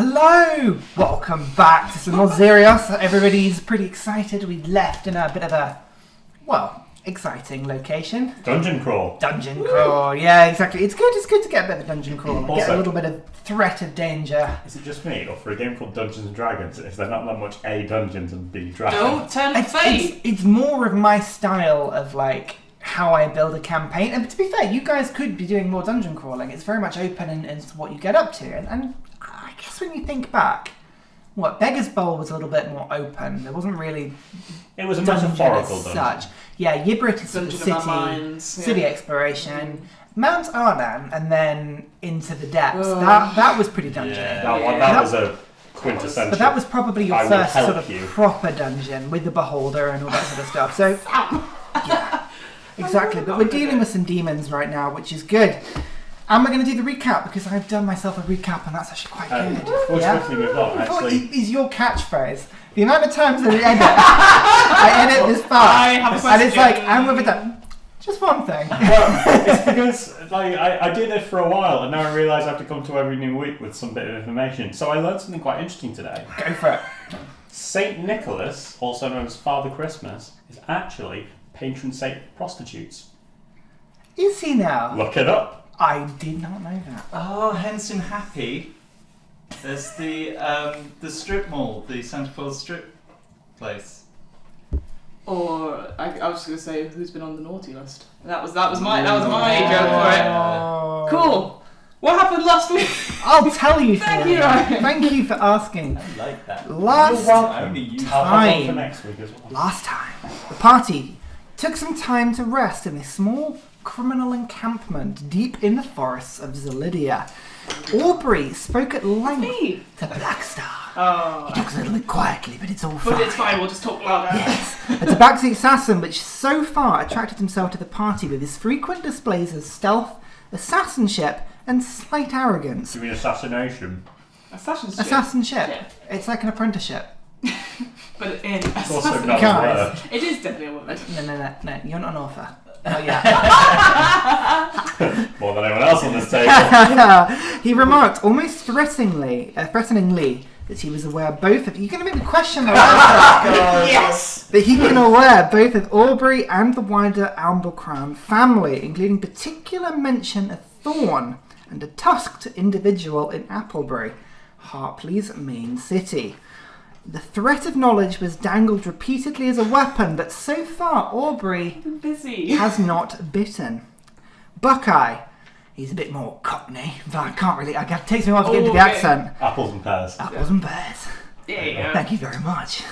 Hello! Welcome back to some more Xerieos. Everybody's pretty excited. We left in a bit of a, exciting location. Dungeon crawl. Dungeon crawl, yeah, exactly. It's good to get a bit of a dungeon crawl. Also, get a little bit of threat of danger. Is it just me, or for a game called Dungeons and Dragons, is there not that much A, dungeons and B, dragons? Don't tempt fate! It's more of my style of, how I build a campaign. And to be fair, you guys could be doing more dungeon crawling. It's very much open in what you get up to. And I guess when you think back, Beggar's Bowl was a little bit more open. There wasn't really... It was a metaphorical dungeon. Such. Yeah, Yibrit is the city exploration. Mount Arnan, and then into the depths. That was pretty dungeon. Yeah, that was a quintessential. But that was probably your first sort of proper dungeon with the beholder and all that sort of stuff. So, yeah, exactly. But we're dealing with some demons right now, which is good. And we're going to do the recap because I've done myself a recap, and that's actually quite good. Swiftly move on, actually. Is your catchphrase. The amount of times that I edit this part, I have a question. And it's like, and we're done. Just one thing. Well, it's because I did it for a while, and now I realise I have to come to every new week with some bit of information. So I learned something quite interesting today. Go for it. Saint Nicholas, also known as Father Christmas, is actually patron saint of prostitutes. Is he now? Look it up. I did not know that. Oh, hence in Happy, there's the strip mall, the Santa Claus strip place. Or I was just gonna say who's been on the naughty list. That was my joke for it. Cool. What happened last week? I'll tell you. Thank you, Ryan. Thank you for asking. I like that. Last time, the party took some time to rest in a small criminal encampment deep in the forests of Zeliddier. Aubrey spoke at length to Blackstar. Oh. He talks a little bit quietly, but it's all fine. But it's fine, we'll just talk louder. Yes. A tabaxi assassin which so far attracted himself to the party with his frequent displays of stealth, assassinship, and slight arrogance. You mean assassination? Assassinship. Yeah. It's like an apprenticeship. But in it's also not a word. It is definitely a word. No, you're not an author. Oh, yeah. More than anyone else on this table. He remarked almost threateningly that he was aware both of... You're going to make me question my answer. Yes! That he been aware both of Aubrey and the wider Amblecrown family, including particular mention of Thorn and a tusked individual in Applebury, Harpley's main city. The threat of knowledge was dangled repeatedly as a weapon, but so far Aubrey has not bitten. Buckeye, he's a bit more cockney, but it takes me a while to get into the accent. Apples and pears. Apples and pears. There you go. Thank you very much.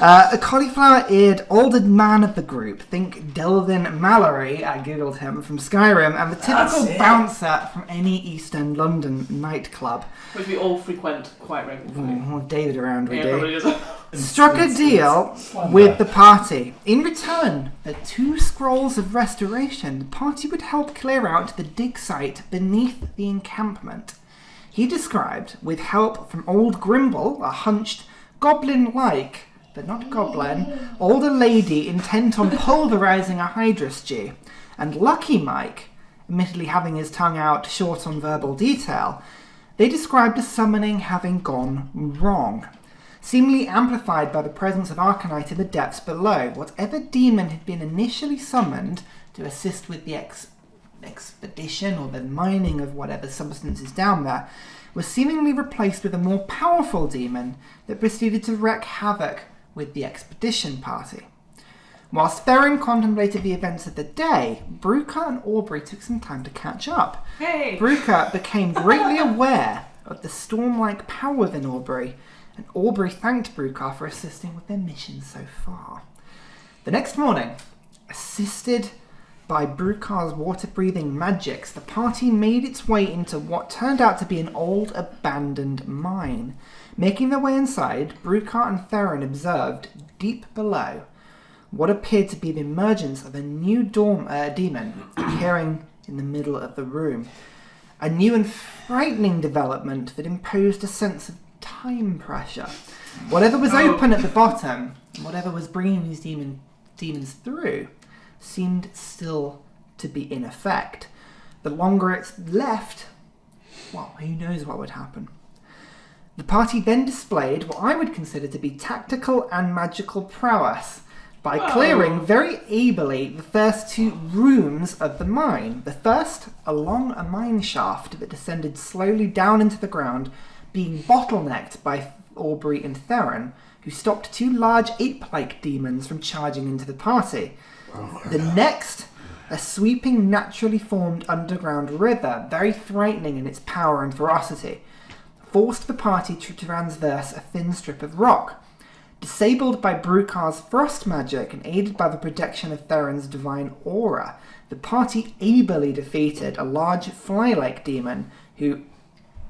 A cauliflower-eared older man of the group, think Delvin Mallory, I googled him, from Skyrim, and the typical bouncer from any East End London nightclub. Which we all frequent quite regularly. David around we do. Does. Struck a deal with the party. In return for 2 scrolls of restoration, the party would help clear out the dig site beneath the encampment. He described, with help from old Grimble, a hunched, goblin-like, but not goblin, older lady intent on pulverising a Hydra stew, and Lucky Mike, admittedly having his tongue out short on verbal detail, they described the summoning having gone wrong, seemingly amplified by the presence of Arcanite in the depths below. Whatever demon had been initially summoned to assist with the expedition or the mining of whatever substance is down there was seemingly replaced with a more powerful demon that proceeded to wreak havoc with the expedition party. Whilst Theren contemplated the events of the day, Bruca and Aubrey took some time to catch up. Hey! Bruca became greatly aware of the storm-like power within Aubrey, and Aubrey thanked Bruca for assisting with their mission so far. The next morning, assisted by Bruca's water-breathing magics, the party made its way into what turned out to be an old abandoned mine. Making their way inside, Bruca and Theren observed, deep below, what appeared to be the emergence of a new demon appearing in the middle of the room. A new and frightening development that imposed a sense of time pressure. Whatever was open at the bottom, and whatever was bringing these demons through, seemed still to be in effect. The longer it's left, well, who knows what would happen. The party then displayed what I would consider to be tactical and magical prowess by clearing very ably the first 2 rooms of the mine. The first, along a mine shaft that descended slowly down into the ground, being bottlenecked by Aubrey and Theren, who stopped 2 large ape-like demons from charging into the party. The next, a sweeping, naturally formed underground river, very frightening in its power and ferocity, forced the party to transverse a thin strip of rock. Disabled by Brukar's frost magic and aided by the protection of Theron's divine aura, the party ably defeated a large fly-like demon who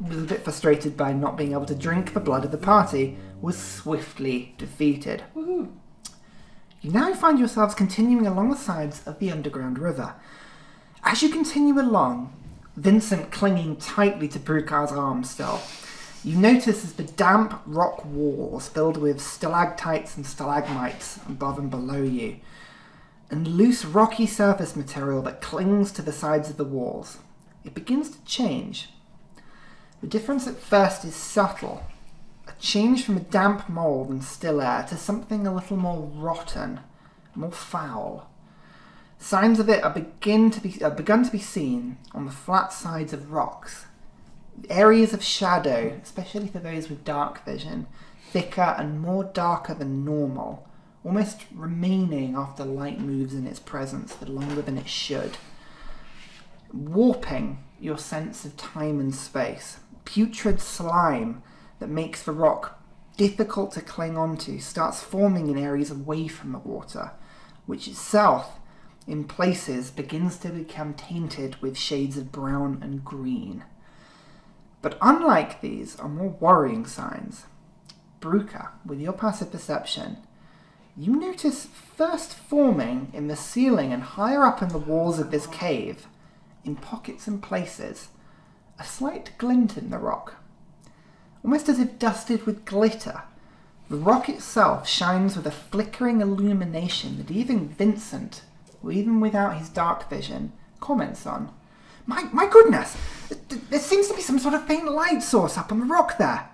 was a bit frustrated by not being able to drink the blood of the party, was swiftly defeated. Woohoo. You now find yourselves continuing along the sides of the underground river. As you continue along, Vincent clinging tightly to Brukar's arm still, you notice as the damp rock walls filled with stalactites and stalagmites above and below you, and loose rocky surface material that clings to the sides of the walls. It begins to change. The difference at first is subtle, a change from a damp mould and still air to something a little more rotten, more foul. Signs of it are begun to be seen on the flat sides of rocks. Areas of shadow, especially for those with dark vision, thicker and more darker than normal, almost remaining after light moves in its presence for longer than it should. Warping your sense of time and space. Putrid slime that makes the rock difficult to cling onto starts forming in areas away from the water, which itself, in places, begins to become tainted with shades of brown and green. But unlike these are more worrying signs. Bruka, with your passive perception, you notice first forming in the ceiling and higher up in the walls of this cave, in pockets and places, a slight glint in the rock, almost as if dusted with glitter. The rock itself shines with a flickering illumination that even Vincent, even without his dark vision, comments on. My goodness! There seems to be some sort of faint light source up on the rock there.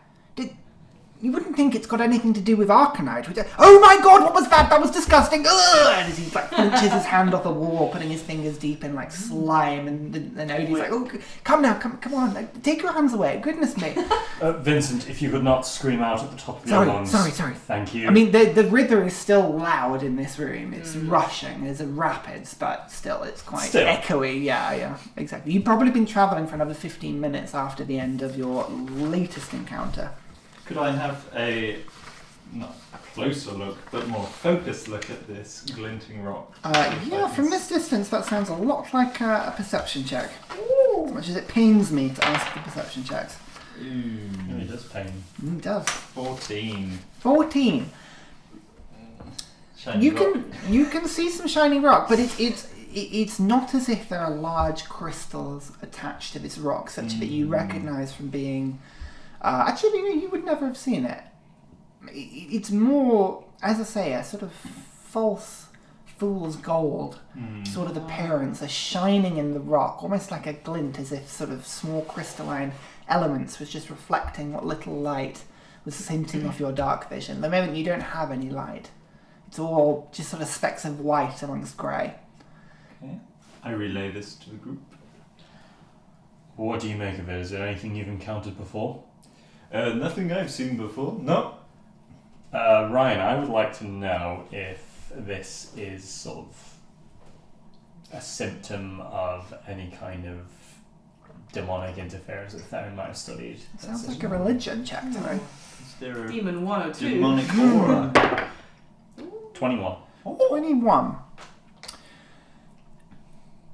You wouldn't think it's got anything to do with Arcanite. Oh my god, what was that? That was disgusting! Ugh! And as he pinches his hand off the wall, putting his fingers deep in slime, and Odie's like, oh, come on, take your hands away. Goodness me. Vincent, if you could not scream out at the top of your lungs. Sorry. Thank you. I mean, the river is still loud in this room. It's rushing. There's a rapids, but still, it's quite echoey. Yeah, exactly. You've probably been travelling for another 15 minutes after the end of your latest encounter. Could I have not a closer look, but more focused look at this glinting rock? Yeah, from this distance, that sounds a lot like a perception check. Ooh. As much as it pains me to ask for perception checks. Ooh, it does pain. It does. 14. 14. Shiny rock. You can see some shiny rock, but it's not as if there are large crystals attached to this rock, such that you recognise from being. Actually, you would never have seen it. It's more, as I say, a sort of false fool's gold sort of appearance, a shining in the rock, almost like a glint, as if sort of small crystalline elements was just reflecting what little light was hinting off your dark vision. The moment you don't have any light, it's all just sort of specks of white amongst grey. Okay. I relay this to the group. What do you make of it? Is there anything you've encountered before? Nothing I've seen before. No. Ryan, I would like to know if this is sort of a symptom of any kind of demonic interference that Theren might have studied. Sounds like a religion check to me. Is there a Demon 102. demonic aura? 21. 21.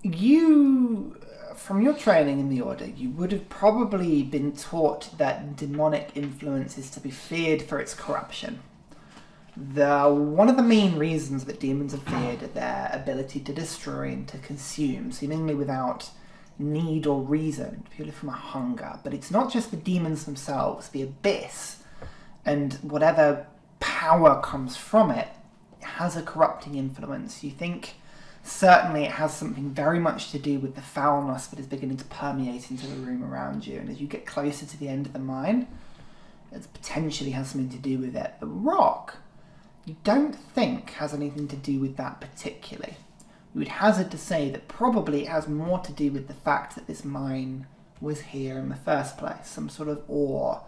You, from your training in the Order, you would have probably been taught that demonic influence is to be feared for its corruption. One of the main reasons that demons are feared are their ability to destroy and to consume, seemingly without need or reason, purely from a hunger. But it's not just the demons themselves, the abyss, and whatever power comes from it has a corrupting influence. You think certainly it has something very much to do with the foulness that is beginning to permeate into the room around you. And as you get closer to the end of the mine, that potentially has something to do with it. The rock, you don't think has anything to do with that particularly. You would hazard to say that probably it has more to do with the fact that this mine was here in the first place. Some sort of ore,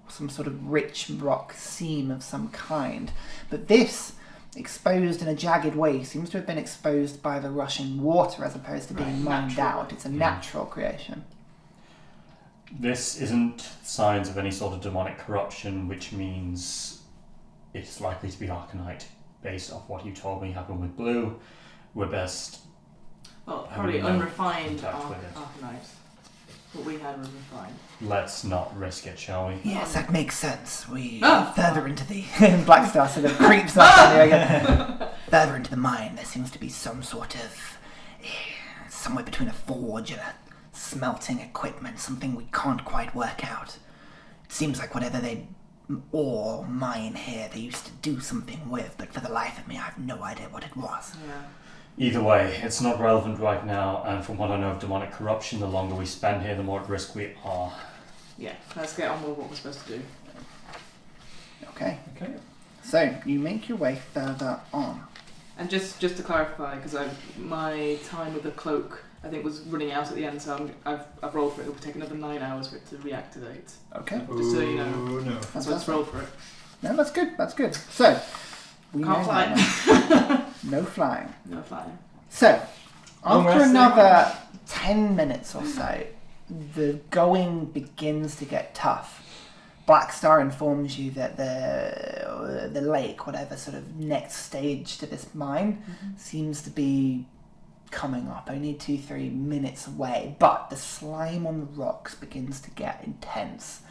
some sort of rich rock seam of some kind. But this, exposed in a jagged way, seems to have been exposed by the rushing water as opposed to being mined out. It's a natural creation. This isn't signs of any sort of demonic corruption, which means it's likely to be Arcanite. Based off what you told me happened with Blue, we're best... Well, probably unrefined contact with it. Arcanite. What we had was refined. Let's not risk it, shall we? Yes, that makes sense. We further into the... Blackstar sort of creeps up on you again. Further into the mine, there seems to be some sort of... somewhere between a forge and a smelting equipment, something we can't quite work out. It seems like whatever they ore mine here, they used to do something with, but for the life of me, I have no idea what it was. Yeah. Either way, it's not relevant right now, and from what I know of demonic corruption, the longer we spend here, the more at risk we are. Yeah, let's get on with what we're supposed to do. Okay. Okay. So, you make your way further on. And just to clarify, because my time with the cloak, I think, was running out at the end, so I've rolled for it. It will take another 9 hours for it to reactivate. Okay. Just so you know. No. That's why let's roll for it. No, that's good, that's good. So, we Can't know fly. now. No flying. No flying. So, Long after rest another 10 minutes or so, the going begins to get tough. Blackstar informs you that the lake, whatever sort of next stage to this mine, seems to be coming up, only 2-3 minutes away. But the slime on the rocks begins to get intense,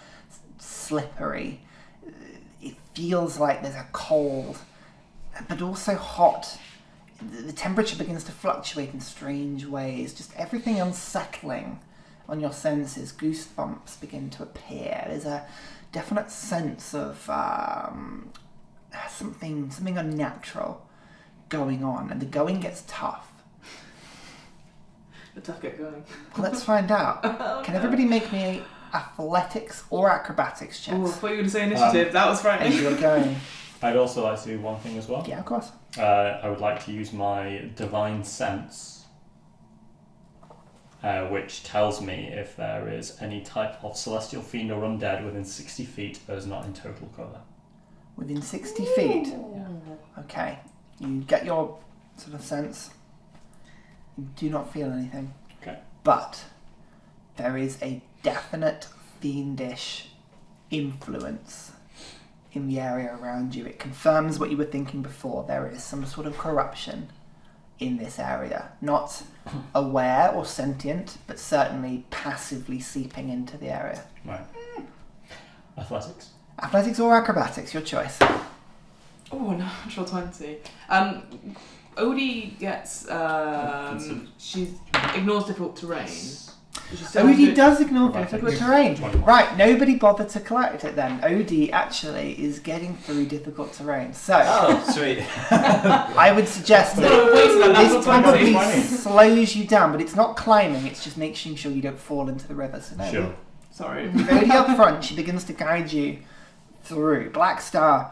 slippery. It feels like there's a cold, but also hot. The temperature begins to fluctuate in strange ways, just everything unsettling on your senses. Goosebumps begin to appear. There's a definite sense of something unnatural going on, and the going gets tough. The tough get going. Let's find out. Can everybody make me athletics or acrobatics checks? Oh, I thought you were going to say initiative. That was As frightening. you're going. I'd also like to do one thing as well. Yeah, of course. I would like to use my Divine Sense, which tells me if there is any type of celestial fiend or undead within 60 feet that is not in total cover. Within 60 feet? Yeah. Okay. You get your sort of sense. You do not feel anything. Okay. But there is a definite fiendish influence in the area around you. It confirms what you were thinking before. There is some sort of corruption in this area. Not aware or sentient, but certainly passively seeping into the area. Right. Athletics. Athletics or acrobatics, your choice. Oh, natural 20. Odie gets... she ignores difficult terrain. Odie does ignore Right, difficult okay. terrain. 21. Right, nobody bothered to collect it then. Odie actually is getting through difficult terrain. So, Oh, sweet. I would suggest that this probably slows you down, but it's not climbing, it's just making sure you don't fall into the river. So no, Sure. Sorry. with Odie up front, she begins to guide you through. Blackstar,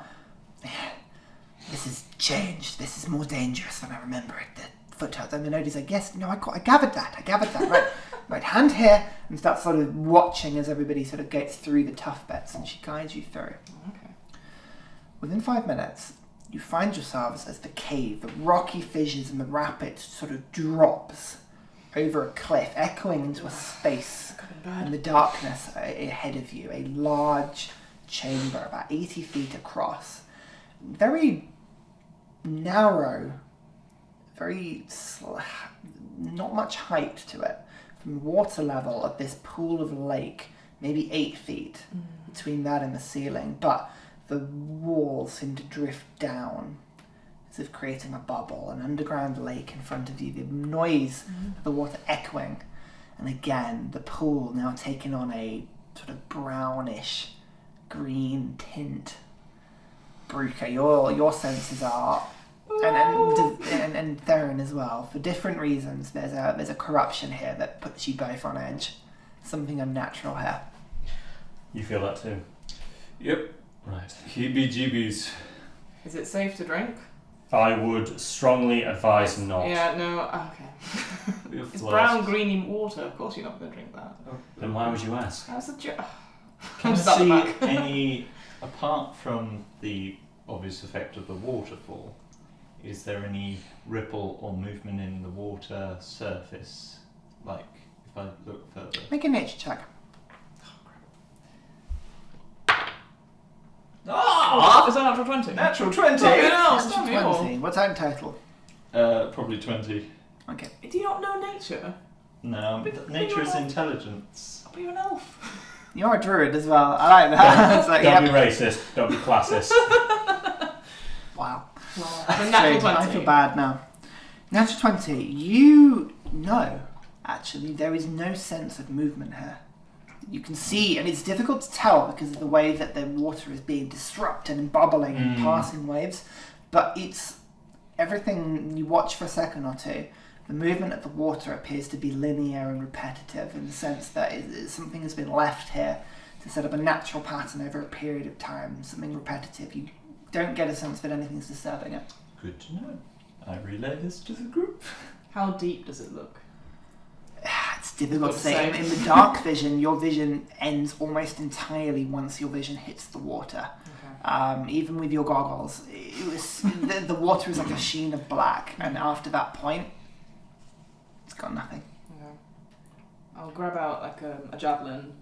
this has changed. This is more dangerous than I remember it. The foothills. And then Odie's like, yes, no, I gathered that. Right. Right, hand here, and starts sort of watching as everybody sort of gets through the tough bits, and she guides you through. Okay. Within 5 minutes, you find yourselves as the cave, the rocky fissures and the rapid sort of drops over a cliff, echoing into a space in the darkness ahead of you. A large chamber, about 80 feet across. Very narrow, not much height to it. From water level of this pool of lake, maybe 8 feet between that and the ceiling, but the walls seem to drift down as if creating a bubble, an underground lake in front of you, the noise of the water echoing, and again the pool now taking on a sort of brownish green tint. Bruca, your senses are, and Theren as well, for different reasons. There's a corruption here that puts you both on edge. Something unnatural here. You feel that too? Yep. Right. Heebie-jeebies. Is it safe to drink? I would strongly advise not. Yeah, no, okay. It's brown, greeny water. Of course you're not going to drink that. Then why would you ask? That's a joke. Can you see any, apart from the obvious effect of the waterfall, is there any ripple or movement in the water surface? Like, if I look further. Make a nature check. Ah! Is that natural 20? Natural 20! Fucking hell, That's stop me all. 20. What's that in total? Probably 20. Okay. Do you not know nature? No, nature is intelligence. I'll be an elf. You're a druid as well. I like that. It's like, Don't yep. be racist. Don't be classist. Wow. A natural Shame. 20. I feel bad now. Natural 20. You know, actually, there is no sense of movement here. You can see, and it's difficult to tell because of the way that the water is being disrupted and bubbling and passing waves, but it's everything you watch for a second or two. The movement of the water appears to be linear and repetitive in the sense that something has been left here to set up a natural pattern over a period of time, something repetitive. You don't get a sense that anything's disturbing it. Good to know. I relay this to the group. How deep does it look? It's difficult to say. In the dark vision, your vision ends almost entirely once your vision hits the water. Okay. Even with your goggles, it was the water is like a sheen of black, and after that point, it's got nothing. Okay. I'll grab out like a javelin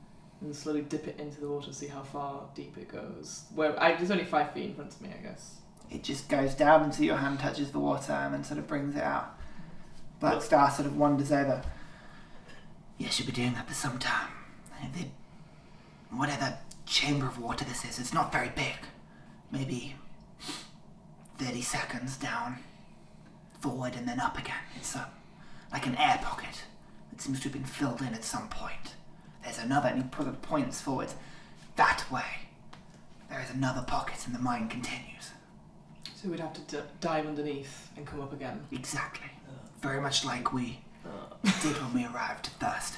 and slowly dip it into the water, see how far deep it goes. There's only 5 feet in front of me, I guess. It just goes down until your hand touches the water and then sort of brings it out. Black Star sort of wanders over. Yes, you'll be doing that for some time. Whatever chamber of water this is, it's not very big. Maybe 30 seconds down, forward and then up again. It's like an air pocket that seems to have been filled in at some point. There's another, and he points forward. That way, there is another pocket and the mine continues. So we'd have to dive underneath and come up again. Exactly. Very much like we did when we arrived first.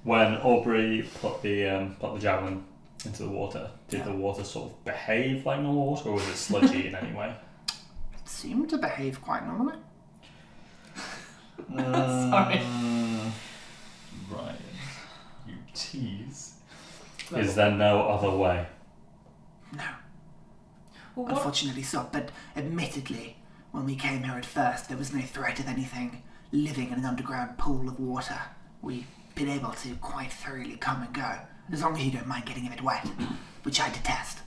When Aubrey put the javelin into the water, did the water sort of behave like normal water, or was it sludgy in any way? It seemed to behave quite normally. Sorry. Ryan, you tease. Is there no other way? No. Well, what? Unfortunately so, but admittedly, when we came here at first, there was no threat of anything living in an underground pool of water. We've been able to quite thoroughly come and go, as long as you don't mind getting a bit wet, which I detest.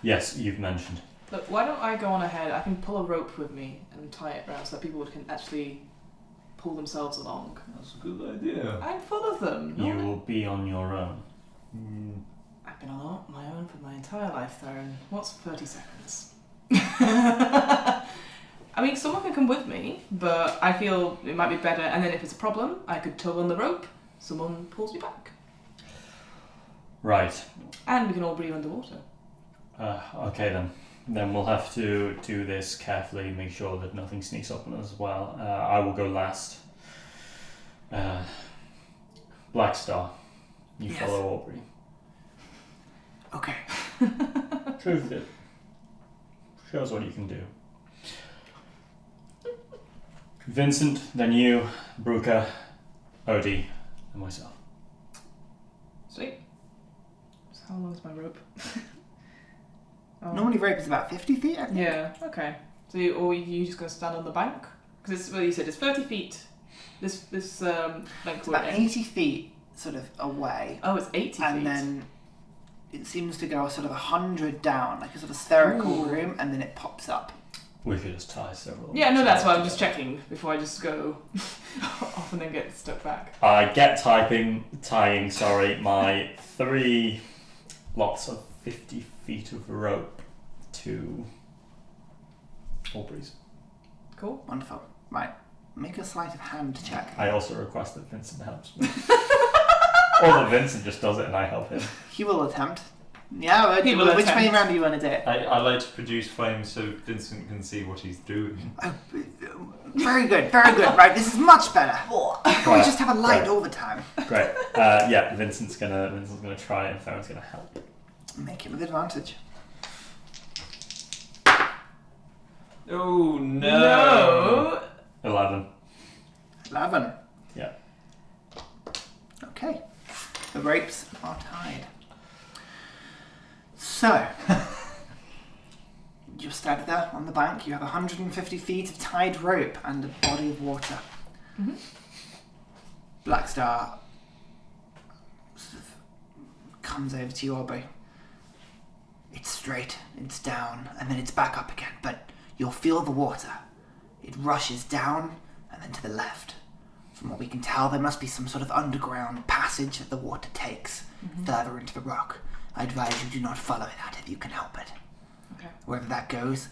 Yes, you've mentioned. Look, why don't I go on ahead? I can pull a rope with me and tie it around so that people can actually pull themselves along. That's a good idea. I'm full of them. You will be on your own. I've been on my own for my entire life, Theren. What's 30 seconds? I mean, someone can come with me, but I feel it might be better. And then if it's a problem, I could tug on the rope. Someone pulls me back. Right. And we can all breathe underwater. Okay then. Then we'll have to do this carefully, make sure that nothing sneaks up on us as well. I will go last. Black Star, you Yes. follow Aubrey. Okay. Truth it. Shows what you can do. Vincent, then you, Bruca, Odie, and myself. Sweet. So how long is my rope? Oh. Normally rope is about 50 feet, I think. Yeah, okay. So you just going to stand on the bank? Because it's, well, you said it's 30 feet. This length It's about 80 feet sort of away. Oh, it's 80 feet. And then it seems to go sort of 100 down, like a sort of spherical Ooh. room, and then it pops up. We could just tie several. Yeah, no, that's why I'm just checking before I just go off and then get stuck back. I get tying my 3 lots of 50 feet of rope to Aubrey's. Cool. Wonderful. Right. Make a sleight of hand check. I also request that Vincent helps me. Or that Vincent just does it and I help him. He will attempt. Yeah, He will which way attempt. round do you want to do it? I like to produce flames so Vincent can see what he's doing. Oh, very good, very good. Right, this is much better. Can we just have a light Right. all the time? Great. Yeah, Vincent's gonna try it and Theron's gonna help. Make it with advantage. Oh, No. 11. 11. Yeah. Okay. The ropes are tied. So, you're standing there on the bank. You have 150 feet of tied rope and a body of water. Mm-hmm. Blackstar sort of comes over to you, Aubrey. It's straight, it's down, and then it's back up again, but you'll feel the water. It rushes down and then to the left. From what we can tell, there must be some sort of underground passage that the water takes further into the rock. I advise you do not follow that if you can help it. Okay. Wherever that goes,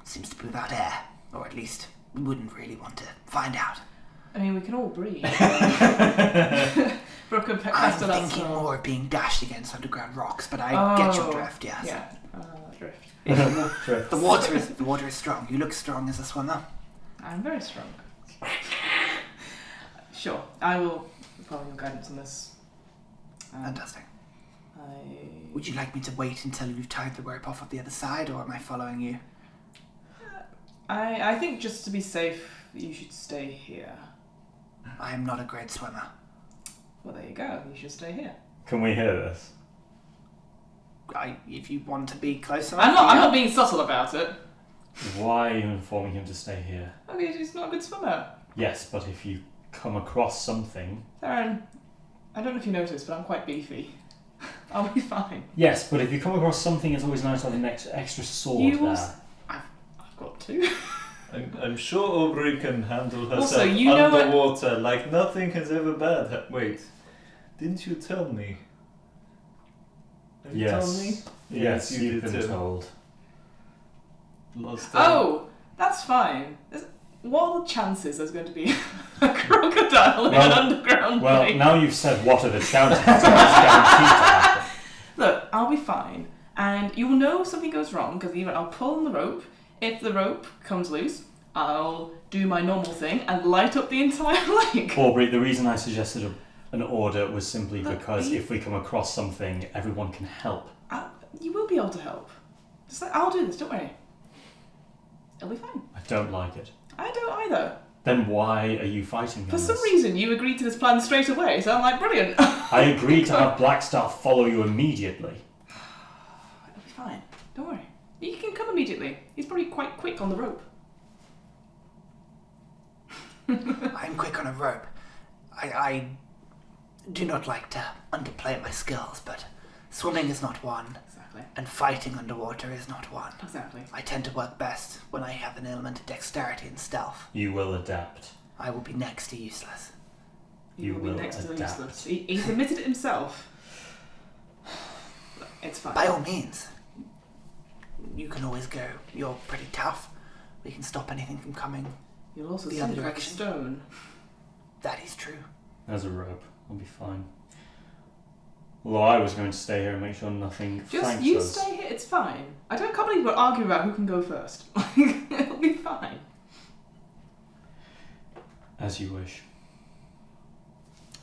seems to be without air, or at least we wouldn't really want to find out. I mean, we can all breathe. Brooke and I'm thinking more of being dashed against underground rocks, but I get your drift, yes. Yeah, drift. The water is strong. You look strong as a swimmer. I'm very strong. Sure, I will follow your guidance on this. Fantastic. Would you like me to wait until you've tied the rope off of the other side, or am I following you? I think just to be safe, you should stay here. I am not a great swimmer. Well, there you go. You should stay here. Can we hear this? If you want to be close enough. I'm not being subtle about it. Why are you informing him to stay here? Okay, he's not a good swimmer. Yes, but if you come across something... Theren, I don't know if you noticed, but I'm quite beefy. I'll be fine. Yes, but if you come across something, it's always nice to have an extra sword there. I've got two. I'm sure Aubrey can handle herself Also, you know underwater like nothing has ever bad. Wait, didn't you tell me? Have you told me? Yes, you you've did been too. told. Last time. Oh, that's fine. What are the chances there's going to be a crocodile in an underground Well, place? now you've said what are the chances, it's guaranteed to happen. Look, I'll be fine. And you'll know something goes wrong, because either I'll pull on the rope, if the rope comes loose, I'll do my normal thing and light up the entire lake. Aubrey, the reason I suggested an order was simply Look, because if we come across something, everyone can help. You will be able to help. Just like, I'll do this, don't worry. It'll be fine. I don't like it. I don't either. Then why are you fighting me For on some this? reason, you agreed to this plan straight away, so I'm like, brilliant. I agreed to have Blackstar follow you immediately. It'll be fine. Don't worry. He can come immediately. He's probably quite quick on the rope. I'm quick on a rope. I do not like to underplay my skills, but swimming is not one, Exactly. and fighting underwater is not one. Exactly. I tend to work best when I have an element of dexterity and stealth. You will adapt. I will be next to useless. You will be next to the adapt. useless. He's admitted it himself. It's fine. By all means, you can always go. You're pretty tough. We can stop anything from coming. You'll also the sink other like a direction. stone. That is true. There's a rope. I'll be fine. Although I was going to stay here and make sure nothing Just flanks you us. stay here. It's fine. I can't believe we're arguing about who can go first. It'll be fine. As you wish.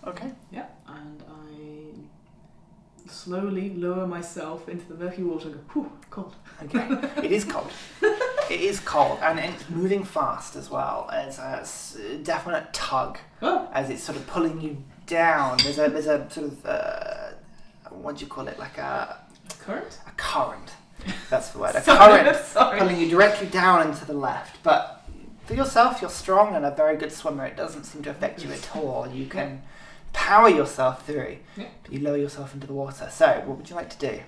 Okay. Yeah, and I slowly lower myself into the murky water and go, whew, cold. Okay. It is cold. It is cold, and it's moving fast as well. It's a definite tug Oh, as it's sort of pulling you down. There's a sort of what do you call it? Like a current? current. That's the word. A Sorry, current sorry. pulling you directly down and to the left. But for yourself, you're strong and a very good swimmer. It doesn't seem to affect you at all. You can power yourself through. Yeah. But you lower yourself into the water. So, what would you like to do?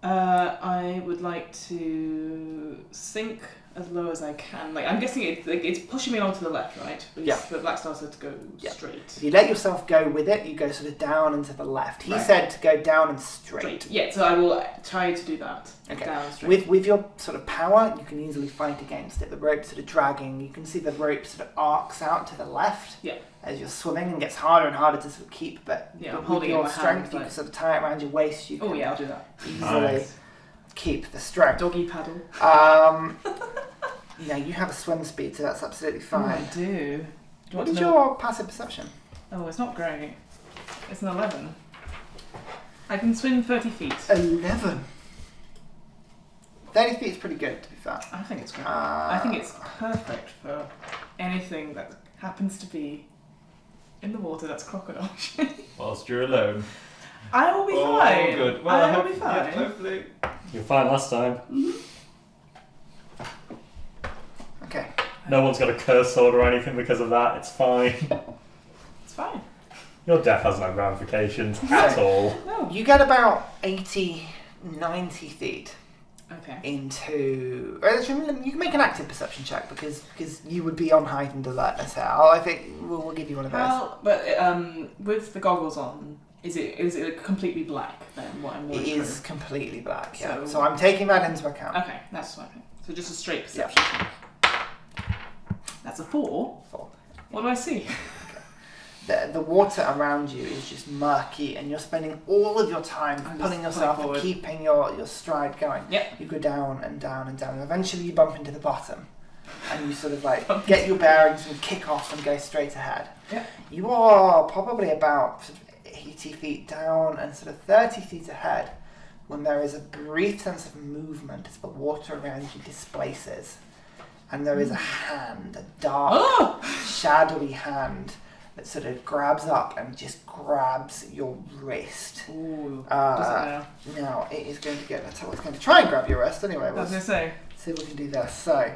I would like to sink as low as I can. Like, I'm guessing it's pushing me onto the left, right? But Yeah. But Blackstar said to go Yeah. straight. If you let yourself go with it, you go sort of down and to the left. He Right. said to go down and straight. Yeah, so I will try to do that. Okay. Down and straight. With your sort of power, you can easily fight against it. The rope's sort of dragging. You can see the rope sort of arcs out to the left Yeah. as you're swimming and gets harder and harder to sort of keep. But Yeah, I'm with holding it in your my strength, hand, you like- can sort of tie it around your waist. You Oh can yeah, I'll do that. easily Nice. keep the strength. Doggy paddle. Yeah, you have a swim speed, so that's absolutely Oh, fine. I do. Do you What want is to know? your passive perception? Oh, it's not great. It's an 11. I can swim 30 feet. 11. 30 feet is pretty good, to be fair. I think it's great. I think it's perfect for anything that happens to be in the water that's crocodile shaped. Whilst you're alone. I will be fine. Oh, good. Well, I will be fine. Yeah, hopefully. You're fine last time. Mm-hmm. Okay. No one's got a curse sword or anything because of that. It's fine. It's fine. Your death has no ramifications at all. No. You get about 80, 90 feet Okay. into... Actually, you can make an active perception check because you would be on heightened alertness here. I think we'll give you one of those. Well, but with the goggles on, is it completely black then? What I'm It looking is completely black, yeah. So- So I'm taking that into account. Okay, that's fine. So just a straight perception check. That's a 4. 4. What do I see? The water around you is just murky and you're spending all of your time I'm pulling just yourself pulling and forward. keeping your stride going. Yep. You go down and down and down and eventually you bump into the bottom and you sort of like get your bearings and kick off and go straight ahead. Yep. You are probably about sort of 80 feet down and sort of 30 feet ahead when there is a brief sense of movement as the water around you displaces and there is a hand, a dark, shadowy hand that sort of grabs up and just grabs your wrist. Ooh. Does it now? Now it is going to get. It's going to try and grab your wrist anyway. I was Let's going to say. see if we can do this. So,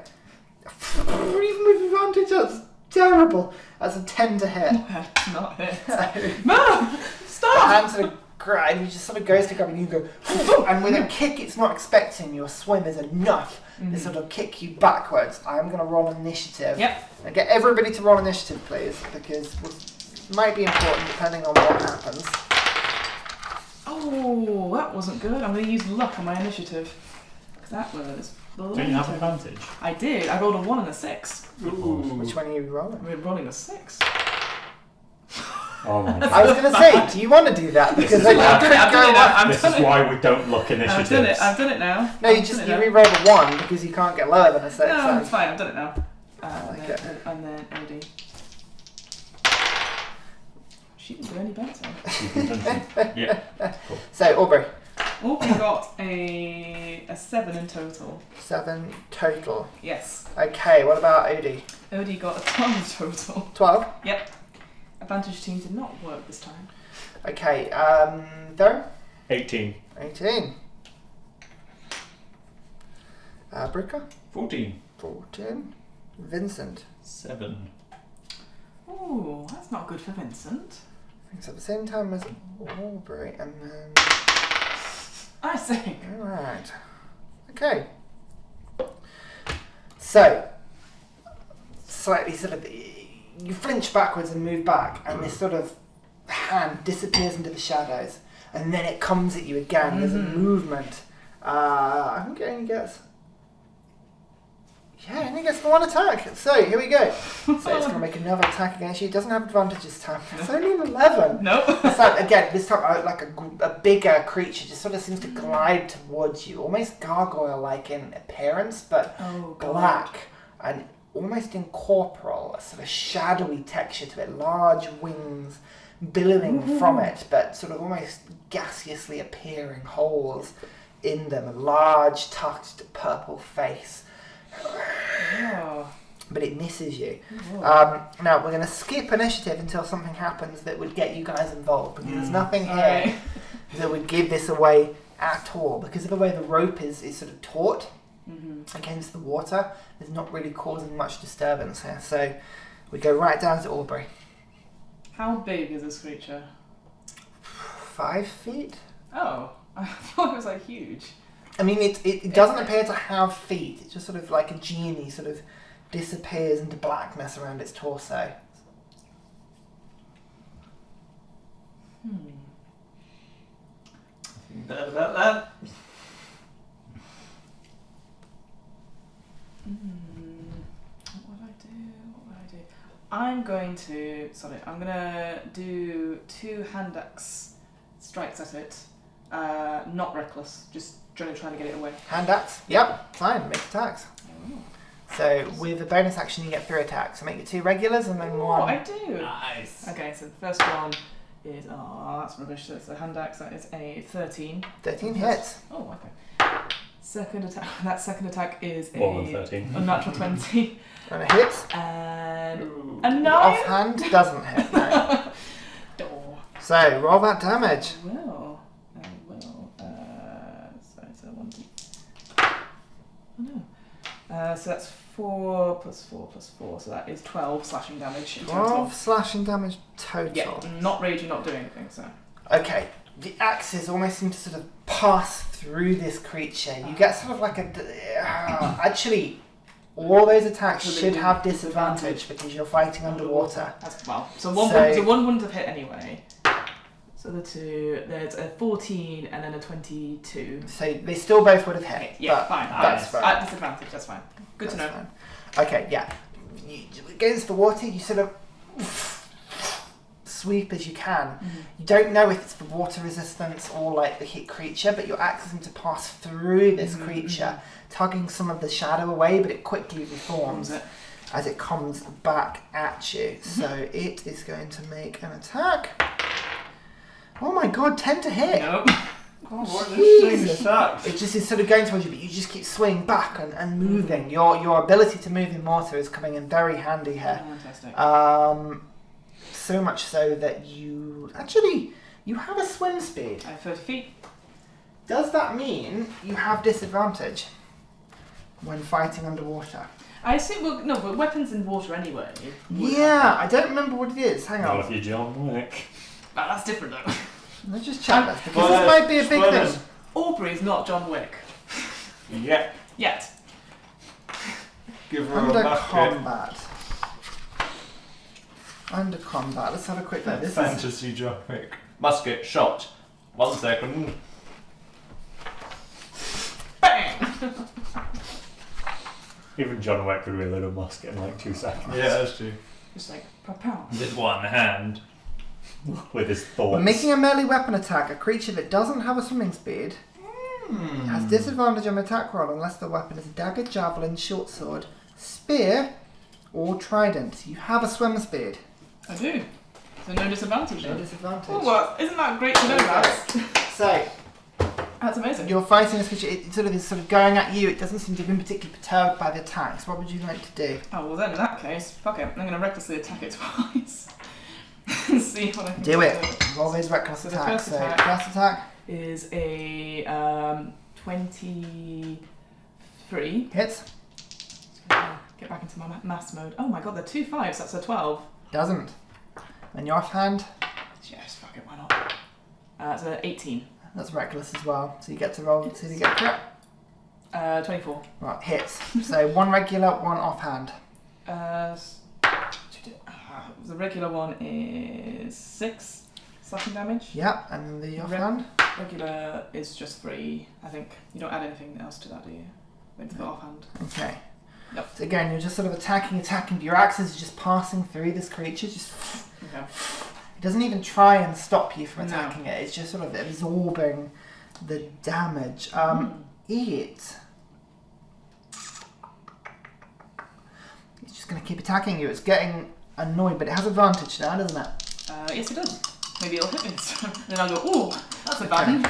even with advantage, that's terrible. That's a 10 to hit. That's not it. The No! Stop! hand sort of and he just sort of goes to grab and you go, and with a kick it's not expecting, your swim is enough to sort of kick you backwards. I'm going to roll initiative. Yep. And get everybody to roll initiative, please, because it might be important depending on what happens. Oh, that wasn't good. I'm going to use luck on my initiative. Because that was... Do you have advantage? I did. I rolled a 1 and a 6. Which one are you rolling? We're rolling a 6. Oh my god. I was going to say, do you want to do that? Because is then you why- could I've done go it now. up. I've This done is it. why we don't look initiatives. I've done it now. No, you I've just done you it re-roll the 1 because you can't get lower than a 6. now. No, so- it's fine. I've done it now. like it. And then OD. She didn't do any better. Yeah. Cool. So, Aubrey, Oh, we got a 7 in total. 7 total. Yes. Okay, what about Odie? OD got a 12 total. 12? Yep. Advantage team did not work this time. Okay, Theren? 18. 18. Brooker? 14. 14. Vincent? 7. Ooh, that's not good for Vincent. I think it's at the same time as Aubrey, and then... I see. Alright. Okay. So, slightly sort of... You flinch backwards and move back, and this sort of hand disappears into the shadows, and then it comes at you again. There's a movement. I think it only gets... Yeah, it only gets the 1 attack. So, here we go. So it's going to make another attack against you. It doesn't have advantage this time. It's only an 11. Nope. So, again, this time, like a bigger creature just sort of seems to glide towards you, almost gargoyle-like in appearance, but black and almost incorporeal, a sort of shadowy texture to it, large wings billowing from it, but sort of almost gaseously appearing holes in them, a large tucked purple face. Oh. But it misses you. Oh. Now, we're going to skip initiative until something happens that would get you guys involved, because there's nothing here Sorry. that would give this away at all. Because of the way the rope is sort of taut against the water, there's not really causing much disturbance here. So we go right down to Aubrey. How big is this creature? 5 feet? Oh, I thought it was like huge. I mean, it doesn't appear to have feet. It's just sort of like a genie sort of disappears into blackness around its torso. Bad about that. What would I do? I'm going to do 2 hand axe strikes at it. Not reckless, just trying to get it away. Hand axe? Yep, fine, make attacks. Oh. So with a bonus action you get 3 attacks. So make it 2 regulars and then Oh, 1. I do. Nice. Okay, so the first one is... Oh, that's rubbish. So it's a hand axe. That is a 13. 13 hits. Oh, okay. Second attack. That second attack is More than 13. a natural 20. And it hits. And Ooh. a 9. Offhand doesn't hit. No. Oh. So, roll that damage. I will. So it's a 1d. Oh no. So that's 4 plus 4 plus 4. So that is 12 slashing damage in total. 12 slashing damage total. Yeah, not raging, not doing anything, so. Okay, the axes almost seem to sort of pass through this creature. You get sort of like a... actually, all those attacks should have disadvantage because you're fighting underwater. That's, well, so one wouldn't have hit anyway. So the two, there's a 14 and then a 22. So they still both would have hit. Okay, yeah, but fine. That's fine. At disadvantage, that's fine. Good to know. Fine. Okay, yeah. Against the water, you sort of sweep as you can. Mm-hmm. You don't know if it's the water resistance or like the hit creature, but your axe seems to pass through this creature, tugging some of the shadow away, but it quickly reforms as it comes back at you. So it is going to make an attack. Oh my god, 10 to hit! Nope. Oh, what a Jesus. attack. It just is sort of going towards you, but you just keep swinging back and moving. Your ability to move in water is coming in very handy here. Fantastic. So much so that you have a swim speed. I have 30 feet. Does that mean you have disadvantage when fighting underwater? I assume, well, no, but weapons in water anyway. Yeah, I don't remember what it is. Hang Not on. if you're John Wick. But that's different though. Let's just check this because this might be a big spoilers. thing. Aubrey's not John Wick. Yeah. Yet. Give her a Under basket. combat. Under combat. Let's have a quick look. This is Fantasy John Wick. Musket shot. 1 second. Bang! Even John Wick would reload a musket in like 2 seconds. Yeah, that's true. Just like, pow. With one hand. With his thoughts. when making a melee weapon attack, a creature that doesn't have a swimming speed has disadvantage on attack roll unless the weapon is a dagger, javelin, short sword, spear, or trident. You have a swim speed. I do. So no disadvantage No then. disadvantage. Oh, well, isn't that great to know, lads? So, That's amazing. you're fighting this creature, it sort of is sort of going at you, it doesn't seem to have been particularly perturbed by the attacks. What would you like to do? Oh, well then in that case, fuck it. I'm going to recklessly attack it twice. And see what I can Do it. Roll those reckless So the attacks. first So, attack- first attack Is a 23. hits, Get back into my maths mode. Oh my god, they're 2 5s, that's a 12. doesn't. And your offhand, Yes, fuck it, why not? It's an 18. that's reckless as well. So you get to roll, see if you get crit. 24. Right, hits. So one regular, one offhand. The regular one is 6 slashing damage. Yep, and the offhand? Regular is just 3, I think. You don't add anything else to that, do you? Maybe the offhand. Okay. Yep. So again, you're just sort of attacking. Your axes are just passing through this creature. Just Okay. it doesn't even try and stop you from No. attacking it. It's just sort of absorbing the damage. It's just going to keep attacking you. It's getting annoyed, but it has advantage now, doesn't it? Yes, it does. Maybe it'll hit me. Then I'll go, ooh, that's a bad one.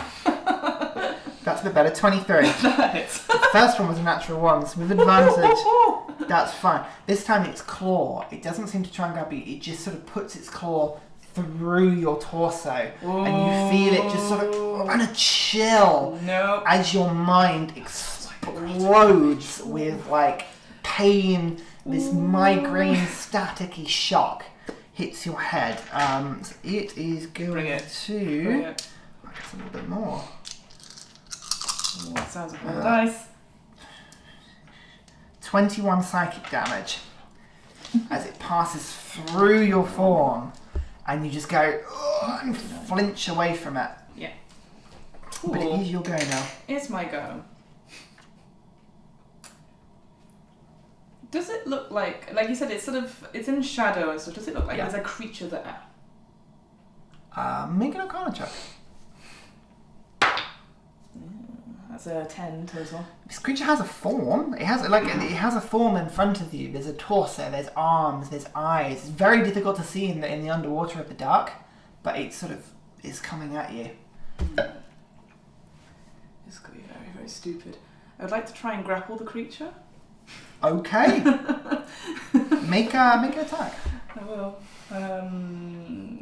That's a bit better. 23. That hits. The first one was a natural 1, so with advantage, that's fine. This time it's claw. It doesn't seem to try and grab you. It just sort of puts its claw through your torso, and you feel it just sort of and a chill Nope. as your mind explodes with like pain. This migraine staticky shock hits your head. So it is going Bring it. to. Bring it. It's a little bit more. Oh, that sounds like a dice. 21 psychic damage as it passes through your form, and you just go "Ugh," and flinch away from it. Yeah. But it is your go now. It's my go. Does it look like you said, it's in shadow and stuff, does it look like Yeah. there's a creature there? Make an Arcana check. That's a 10 total. This creature has a form. It has a form in front of you. There's a torso, there's arms, there's eyes. It's very difficult to see in the underwater of the dark, but it sort of is coming at you. This could be very, very stupid. I would like to try and grapple the creature. Okay. Make an attack. I will.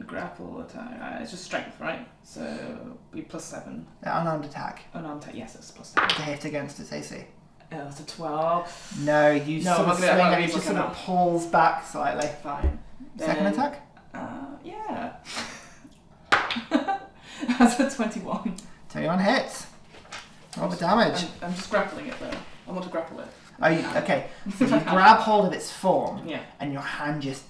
Grapple attack. It's just strength, right? So be +7. Unarmed attack. Unarmed attack. Yes, it's +7. To hit against its AC. That's a 12. No, you No, sort of I'm swing gonna and it read just what sort I of pulls back slightly. Fine. Second Then- attack? Yeah. That's a 21. 21 hits. Roll the damage. I'm just grappling it though. I want to grapple it. Oh, okay. So you grab hold of its form, Yeah. and your hand just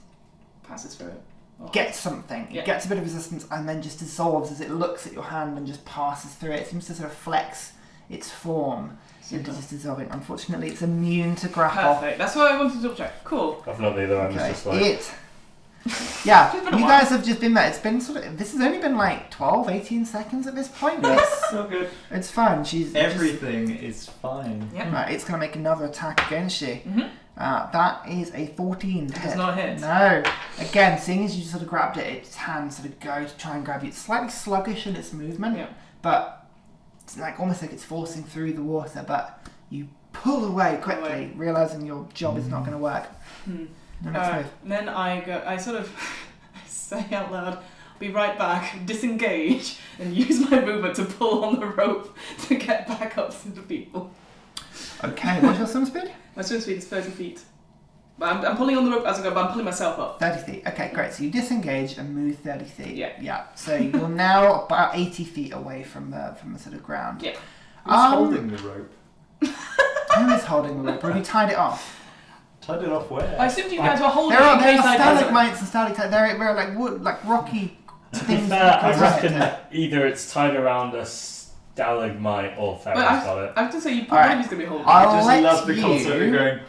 Passes through it. Oh. gets something. Yeah. It gets a bit of resistance, and then just dissolves as it looks at your hand and just passes through it. It seems to sort of flex its form into Super. just dissolving. Unfortunately, it's immune to grapple. Perfect. That's what I wanted to double check. Cool. I've not either. I'm Okay. just like. Yeah, It's been a you while. guys have just been there. It's been sort of. This has only been like 12, 18 seconds at this point. It's, So good. it's fine. She's Everything is fine. Yep. Right, it's going to make another attack against you. Mhm. That is a 14 to It hit. does not hit. No. Again, seeing as you sort of grabbed it, its hands sort of go to try and grab you. It's slightly sluggish in its movement, Yeah. but it's like almost like it's forcing through the water. But you pull away quickly, realizing your job is not going to work. Hmm. No, next move. Then I sort of say out loud, be right back, disengage, and use my movement to pull on the rope to get back up to the people. Okay, what's your swim speed? My swim speed is 30 feet. But I'm pulling on the rope as I go, but I'm pulling myself up. 30 feet. Okay, great. So you disengage and move 30 feet. Yeah. Yeah. So you're now about 80 feet away from the sort of ground. Yeah. Who's holding the rope? Who is holding the rope? Have you tied it off? Tied it off where? I assumed you guys were holding There it are in case I stalagmites and stalactites. They're like wood, like rocky To be things. fair, I that reckon protect it. either it's tied around a stalagmite or Theren's But got it. I have to say, you Alright. probably going to be holding I'll I just let love the you- concept of going.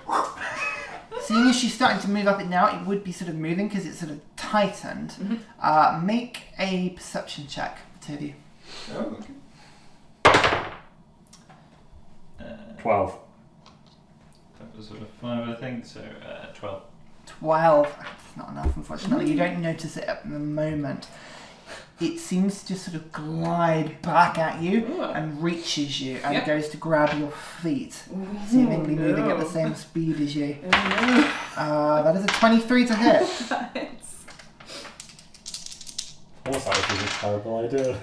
Seeing as she's starting to move up it now, it would be sort of moving because it's sort of tightened. Mhm. Make a perception check, two of you. Oh, okay. 12. That was sort of 5, I think. So 12. 12. That's not enough, unfortunately. You don't notice it at the moment. It seems to just sort of glide back at you Ooh. and reaches you and Yep. goes to grab your feet, Ooh, seemingly no. moving at the same speed as you. Oh, That is a 23 to hit. no. What's that? This is a terrible idea.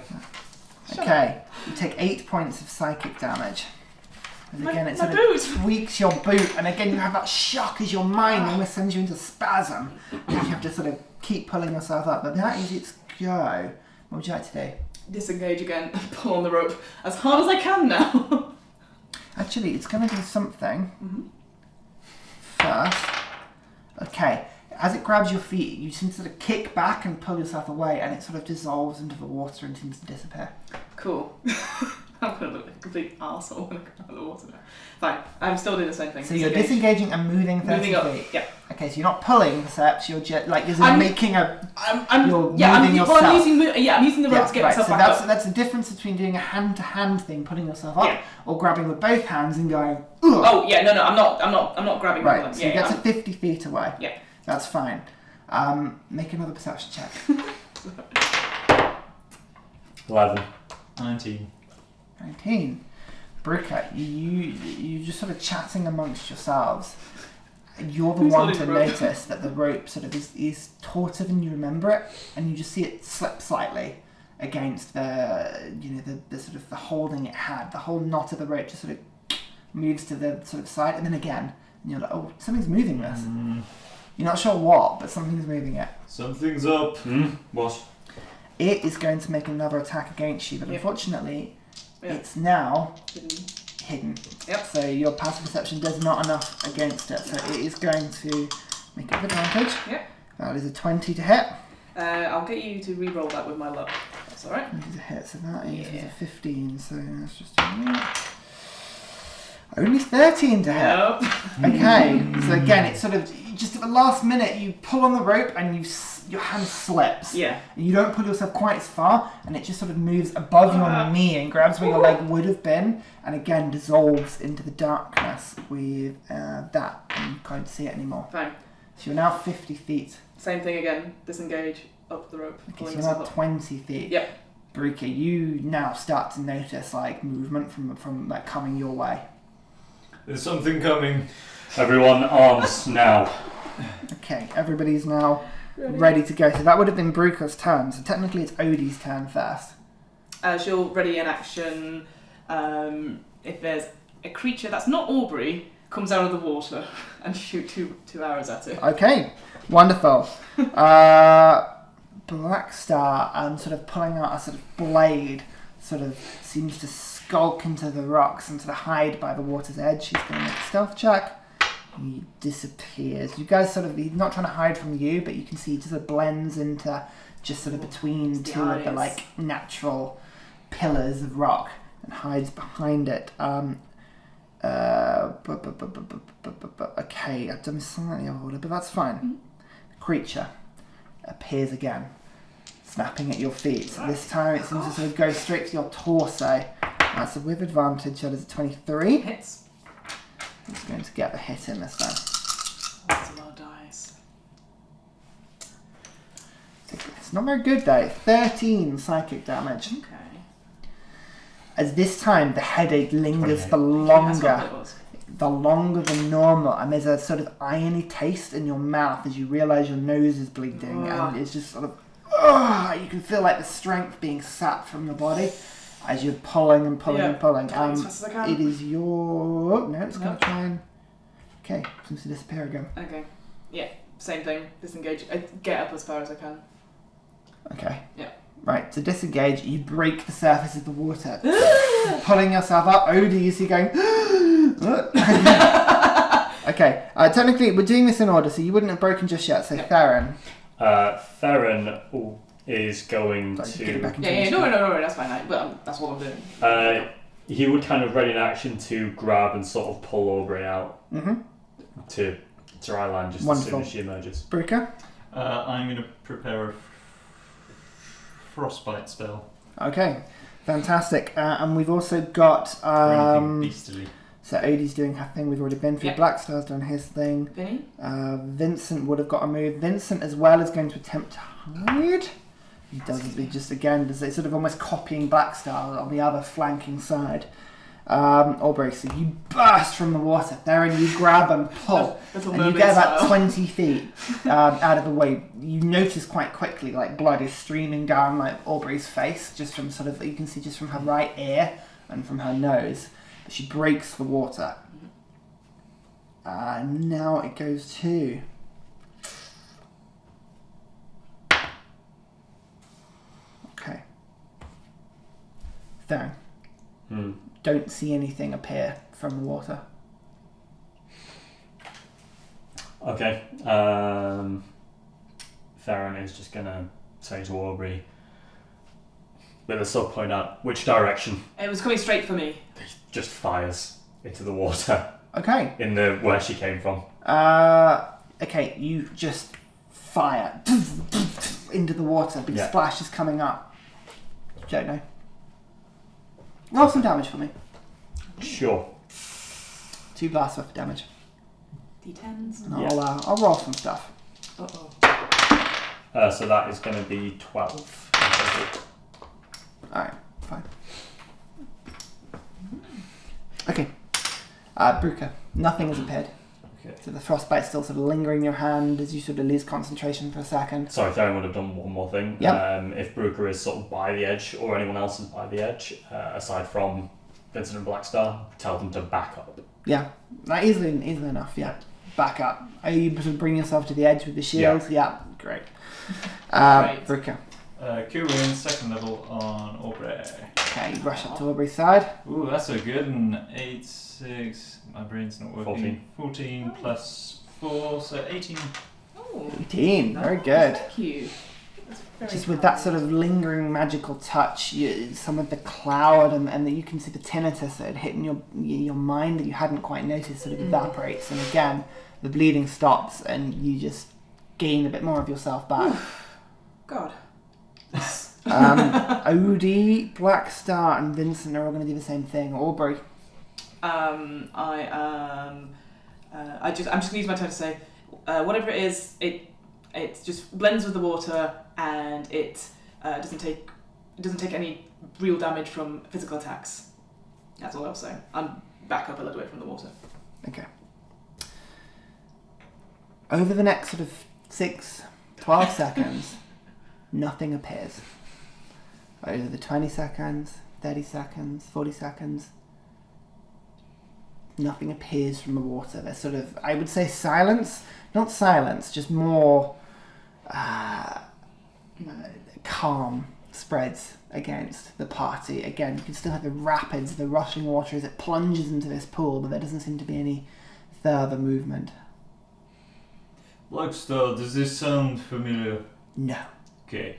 Okay, you take 8 points of psychic damage. And again, it my sort boot. of tweaks your boot, and again, you have that shock as your mind almost sends you into spasm. And you have to sort of keep pulling yourself up. But that is its go. What would you like to do? Disengage again and pull on the rope as hard as I can now. Actually, it's going to do something Mhm. first. Okay, as it grabs your feet, you seem to sort of kick back and pull yourself away, and it sort of dissolves into the water and seems to disappear. Cool. I'm going to look like a complete arsehole when I come out of the water now. Fine, I'm still doing the same thing. So you're Disengage. disengaging and moving 30 Moving up, feet. yeah. Okay, so you're not pulling the steps, you're just like you're I'm- making a. I'm You're yeah, moving well, I'm yourself. I'm using the rope to get right. myself So back up. that's the difference between doing a hand-to-hand thing, pulling yourself up, Yeah. or grabbing with both hands and going. Ugh. Oh yeah, no, I'm not grabbing Right. them. So Yeah, you get yeah, to 50 feet away. Yeah. That's fine. Make another perception check. 11. 19. 19. Brooker, you just sort of chatting amongst yourselves. You're the Who's one holding to the rope? notice that the rope sort of is tauter than you remember it, and you just see it slip slightly against the the sort of the holding it had. The whole knot of the rope just sort of moves to the sort of side, and then again, and you're like, oh, something's moving this. You're not sure what, but something's moving it. Something's up. What? It is going to make another attack against you, but Yep. unfortunately, Yeah. it's now Didn't- hidden. Yep. So your passive perception does not enough against it, so it is going to make it with advantage. Yep. That is a 20 to hit. I'll get you to re-roll that with my luck. That's all right. 20 to hit, so that is Yeah. a 15, so let's just do that. Only 13 to hit. Nope. Okay, so again, it's sort of, just at the last minute, you pull on the rope and your hand slips. Yeah. And you don't pull yourself quite as far, and it just sort of moves above your knee and grabs where your leg would have been, and again dissolves into the darkness with that, and you can't see it anymore. Fine. So you're now 50 feet. Same thing again. Disengage. up the rope. Okay, pulling so you're myself about up. 20 feet. Yep. Brooker, you now start to notice like movement from like coming your way. There's something coming. Everyone, arms now. Okay, everybody's now ready to go. So that would have been Brooker's turn. So technically it's Odie's turn first. She'll ready an action. If there's a creature that's not Aubrey comes out of the water and shoot two arrows at it. Okay, wonderful. Black Star, sort of pulling out a sort of blade, sort of seems to skulk into the rocks and sort of hide by the water's edge. He's going to make a stealth check. He disappears. You guys sort of, he's not trying to hide from you, but you can see he just sort of blends into just sort of between two of the like natural pillars of rock and hides behind it. Okay, I've done slightly out of order, but that's fine. Mm-hmm. Creature appears again, snapping at your feet. So this time it seems to sort of go straight to your torso. So with advantage, that is a 23. Hits. He's going to get the hit in this time. That's a lot of dice. It's not very good though. 13 psychic damage. Okay. As this time the headache lingers for That's what longer. it was. The longer than normal, and there's a sort of irony taste in your mouth as you realise your nose is bleeding, and it's just sort of, you can feel like the strength being sapped from your body as you're pulling and pulling and pulling. As fast as I can. It is your... No, it's going to try and... Okay, seems to disappear again. Okay. Yeah, same thing. Disengage. I get up as far as I can. Okay. Yeah. Right, to disengage, you break the surface of the water. Pulling yourself up, Odie, you see going... Okay, technically we're doing this in order, so you wouldn't have broken just yet, so Theren. Theren is going Sorry, to... get it back into Yeah, the no, that's fine. That's what I'm doing. He would kind of ready an action to grab and sort of pull Aubrey out to dry land just Wonderful. as soon as she emerges. Brooker? I'm going to prepare a frostbite spell. Okay, fantastic. And we've also got... For anything beastly. So Odie's doing her thing, we've already been through. Yep. Black Star's done his thing. Vinny? Vincent would have got a move. Vincent as well is going to attempt to hide. He doesn't, he just again does it, sort of almost copying Black Star on the other flanking side. Aubrey, so you burst from the water. Therein you grab and pull. Little And you mermaid get about style. 20 feet out of the way. You notice quite quickly like blood is streaming down like Aubrey's face, just from sort of, you can see just from her right ear and from her nose. But she breaks the water. Now it goes to... Okay. Theren. Don't see anything appear from the water. Okay. Theren is just going to say to Aubrey, with a sub point out, which direction? It was coming straight for me. Just fires into the water Okay. in the where she came from. Okay, you just fire into the water. Big splash is coming up. Don't know. Roll some damage for me. Sure. 2 blasts worth of damage. D10s. And I'll roll some stuff. Uh-oh. So that is going to be 12. Alright, fine. Okay. Bruca, nothing has appeared. Okay. So the frostbite's still sort of lingering in your hand as you sort of lose concentration for a second. Sorry, Theren would have done one more thing. Yep. If Brooker is sort of by the edge, or anyone else is by the edge, aside from Vincent and Blackstar, tell them to back up. Yeah, like easily enough, yeah. Back up. Are you able to bring yourself to the edge with the shield? Yeah, great. Great. Bruca. Cure wounds, 2nd level on Aubrey. Okay, you rush up to Aubrey's side. Ooh, that's a good one. 8, 6, my brain's not working. 14 plus 4, so 18. Oh, 18, very good. thank you. That's very Just with that kind. sort of lingering magical touch, some of the cloud and you can see the tinnitus that had hit in your mind that you hadn't quite noticed sort of evaporates, and again the bleeding stops and you just gain a bit more of yourself back. God. Odie, Black Star and Vincent are all going to do the same thing. Aubrey. I'm just going to use my turn to say, whatever it is, it it just blends with the water, and it doesn't take any real damage from physical attacks. That's all I'll say. I'm back up a little bit from the water. Okay. Over the next sort of 12 seconds, nothing appears. Over the 20 seconds, 30 seconds, 40 seconds, nothing appears from the water. There's sort of, I would say, silence. Not silence, just more calm spreads against the party. Again, you can still have the rapids, the rushing water as it plunges into this pool, but there doesn't seem to be any further movement. Blackstar, does this sound familiar? No. Okay.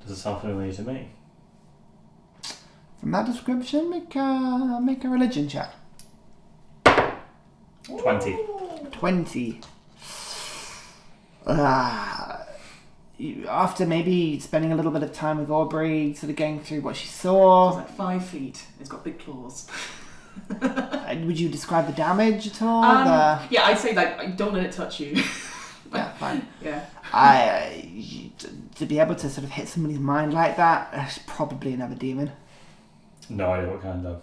Does it sound familiar to me? From that description, make a religion check. 20. 20. After maybe spending a little bit of time with Aubrey, sort of going through what she It's saw, like 5 feet. It's got big claws. would you describe the damage at all? Yeah, I'd say like don't let it touch you. Yeah, fine. Yeah. To be able to sort of hit somebody's mind like that, it's probably another demon. No idea what kind of.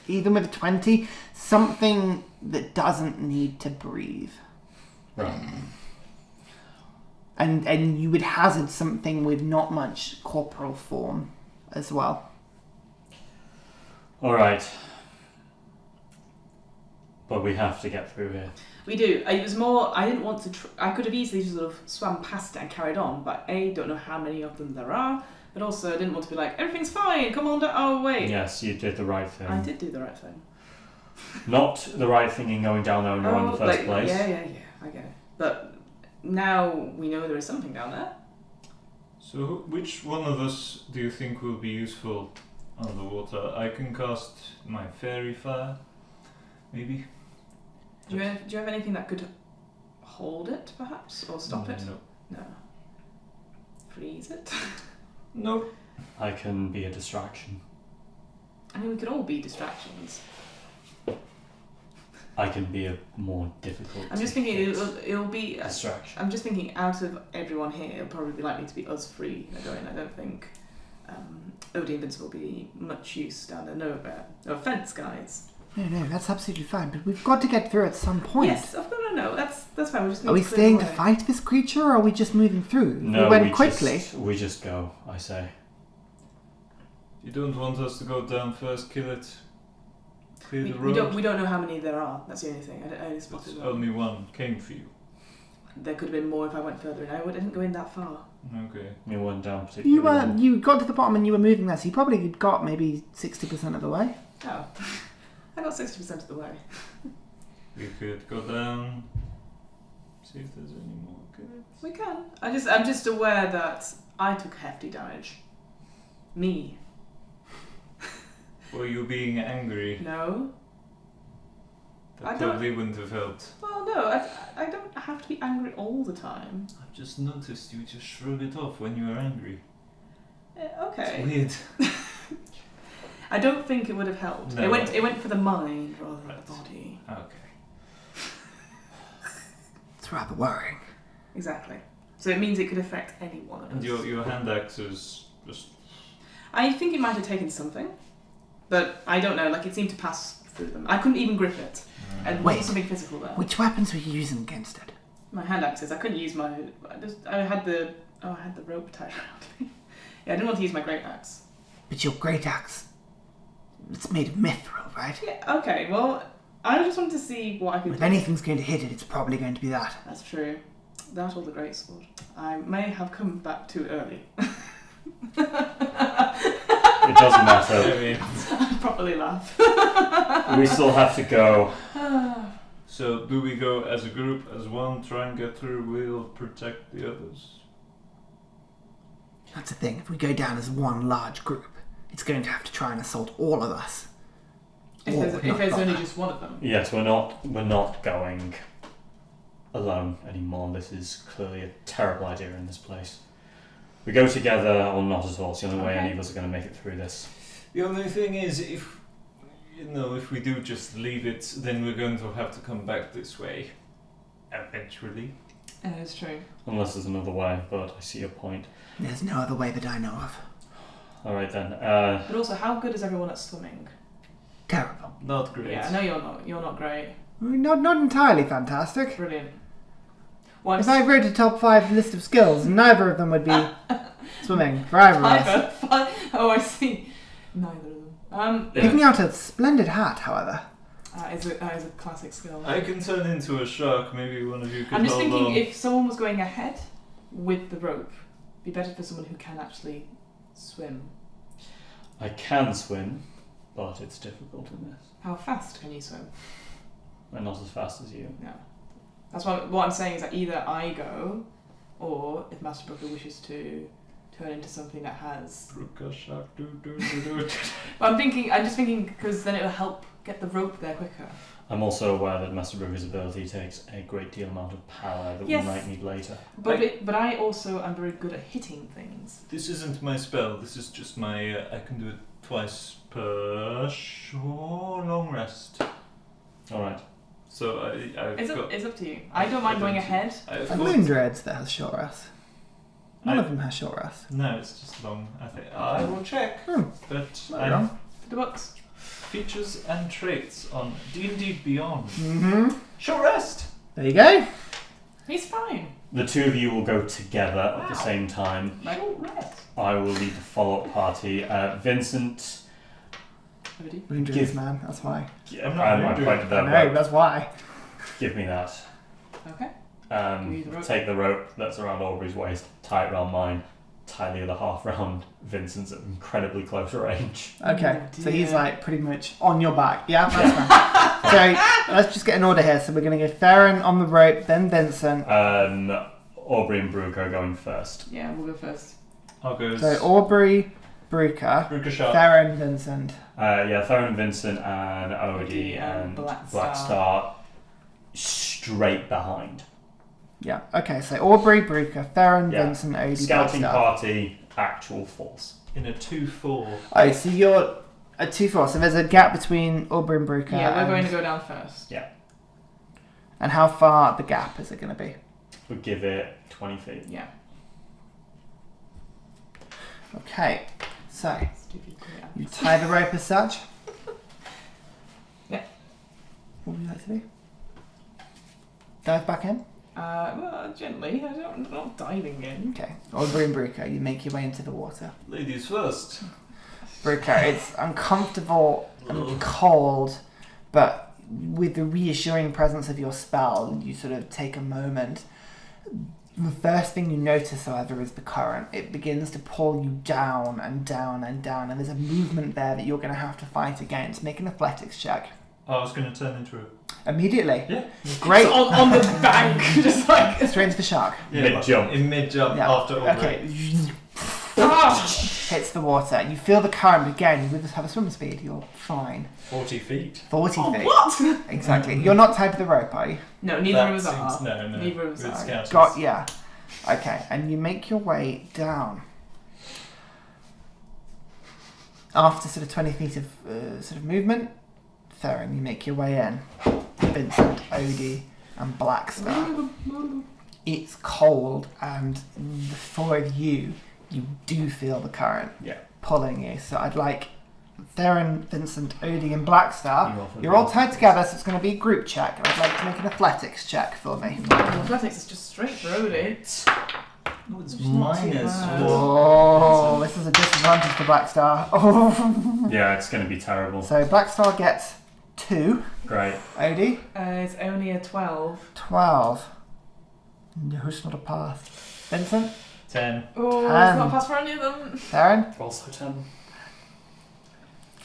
Even with a 20, something that doesn't need to breathe. Right. And you would hazard something with not much corporal form as well. Alright. But we have to get through here. We do. It was more, I didn't want to, I could have easily sort of swam past it and carried on, but A, don't know how many of them there are, but also I didn't want to be like, everything's fine, come on down, oh wait. Yes, you did the right thing. I did do the right thing. Not the right thing in going down there on your own in the first place. Yeah, I get it. But now we know there is something down there. So, which one of us do you think will be useful underwater? I can cast my fairy fire, maybe. Do you have anything that could hold it, perhaps, or stop it? No. Freeze it. No. I can be a distraction. I mean, we could all be distractions. I can be a more difficult. I'm just thinking it'll be. distraction. I'm just thinking out of everyone here, it'll probably be likely to be us three that go in. I don't think Odie Invincible will be much use down there. No offense, guys. No, that's absolutely fine. But we've got to get through at some point. Yes, no. That's fine. We just need Are we to clear staying the to way. fight this creature, or are we just moving through? No, we went quickly. We just go, I say. You don't want us to go down first, kill it, clear the road? We don't know how many there are. That's the only thing. I only spotted one. Only one came for you. There could have been more if I went further in. I didn't go in that far. Okay. You went down particularly well. You got to the bottom and you were moving there, so you probably got maybe 60% of the way. Oh. I got 60% of the way. We could go down, see if there's any more good. We can. I'm just aware that I took hefty damage. Me. Were you being angry? No. That probably wouldn't have helped. Well, no. I don't have to be angry all the time. I've just noticed you just shrug it off when you are angry. Okay. It's weird. I don't think it would have helped. No. It went for the mind rather than the body. Okay. It's rather worrying. Exactly. So it means it could affect any one of us. And your hand axe is just... I think it might have taken something, but I don't know. Like, it seemed to pass through them. I couldn't even grip it. And Wait. was something physical there. Which weapons were you using against it? My hand axes. I couldn't use my. I had the rope tied around me. Yeah, I didn't want to use my great axe. But your great axe, it's made of mithril, right? Yeah. Okay. Well, I just wanted to see what I could. If anything's going to hit it, it's probably going to be that. That's true. That or the great sword. I may have come back too early. It doesn't matter. I properly laugh. We still have to go. So, do we go as a group, as one, try and get through, we'll protect the others? That's the thing. If we go down as one large group, it's going to have to try and assault all of us. If there's only just one of them. Yes, we're not going alone anymore. This is clearly a terrible idea in this place. We go together or not at all. It's the only way any of us are going to make it through this. The only thing is, if we do just leave it, then we're going to have to come back this way. Eventually. It's true. Unless there's another way, but I see your point. There's no other way that I know of. Alright then. But also, how good is everyone at swimming? Terrible. Not great. Yeah, I know you're not. You're not great. Not entirely fantastic. Brilliant. Well, If I wrote a top 5 list of skills, neither of them would be swimming for either of us. Oh, I see. Neither of them. Picking out a splendid hat, however. That is a classic skill. I can turn into a shark. Maybe one of you could I'm just hold thinking on. if someone was going ahead with the rope, it'd be better for someone who can actually swim. I can swim, but it's difficult in this. How fast can you swim? And not as fast as you. No. That's what I'm saying is that either I go, or if Master Brooker wishes to turn into something that has. Brooker shark. Do, do, do, do. But I'm just thinking because then it'll help get the rope there quicker. I'm also aware that Master Brooker's ability takes a great deal amount of power that Yes. we might need later. But I also am very good at hitting things. This isn't my spell. This is just my. I can do it twice per long rest. Alright. So I've got. It's up to you. I don't mind going ahead. I've A got- Moondreads that has short rest. None of them has short rest. No, it's just long. I think I will check. But Not wrong. The books. features and traits on D&D Beyond. Mm-hmm. Short rest. There you go. He's fine. The two of you will go together at the same time. Short rest. I will lead the follow-up party. Vincent... Moondreads, man. That's why. I'm not I Moondread. pointed that I know. rope. That's why. Give me that. Okay. Give me the rope. Take the rope that's around Aubrey's waist, tie it around mine, tie the other half around Vincent's at incredibly close range. Okay, Oh, so he's dear. like pretty much on your back. Yeah, that's fine. So let's just get an order here. So we're going to go Theren on the rope, then Vincent. Aubrey and Brooke are going first. Yeah, we'll go first. I'll go. So Aubrey, Brooker, Brooker Sharp. Theren, Vincent. Theren, Vincent, and Odie and Black Star straight behind. Yeah. Okay, so Aubrey, Brooker, Theren, Yeah. Vincent, Odie, Scouting Black Star. party, actual force. In a 2-4. Oh, so you're a 2-4. So there's a gap between Aubrey and Brooker. Yeah, we're and, going to go down first. And how far the gap is it going to be? We'll give it 20 feet. Yeah. Okay. So Stupid clear. you tie the rope as such. Yeah. What would you like to do? Dive back in. Well, gently. I'm not diving in. Okay. Aubrey and Brooker, you make your way into the water. Ladies first. Brooker, it's uncomfortable and cold, but with the reassuring presence of your spell, you sort of take a moment. The first thing you notice, however, is the current. It begins to pull you down and down and down, and there's a movement there that you're going to have to fight against. Make an athletics check. I was going to turn into a... Immediately. Yeah. Great. On the bank, just like. Straight into the shark. Mid-jump. In mid-jump Yeah. after Aubrey. Okay. Ah! Hits the water. You feel the current again. You have a swim speed. You're fine. 40 feet. 40 Oh, feet. what? Exactly. You're not tied to the rope, are you? No, neither That of us are. seems- No. Neither of us With are. scouters. Got yeah. Okay, and you make your way down. After sort of 20 feet of sort of movement, Theren, you make your way in. Vincent, Odie, and Black Star. It's cold, and the four of you do feel the current pulling you. So I'd like Theren, Vincent, Odie, and Black Star. You're all tied together, so it's going to be a group check. And I'd like to make an athletics check for me. Athletics is just straight through it. Oh, it's It's not too minus bad. 4. Oh, this is a disadvantage for Black Star. Oh. Yeah, it's going to be terrible. So Black Star gets 2. Great. Odie, It's only a 12. 12. No, it's not a pass. Vincent, 10. Oh, 10. it's not a pass for any of them. Theron. Also 10. Okay.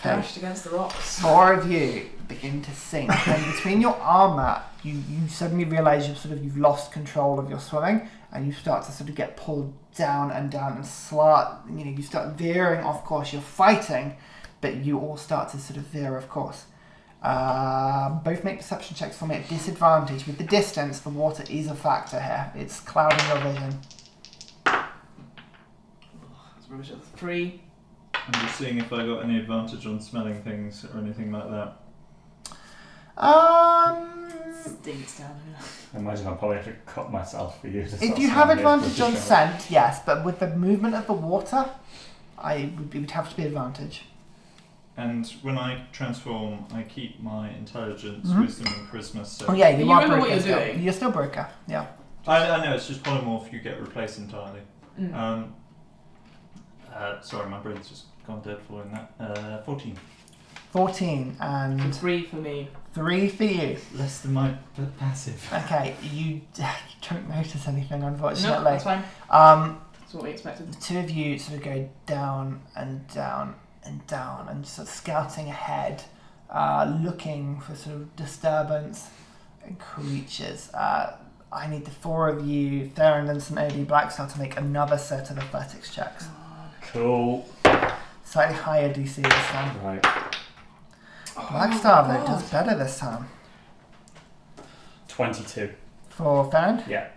Crashed against the rocks. 4 of you begin to sink, and between your armour, you suddenly realise you've lost control of your swimming, and you start to sort of get pulled down and you start veering off course. You're fighting, but you all start to sort of veer off course. Both make perception checks for me at disadvantage. With the distance, the water is a factor here. It's clouding your vision. It's rubbish. 3. I'm just seeing if I got any advantage on smelling things or anything like that. Stinks down here. I imagine I'll probably have to cut myself for you. If you have advantage on scent, yes, but with the movement of the water, it would have to be advantage. And when I transform, I keep my intelligence, Mhm. wisdom, and charisma. So Oh yeah, you You are remember broker what you're still. doing. You're still broker, yeah. I know it's just polymorph. You get replaced entirely. Mm. Sorry, my brain's just gone dead following that. 14. 14 and 3 for me. 3 for you. Less than my passive. Okay, you don't notice anything, No, unfortunately. that's fine. That's what we expected. The two of you sort of go down and down and down and sort of scouting ahead, looking for sort of disturbance and creatures. I need the 4 of you, Theren, Vincent, AD, Blackstar, to make another set of athletics checks. Cool. Slightly higher DC this time. Right. Blackstar, though, does better this time. 22. For Theren? Yeah.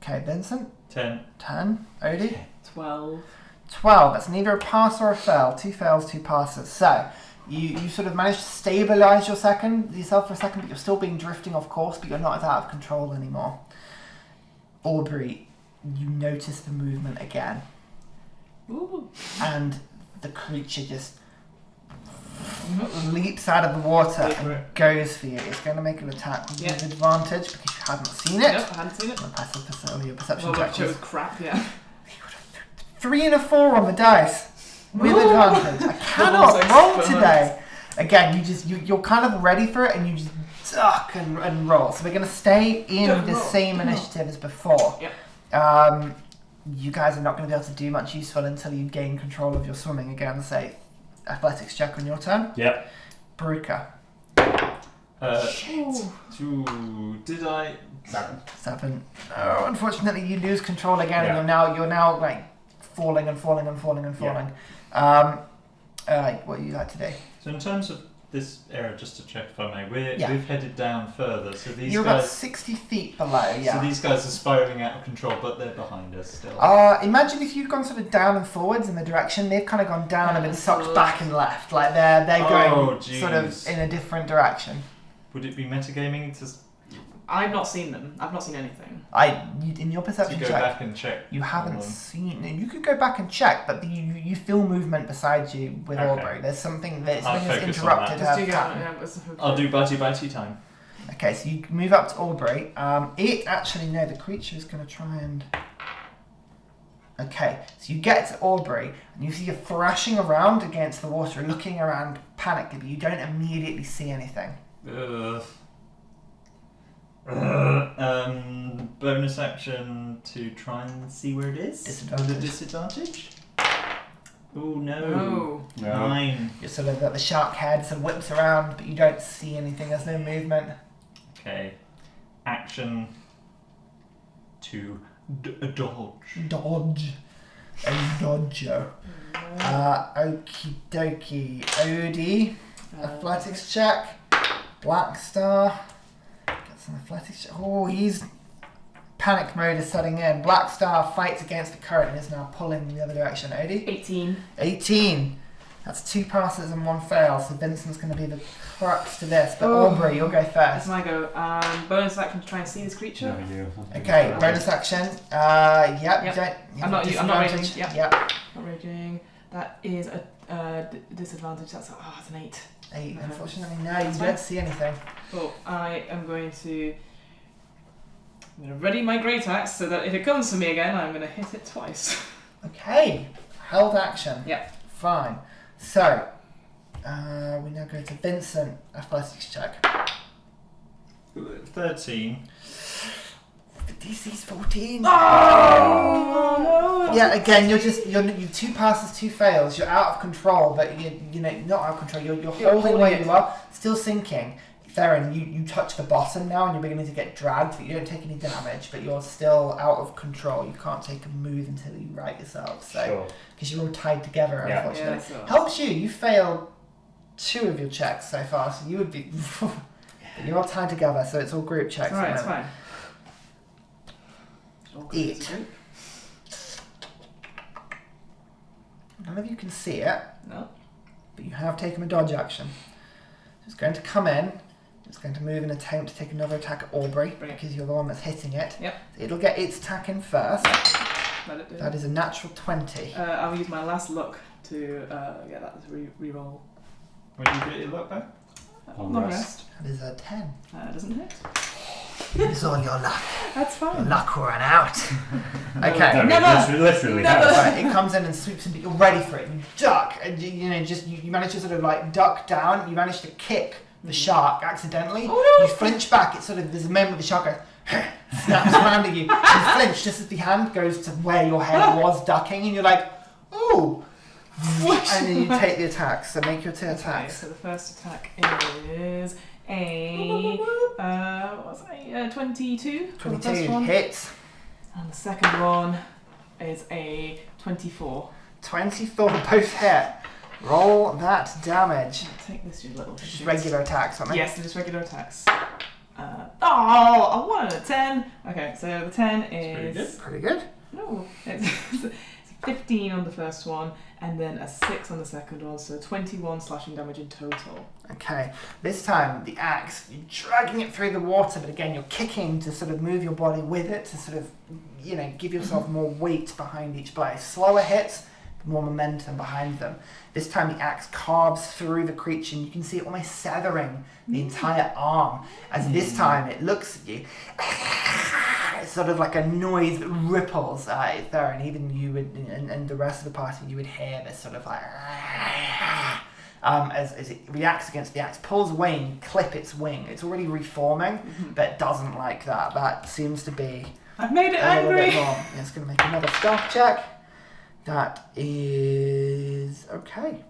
Okay, Vincent? 10. 10. Odie? 12. 12. That's neither a pass or a fail. 2 fails, 2 passes. So, you sort of managed to stabilise yourself for a second, but you're still being drifting off course, but you're not as out of control anymore. Aubrey, you notice the movement again. Ooh. And the creature just leaps out of the water and goes for you. It's going to make an attack with advantage because you hadn't seen it. Nope, I hadn't seen it. My passive your perception Well, check that was was crap, yeah. 3 and a 4 on the dice with advantage. I cannot Almost roll exposed. today. Again, you're kind of ready for it and you just duck and roll. So we're going to stay in Duck, the roll. same initiative as before. Yep. You guys are not going to be able to do much useful until you gain control of your swimming again. Say, athletics check on your turn. Yep. Baruka. Did I? 7. Oh, unfortunately, you lose control again, Yeah. and you're now like falling and falling and falling and falling. What do you like to do? So in terms of this area, just to check if I may, Yeah. we've headed down further. So these You're about guys, 60 feet below. Yeah. so these guys are spiraling out of control, but they're behind us still. Imagine if you'd gone sort of down and forwards in the direction. They've kind of gone down and been And sucked left. back and left. Like they're going jeez. sort of in a different direction. Would it be metagaming to I've not seen them. I've not seen anything. In your perception go check, back and check? you haven't all of them? seen. You could go back and check, but you feel movement beside you with Okay. Aubrey. There's something that's I'll focus on interrupted Just her do pattern. I'll do bitey time. Okay, so you move up to Aubrey. The creature is going to try and. Okay, so you get to Aubrey and you see her thrashing around against the water, looking around panically, but you don't immediately see anything. Bonus action to try and see where it is. Disadvantage. With a disadvantage. Oh no. No. No. 9. You're sort of the shark head sort of whips around, but you don't see anything. There's no movement. Okay. Action to dodge. Dodge. A dodger. Okie dokie. Odie. Athletics check. Black Star. Get some athletics check. Oh, he's. Panic mode is setting in. Black Star fights against the current and is now pulling in the other direction. Odie? 18. 18. That's 2 passes and 1 fail, so Vincent's going to be the crux to this. But Aubrey, you'll go That's first. my go. Bonus action to try and see this creature. No, you. Okay, bonus action. Yep. Yep. You don't, I'm not disadvantage. raging, Yep. Not raging. That is a disadvantage. That's it's an 8. 8. Okay. Unfortunately, no, you That's don't fine. see anything. Well, I'm going to ready my great axe so that if it comes for me again, I'm going to hit it twice. Okay, held action. Yep. Fine. So, we now go to Vincent. Athletics check. 13. The DC's 14. Oh no! Yeah, again, you're 2 passes, 2 fails. You're out of control, but you're not out of control. You're holding where you are, still sinking. Theren, you touch the bottom now and you're beginning to get dragged, but you don't take any damage, but you're still out of control. You can't take a move until you right yourself. So, because you're all tied together, Yeah. unfortunately. Yeah, so- Helps you. You failed 2 of your checks so far, so you would be. But you're all tied together, so it's all group checks. It's alright, at it's the moment. fine. All Eat. good, group. None of you can see it, No. but you have taken a dodge action. So it's going to come in It's going to move and attempt to take another attack at Aubrey because you're the one that's hitting it. Yep. It'll get its attack in first. Let it do That is a natural 20. I'll use my last luck to get that as a re-roll. When you get your luck back? Long rest. That is a 10. Doesn't hit. It's all your luck. That's fine. Your luck will run out. Okay. No, literally Never. has. Right, it comes in and swoops in, but you're ready for it. You duck, and you manage to sort of like duck down. You manage to kick the shark accidentally. Oh, no. You flinch back. It's sort of there's a moment the shark goes, snaps around at you. You flinch just as the hand goes to where your head was ducking, and you're like, oh. And then you take the attacks. So make your 2 attacks. So the first attack is a 22. for the first 22 one. hits. And the second one is a 24. 24 both hit. Roll that damage. Take this, you little Just shit. regular attacks, aren't they? Yes, just regular attacks. A 1 and a 10. Okay, so the 10 is... Pretty good. No, it's 15 on the first one, and then a 6 on the second one, so 21 slashing damage in total. Okay, this time the axe, you're dragging it through the water, but again you're kicking to sort of move your body with it to sort of, give yourself more weight behind each blade. Slower hits, more momentum behind them. This time the axe carves through the creature and you can see it almost severing the entire arm. As this time it looks at you. It's sort of like a noise that ripples there, and even you would, and the rest of the party, you would hear this sort of like as it reacts against the axe, pulls away and you clip its wing. It's already reforming, but it doesn't like that. That seems to be I've made it a little angry! bit more. It's going to make another stealth check. That is okay.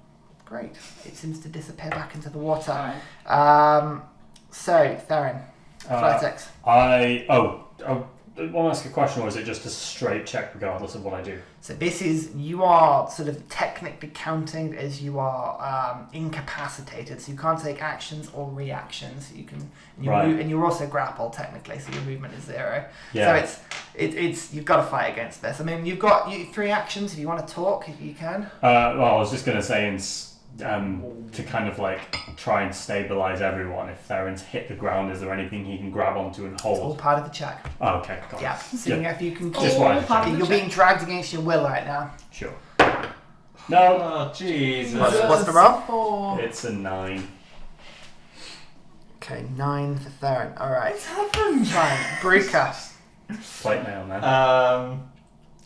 Great. It seems to disappear back into the water. So, Theren, athletics. I want to ask a question, or is it just a straight check regardless of what I do? So this is, you are sort of technically counting as you are incapacitated, so you can't take actions or reactions. You can, move, and you're also grappled technically, so your movement is 0. Yeah. So it's you've got to fight against this. I mean, you've got 3 actions if you want to talk, if you can. Well, I was just going to say, to kind of like try and stabilize everyone, if Theren's hit the ground, is there anything he can grab onto and It's all hold? part of the check. Oh, okay, got Yeah. it. Seeing if you can. Just wanted to check. You're being dragged against your will right now. Sure. No, Oh, Jesus. What's the roll? 4. it's a 9. Okay, 9 for Theren. All right. What's happened? Fine. Bruca. Plate mail now.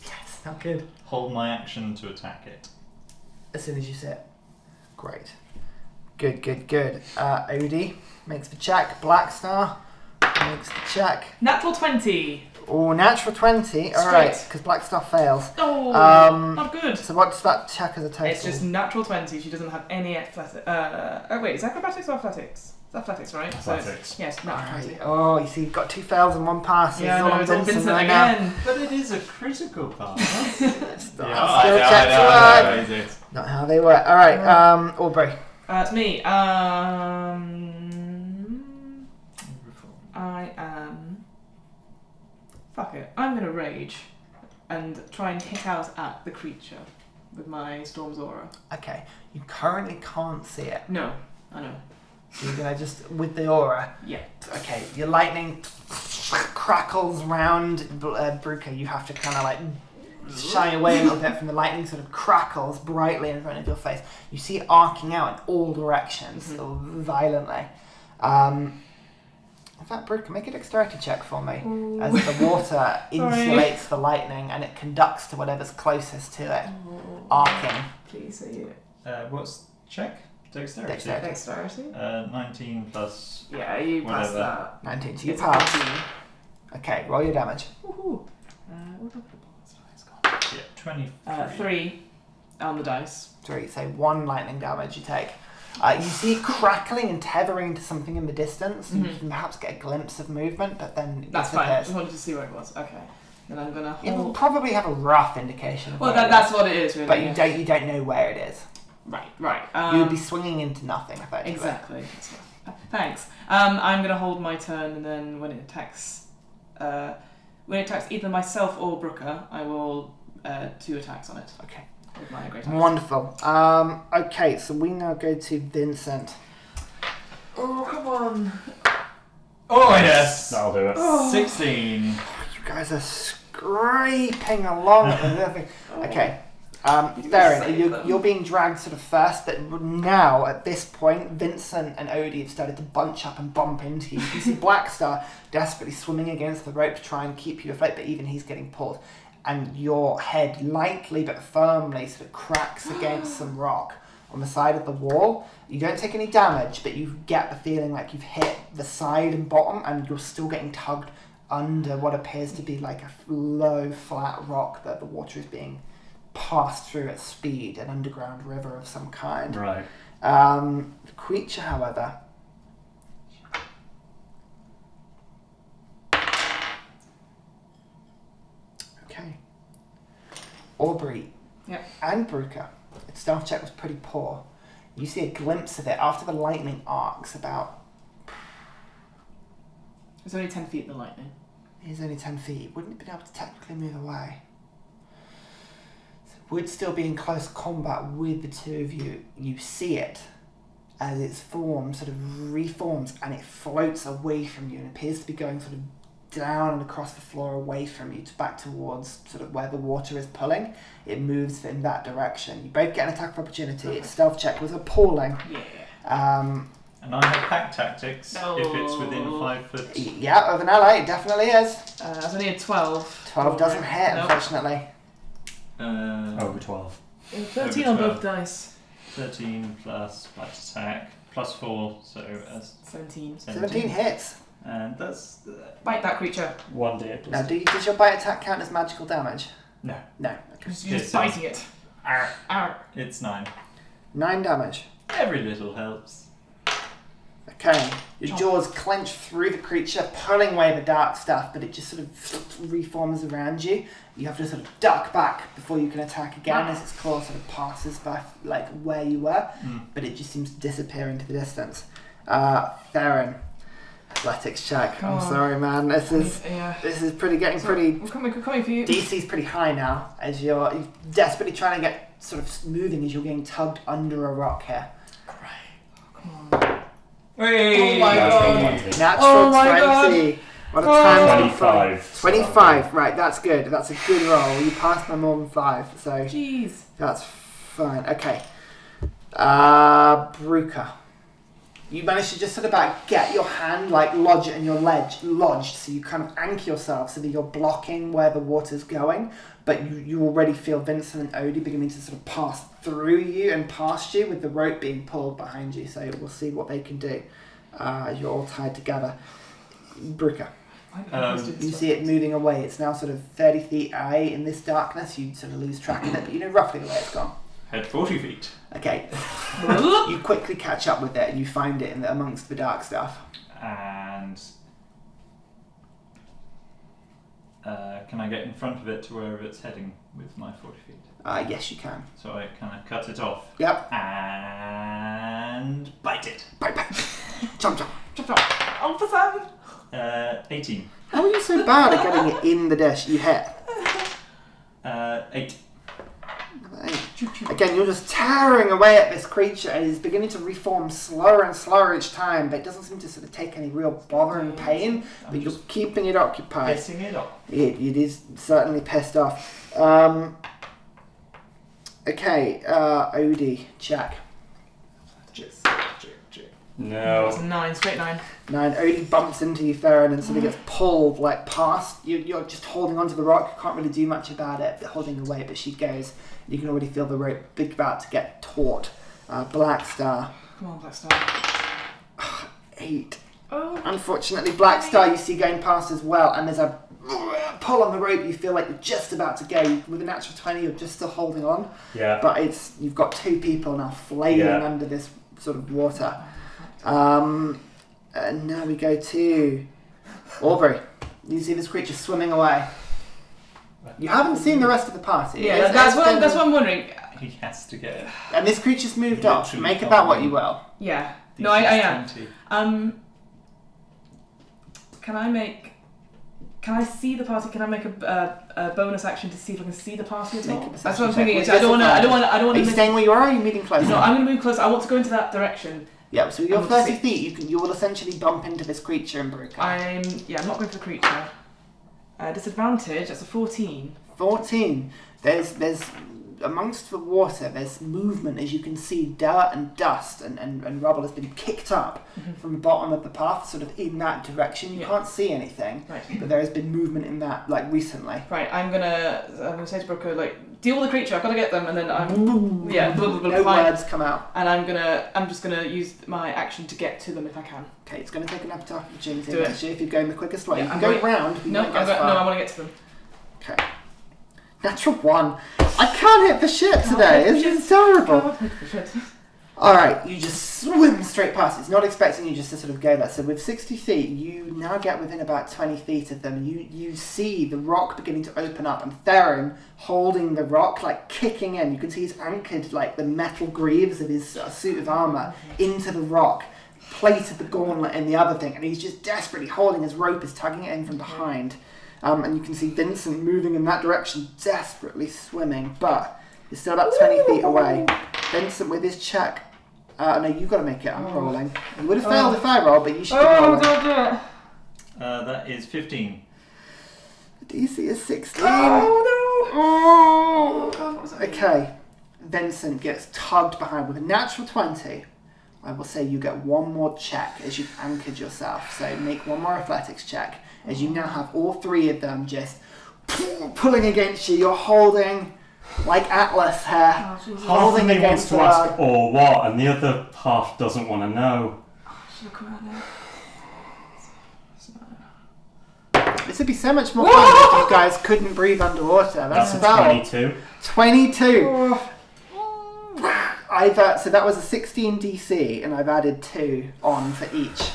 Yes, not good. Hold my action to attack it. As soon as you sit. Great. Good. Odie makes the check. Black Star makes the check. Natural 20. Oh, natural 20. All right, because Black Star fails. Oh, not good. So what's that check as a total? It's just natural 20. She doesn't have any athletic. Wait, is acrobatics or athletics? It's athletics, right? Athletics. So yes, natural 20. Oh, you see, you've got 2 fails and 1 pass. Yeah, no, it's all Vincent right again. But it is a critical pass. Skill checks work. Not how they work. All right, Aubrey. It's me. I am. Fuck it. I'm gonna rage and try and hit out at the creature with my Storm's Aura. Okay, you currently can't see it. No, I know. So you're gonna just with the aura. Yeah. Okay, your lightning crackles round Bruca. You have to kind of like shy away a little bit from the lightning. Sort of crackles brightly in front of your face. You see it arcing out in all directions, violently. In fact, Bruca, make a dexterity check for me. Ooh. As the water insulates the lightning and it conducts to whatever's closest to it, arcing. Please say it. What's check? Dexterity. Dexterity? 19 plus... Yeah, you pass whatever. that. 19, so you It's pass. 14. Okay, roll your damage. Woohoo. What do I put Yeah, 23. 3 on the dice. 3, so 1 lightning damage you take. You see it crackling and tethering to something in the distance. You can perhaps get a glimpse of movement, but then it That's fine. I disappears. just wanted to see where it was. Okay. Then I'm gonna You will hold. probably have a rough indication of Well, where it that's is, what it is, really. but yeah. you don't know where it is. Right. You would be swinging into nothing, effectively. Exactly. Thanks. I'm gonna hold my turn, and then when it attacks either myself or Brooker, I will 2 attacks on it. Okay. With my great axe. Wonderful. Okay, so we now go to Vincent. Oh, come on. Oh yes! That'll do it. Oh. 16. You guys are scraping along with everything. Okay. Theren, you're being dragged sort of first, but now, at this point, Vincent and Odie have started to bunch up and bump into you. You see Blackstar desperately swimming against the rope to try and keep you afloat, but even he's getting pulled. And your head lightly but firmly sort of cracks against some rock on the side of the wall. You don't take any damage, but you get the feeling like you've hit the side and bottom, and you're still getting tugged under what appears to be like a low, flat rock that the water is being passed through at speed, an underground river of some kind. Right. The creature, however, okay. Aubrey and Bruker, its stealth check was pretty poor. You see a glimpse of it after the lightning arcs about... It's only 10 feet in the lightning. He's only 10 feet. Wouldn't it be able to technically move away? Would still be in close combat with the two of you. You see it as its form sort of reforms and it floats away from you and appears to be going sort of down and across the floor away from you to back towards sort of where the water is pulling. It moves in that direction. You both get an attack of opportunity. Its stealth check was appalling. Yeah. And I have pack tactics if it's within a 5 foot. Yeah, of an ally, it definitely is. That's only a 12. 12 doesn't hit, Nope. unfortunately. Over 12. 13 Over on 12. both dice. 13 plus bite attack plus 4, so 17. 17 hits. And that's Bite that creature. 1d8 Now, plus. does your bite attack count as magical damage? No. No. You're Yeah, just so- biting it. Arr. it's 9. 9 damage. Every little helps. Okay, your jaws clench through the creature, pulling away the dark stuff, but it just sort of reforms around you. You have to sort of duck back before you can attack again as its claw sort of passes by like where you were, but it just seems to disappear into the distance. Theren, athletics check. Come I'm on. sorry, man. This is getting pretty. We're coming for you. DC's pretty high now as you're desperately trying to get sort of moving as you're getting tugged under a rock here. Come on. Hey! Oh my god. Natural Oh my 20. What a time. 25. 25, right, that's good. That's a good roll. You passed by more than 5, so Jeez. that's fine. Okay. Bruker. You managed to just sort of about get your hand, like, lodge it in your ledge, lodged, so you kind of anchor yourself so that you're blocking where the water's going, but you already feel Vincent and Odie beginning to sort of pass through you and past you with the rope being pulled behind you, so we'll see what they can do as you're all tied together. Bruker. You see it moving away. It's now sort of 30 feet away in this darkness. You sort of lose track of it, but you know roughly where it's gone. Head 40 feet. Okay. You quickly catch up with it and you find it amongst the dark stuff. And can I get in front of it to wherever it's heading with my 40 feet? Yes, you can. So I kind of cut it off. Yep. And bite it. Bite, bite. Jump, jump. Oh, for 7. 18. How are you so bad at getting it in the dish? You hit. 8. Again, you're just tearing away at this creature and it's beginning to reform slower and slower each time, but it doesn't seem to sort of take any real bother and pain, but you're keeping it occupied. Pissing it off. It is certainly pissed off. Okay, Odie, check. No. That's a 9, straight 9. 9. Odie bumps into you, Theren, and sort of gets pulled, like, past. You're just holding onto the rock. You can't really do much about it, holding away, but she goes. You can already feel the rope big about to get taut. Blackstar. Come on, Blackstar. 8. Oh. Unfortunately, Blackstar you see going past as well, and there's a pull on the rope. You feel like you're just about to go. With a natural 20, you're just still holding on. Yeah. But you've got 2 people now flailing under this sort of water. And now we go to Aubrey. You see this creature swimming away. You haven't seen the rest of the party. Yeah, that's what I'm wondering. He has to get it. And this creature's moved off. Literally Make about what you will. Yeah. No, I am. 20. Can I see the party? Can I make a bonus action to see if I can see the party at Make all? a That's perception what I'm thinking. check. I don't want Are to. you staying where you are or are you moving closer? No, I'm going to move close. I want to go into that direction Yeah, so you're I'm 30 with feet. You will essentially bump into this creature and break up. I'm not going for the creature. Disadvantage, that's a 14. 14. There's amongst the water, there's movement, as you can see. Dirt and dust and rubble has been kicked up from the bottom of the path, sort of in that direction. You can't see anything, but there has been movement in that, like, recently. Right, I'm gonna say to Brooker, like, deal with the creature, I've got to get them, and then no words come out. And I'm just gonna use my action to get to them if I can. Okay, it's going to take an opportunity. Do it. Actually, if you're going the quickest way, Yeah, you I'm can go going- round. But you No, won't get as far. I want to get to them. Okay. Natural 1. I can't hit the shit today. It's just terrible. Alright, you just swim straight past. It's not expecting you just to sort of go there. So with 60 feet, you now get within about 20 feet of them. You see the rock beginning to open up, and Theren holding the rock, like kicking in. You can see he's anchored like the metal greaves of his suit of armour into the rock, plated the gauntlet in the other thing, and he's just desperately holding his rope, is tugging it in from behind. And you can see Vincent moving in that direction, desperately swimming, but he's still about 20 feet away. Vincent with his check. No, you've got to make it. I'm rolling. You would have failed if I rolled, but you should be rolling. Don't do it. That is 15. DC is 16. Oh Oh. God, what was that? Okay. Vincent gets tugged behind with a natural 20. I will say you get one more check as you've anchored yourself. So make one more athletics check as you now have all three of them just pulling against you. You're holding like Atlas here. Half of me wants to ask, or what, and the other half doesn't want to know. Should I come out there? This would be so much more fun if you guys couldn't breathe underwater. That's That's a about 22. 22. So that was a 16 DC, and I've added 2 on for each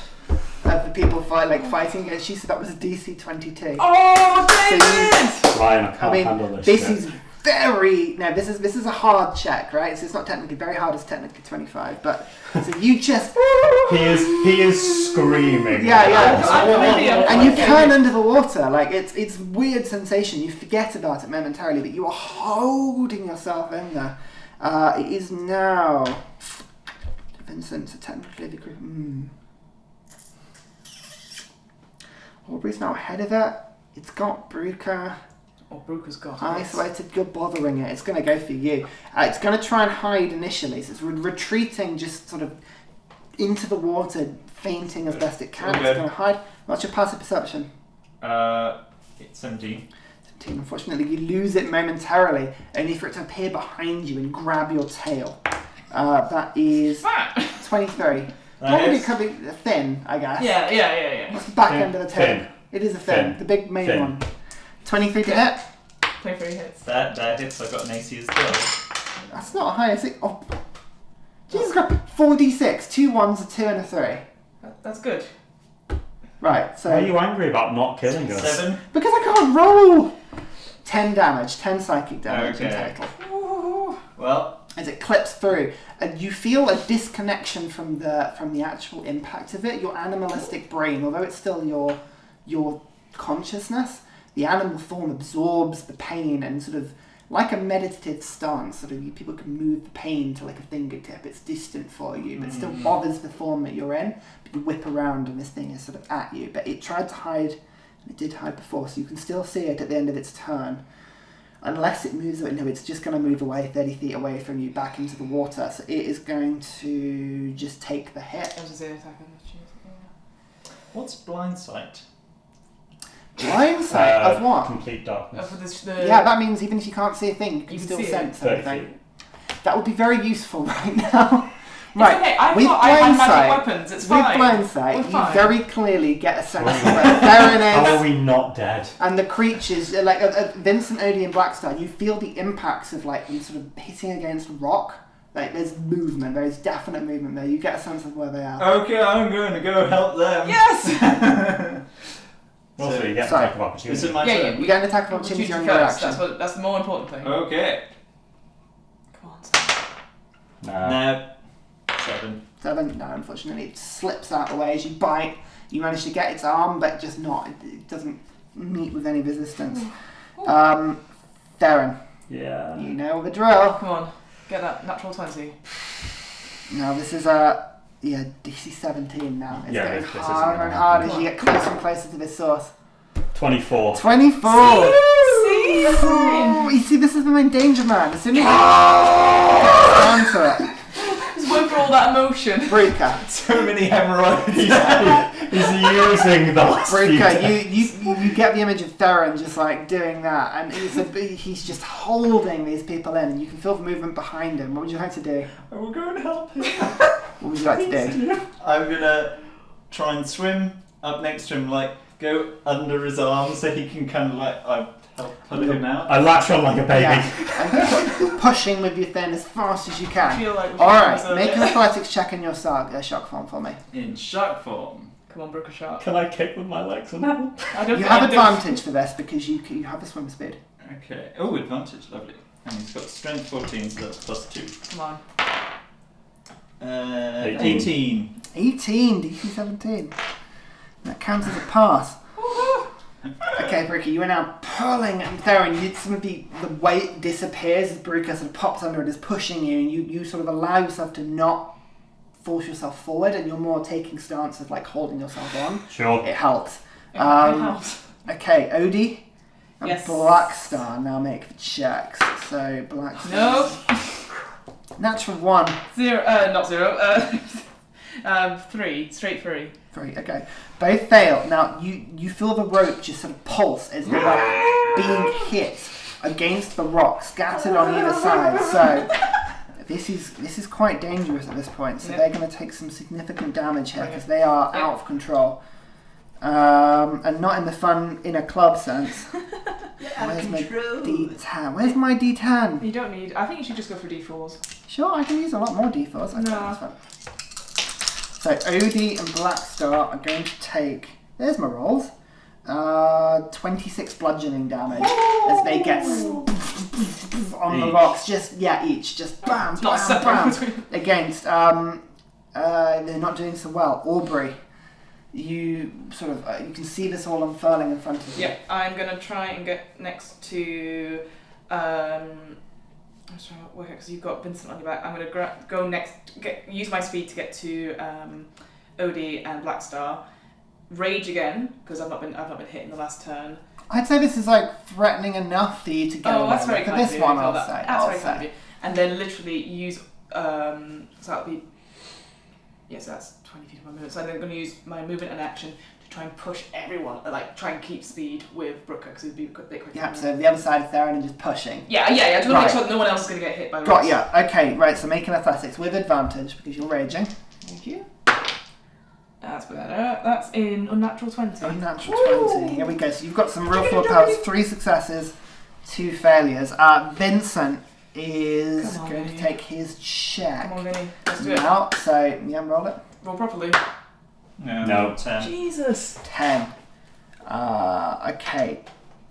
of the people fighting against you. So that was a DC 22. Oh, David! Ryan, I can't handle this. This shit. is very this is a hard check, right? So it's not technically very hard. It's technically 25, but so you just He is screaming. yeah, and you turn under the water. Like it's weird sensation. You forget about it momentarily, but you are holding yourself in there. It is now Vincent. So technically the group. Aubrey's now ahead of it. It's got Brooker. Oh, Brooker's got it. Isolated, you're bothering it. It's going to go for you. It's going to try and hide initially. So it's retreating just sort of into the water, fainting as best it can. Okay. It's going to hide. What's your passive perception? It's 17. 17. Unfortunately, you lose it momentarily, only for it to appear behind you and grab your tail. That is 23. Probably could be thin, I guess. Yeah. What's the back end of the tail? Thin. It is a thin. The big main Thin. one. 23 to hit. 23 hits. That hits. I've got an AC as well. That's not a high AC. Oh, Jesus Christ. 4d6. 2 1s, a 2 and a 3. That's good. Right, so... Why are you angry about not killing us? 7. Because I can't roll! 10 damage. 10 psychic damage in Okay. total. Well, As it clips through, and you feel a disconnection from the actual impact of it. Your animalistic brain, although it's still your consciousness, the animal form absorbs the pain and sort of, like a meditative stance, sort of people can move the pain to like a fingertip. It's distant for you, but it still bothers the form that you're in. But you whip around and this thing is sort of at you. But it tried to hide, and it did hide before, so you can still see it at the end of its turn. Unless it moves, no, it's just going to move away 30 feet away from you back into the water. So it is going to just take the hit. That was the attack on the cheese. what's blind sight? Blind sight of what? Complete darkness. For this, Yeah, that means even if you can't see a thing, you can still see it. sense 30 everything. feet. That would be very useful right now. It's okay, I with thought I had blind magic sight, weapons, it's fine. With blind sight, We're you fine. very clearly get a sense of where Theren How are is, we not dead? and the creatures, like Vincent, Odie, and Blackstar. You feel the impacts of like them sort of hitting against rock. Like there's movement, there's definite movement there. You get a sense of where they are. Okay, I'm going to go help them. Yes! Also, you get sorry. attack of opportunity. Is it my Yeah, turn? You get an attack of opportunity on your first, action. that's the more important thing. Okay. Come on, Sam. Nah. No. 7. 7. No, unfortunately, it slips out of the way as you bite. You manage to get its arm, but just not. It doesn't meet with any resistance. Theren, Yeah. you know the drill. Come on, get that natural 20. Now this is Yeah, DC 17 now. It's Yeah, getting this isn't harder gonna and harder happen. as you get closer and closer to this source. 24. 24! See? Oh, you see, this is the main danger, man. As soon as you get down to it. Just went for all that emotion. Bruker. So many hemorrhoids. He's using the last few Bruker, days. you get the image of Theren just like doing that, and he's just holding these people in, and you can feel the movement behind him. What would you like to do? I will go and help him. What would you like to do? I'm gonna try and swim up next to him, like go under his arm so he can kind of like help pull him out. I latch on like a baby. Yeah. And pushing with your fin as fast as you I can. feel like we should Alright, reserve make it. an athletics check in your shock form for me. In shock form. Come on, Brooker Shark. Can I kick with my legs and I don't You think have I advantage for this because you have the swim speed. Okay. Oh, advantage, lovely. And he's got strength 14, so that's plus 2. Come on. 18. 18, DC 17. That counts as a pass. Okay, Brooker, you are now pulling and Theren, some of the weight disappears as Brooker sort of pops under and is pushing you, and you sort of allow yourself to not force yourself forward, and you're more taking stance of like holding yourself on. Sure. It helps. It helps. Okay, Odie and Yes. Blackstar now make the checks. So Blackstar. Nope. Natural 1. 0. Not 0. 3. Straight 3. 3. Okay. Both fail. Now you feel the rope just sort of pulse as you're like being hit against the rock, scattered on either side. So this is quite dangerous at this point. So Yep. they're going to take some significant damage here because they are Yep. out of control. And not in the fun in a club sense. Where's my D10? Where's my D10? You don't need. I think you should just go for D4s. Sure, I can use a lot more D4s. Okay, No. that's fine. So Odie and Blackstar are going to take. There's my rolls. 26 bludgeoning damage as they get on the Each. rocks. Just each. Just bam, It's not bam, bam. separate. Against. They're not doing so well. Aubrey, you sort of you can see this all unfurling in front of you. Yeah, I'm gonna try and get next to. I'm just trying to work out because you've got Vincent on your back. I'm gonna go next. Use my speed to get to Odie and Blackstar. Rage again because I've not been hit in the last turn. I'd say this is like threatening enough for you to get away. That's very with. For kind this of you. one, I I'll feel that. say. That's very kind of you. And then literally use. So that'll be. Yes, that's 20 feet of my movement. So I'm going to use my movement and action to try and push everyone, like try and keep speed with Brooker because it'd be a bit quicker. Yeah, so the other side of Theren and just pushing. Yeah. Just want to Right. make sure that no one else is going to get hit by. Got rocks. ya. Okay, right. So make an athletics with advantage because you're raging. Thank you. That's better. That's in unnatural 20. Unnatural 20. Here we go. So you've got some real full powers. 3 successes, 2 failures. Vincent is Come on, going to Vinny. take his check Come on, Vinny. Let's do it. now. So roll it. Roll properly. No. 10. Jesus. 10. Okay.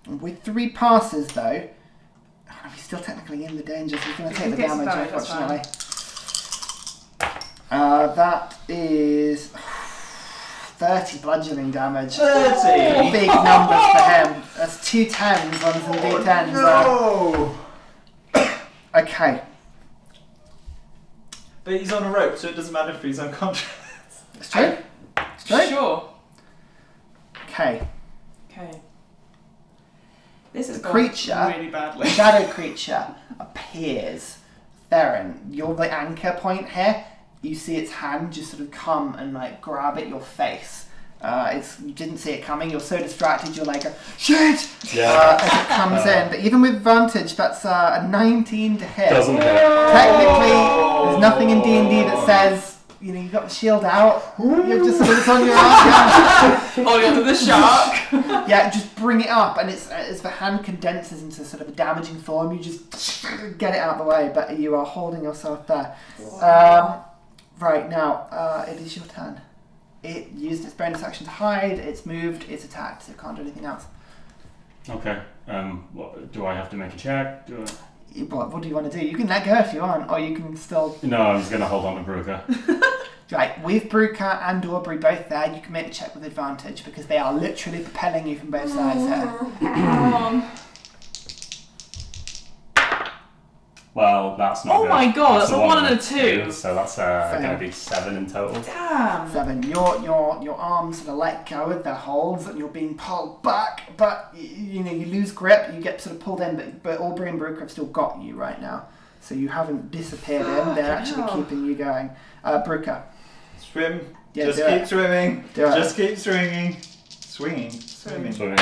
With 3 passes though, he's still technically in the danger, so he's going to take the He takes damage, damage, that's unfortunately. That is 30 bludgeoning damage. 30! Big numbers for him. That's 2 10s on some D10s. No! Okay. But he's on a rope, so it doesn't matter if he's unconscious. It's true. It's true. Sure. Okay. Okay. This is The going creature- really badly. Shadow creature appears. Theren, you're the anchor point here. You see its hand just sort of come and like grab at your face. You didn't see it coming. You're so distracted. You're like, shit! Yeah. As it comes in. But even with advantage, that's a 19 to hit. Doesn't hit. Technically, there's nothing in D&D that says, you've got the shield out. You're just it's on your arm. Holding onto the shark. Yeah, just bring it up, and it's as the hand condenses into sort of a damaging form, you just get it out of the way. But you are holding yourself there. Right now, it is your turn. It used its bonus action to hide. It's moved. It's attacked. So it can't do anything else. Okay. Do I have to make a check? What do you want to do? You can let go if you want, or you can still. No, I'm just gonna hold on to Brooker. Right, with Bruker and Aubrey both there, you can make the check with advantage because they are literally propelling you from both sides here. Well, that's not Oh good. my god, that's a 1 and and a 2. So that's going to be 7 in total. Damn. 7. Your arms sort of let go of their holds and you're being pulled back, but you lose grip, you get sort of pulled in, but Aubrey and Brooke have still got you right now. So you haven't disappeared in, they're actually keeping you going. Brooker. Swim. Yeah, Just do keep it. swimming. Do it. Just keep swinging. Swimming. So,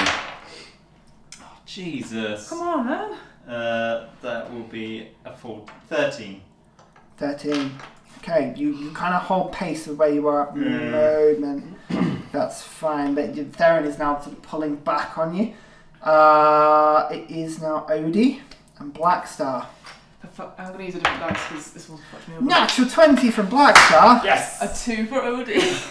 Jesus. Come on, man. That will be a full 13. 13. Okay, you kind of hold pace with where you are at the moment. That's fine, but Theren is now sort of pulling back on you. It is now Odie and Blackstar. I'm going to use a different dice because this will fuck me over. Natural 20 from Blackstar. yes! A 2 for Odie.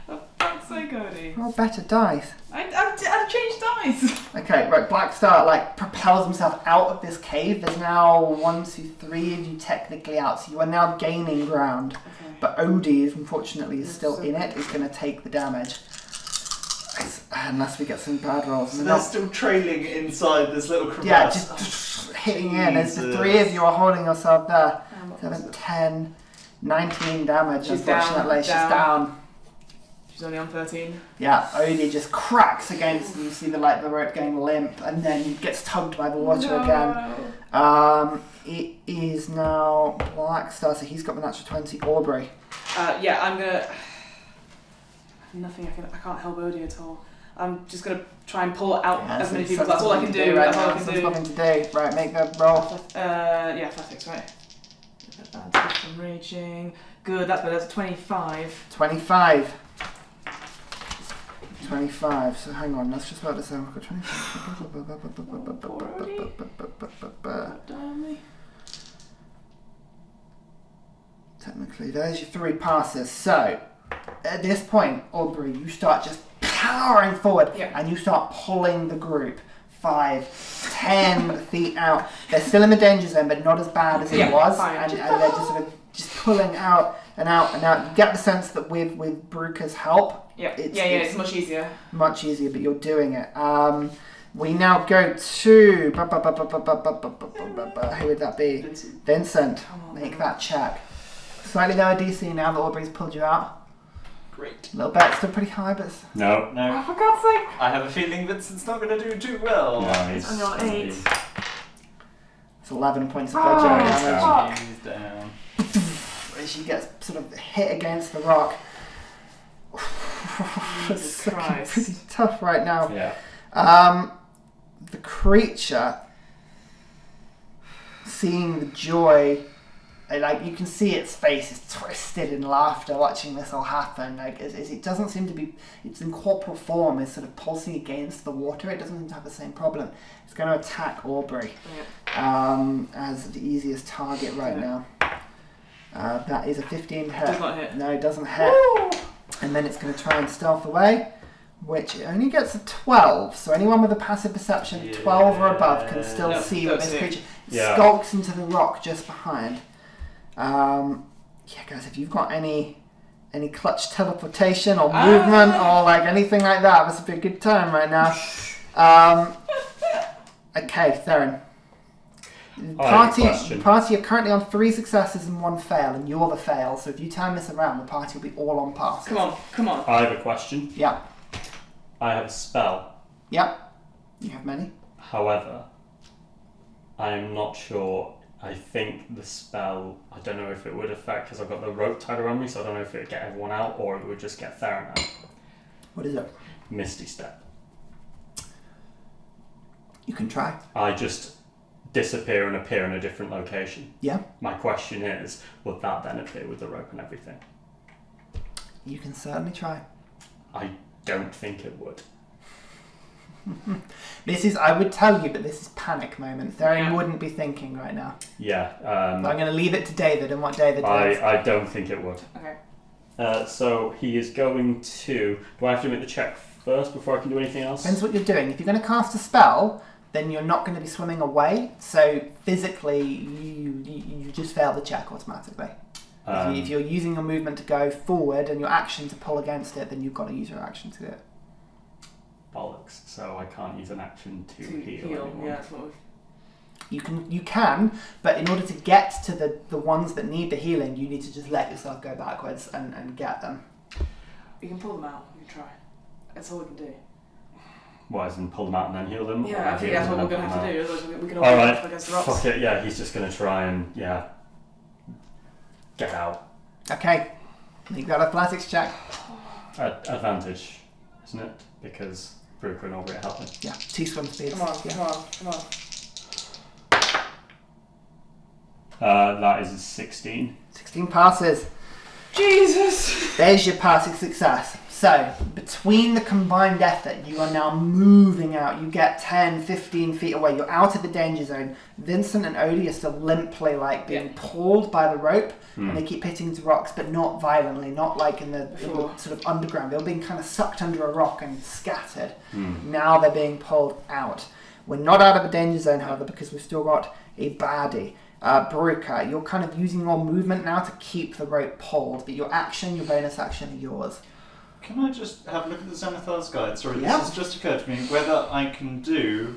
For fuck's sake, Odie. Roll better dice. I changed dice. Okay, right, Blackstar propels himself out of this cave. There's now 1, 2, 3 of you technically out, so you are now gaining ground. Okay. But Odie, unfortunately, is still in it, is going to take the damage. Unless we get some bad rolls. So they're still trailing inside this little crevasse. Yeah, just hitting in as the 3 of you are holding yourself there. 7, 10, 19 damage, She's unfortunately. down. She's down. She's only on 13. Yeah, Odie just cracks against you. You see the rope getting limp, and then gets tugged by the water again. It is now Blackstar, so he's got the natural 20. Aubrey. Yeah, I'm gonna. Nothing. I can't help Odie at all. I'm just gonna try and pull out as many people. That's all I can do. Right That's all now. I can There's do. nothing to do. Right, make the roll. Yeah, athletics, right. Advantage from raging. Good. That's better. That's 25. 25. 25. So hang on, let's just work this out. We've got 25. God damn me. Technically, there's your 3 passes. So, at this point, Aubrey, you start just powering forward and you start pulling the group 5, 10 feet out. They're still in the danger zone, but not as bad as it was. And they're just sort of just pulling out and out and out. You get the sense that with Brooker's help, it's much easier. Much easier, but you're doing it. We now go to... Who would that be? Vincent. Make that check. Slightly lower DC now that Aubrey's pulled you out. Great. A little bit, still pretty high, but... No. Oh, for God's sake! I have a feeling Vincent's not going to do too well. Nice. I'm on 8. It's 11 points of bludgeoning damage. He's down. As she gets sort of hit against the rock. It's looking pretty tough right now. Yeah. The creature, seeing the joy, you can see its face is twisted in laughter watching this all happen. As it doesn't seem to be, its incorporeal form is sort of pulsing against the water. It doesn't seem to have the same problem. It's going to attack Aubrey as the easiest target right now. That is a 15 hit. Does not hit. No, it doesn't hit. Woo! And then it's going to try and stealth away, which it only gets a 12. So anyone with a passive perception 12 or above can still see what this creature skulks into the rock just behind. Guys, if you've got any clutch teleportation or movement or anything like that, this would be a good time right now. Okay, Theren. The party are currently on 3 successes and 1 fail, and you're the fail. So if you turn this around, the party will be all on passes. Come on. I have a question. Yeah. I have a spell. Yep. You have many. However, I am not sure. I think the spell, I don't know if it would affect, because I've got the rope tied around me, so I don't know if it would get everyone out or it would just get Theren out. What is it? Misty Step. You can try. I just disappear and appear in a different location. Yeah. My question is, would that then appear with the rope and everything? You can certainly try. I don't think it would. I would tell you, but this is panic moment. Theren wouldn't be thinking right now. Yeah. I'm going to leave it to David and what David does. I don't think it would. Okay. So he is going to... Do I have to make the check first before I can do anything else? Depends what you're doing. If you're going to cast a spell, then you're not going to be swimming away. So physically, you just fail the check automatically. If you're using your movement to go forward and your action to pull against it, then you've got to use your action to do it. Bollocks. So I can't use an action to heal anyone. Yeah, that's what You can, but in order to get to the ones that need the healing, you need to just let yourself go backwards and get them. We can pull them out. We can try. That's all we can do. What, as in pull them out and then heal them? Yeah, I think that's what we're going to have to do. Otherwise we can all Alright, up against the rocks. fuck it, yeah, he's just going to try and, get out. Okay, make that athletics check. Advantage, isn't it? Because Brooker and Aubrey are helping. Yeah, 2 swim speeds. Come on, yeah. come on. That is a 16. 16 passes. Jesus! There's your passing success. So, between the combined effort, you are now moving out. You get 10, 15 feet away. You're out of the danger zone. Vincent and Odie are still limply being pulled by the rope, and they keep hitting into rocks, but not violently, not like in the sort of underground. They're being kind of sucked under a rock and scattered. Now they're being pulled out. We're not out of the danger zone, however, because we've still got a baddie. Baruka, you're kind of using your movement now to keep the rope pulled, but your action, your bonus action are yours. Can I just have a look at the Xenothar's guide? Sorry, Yeah. this has just occurred to me. Whether I can do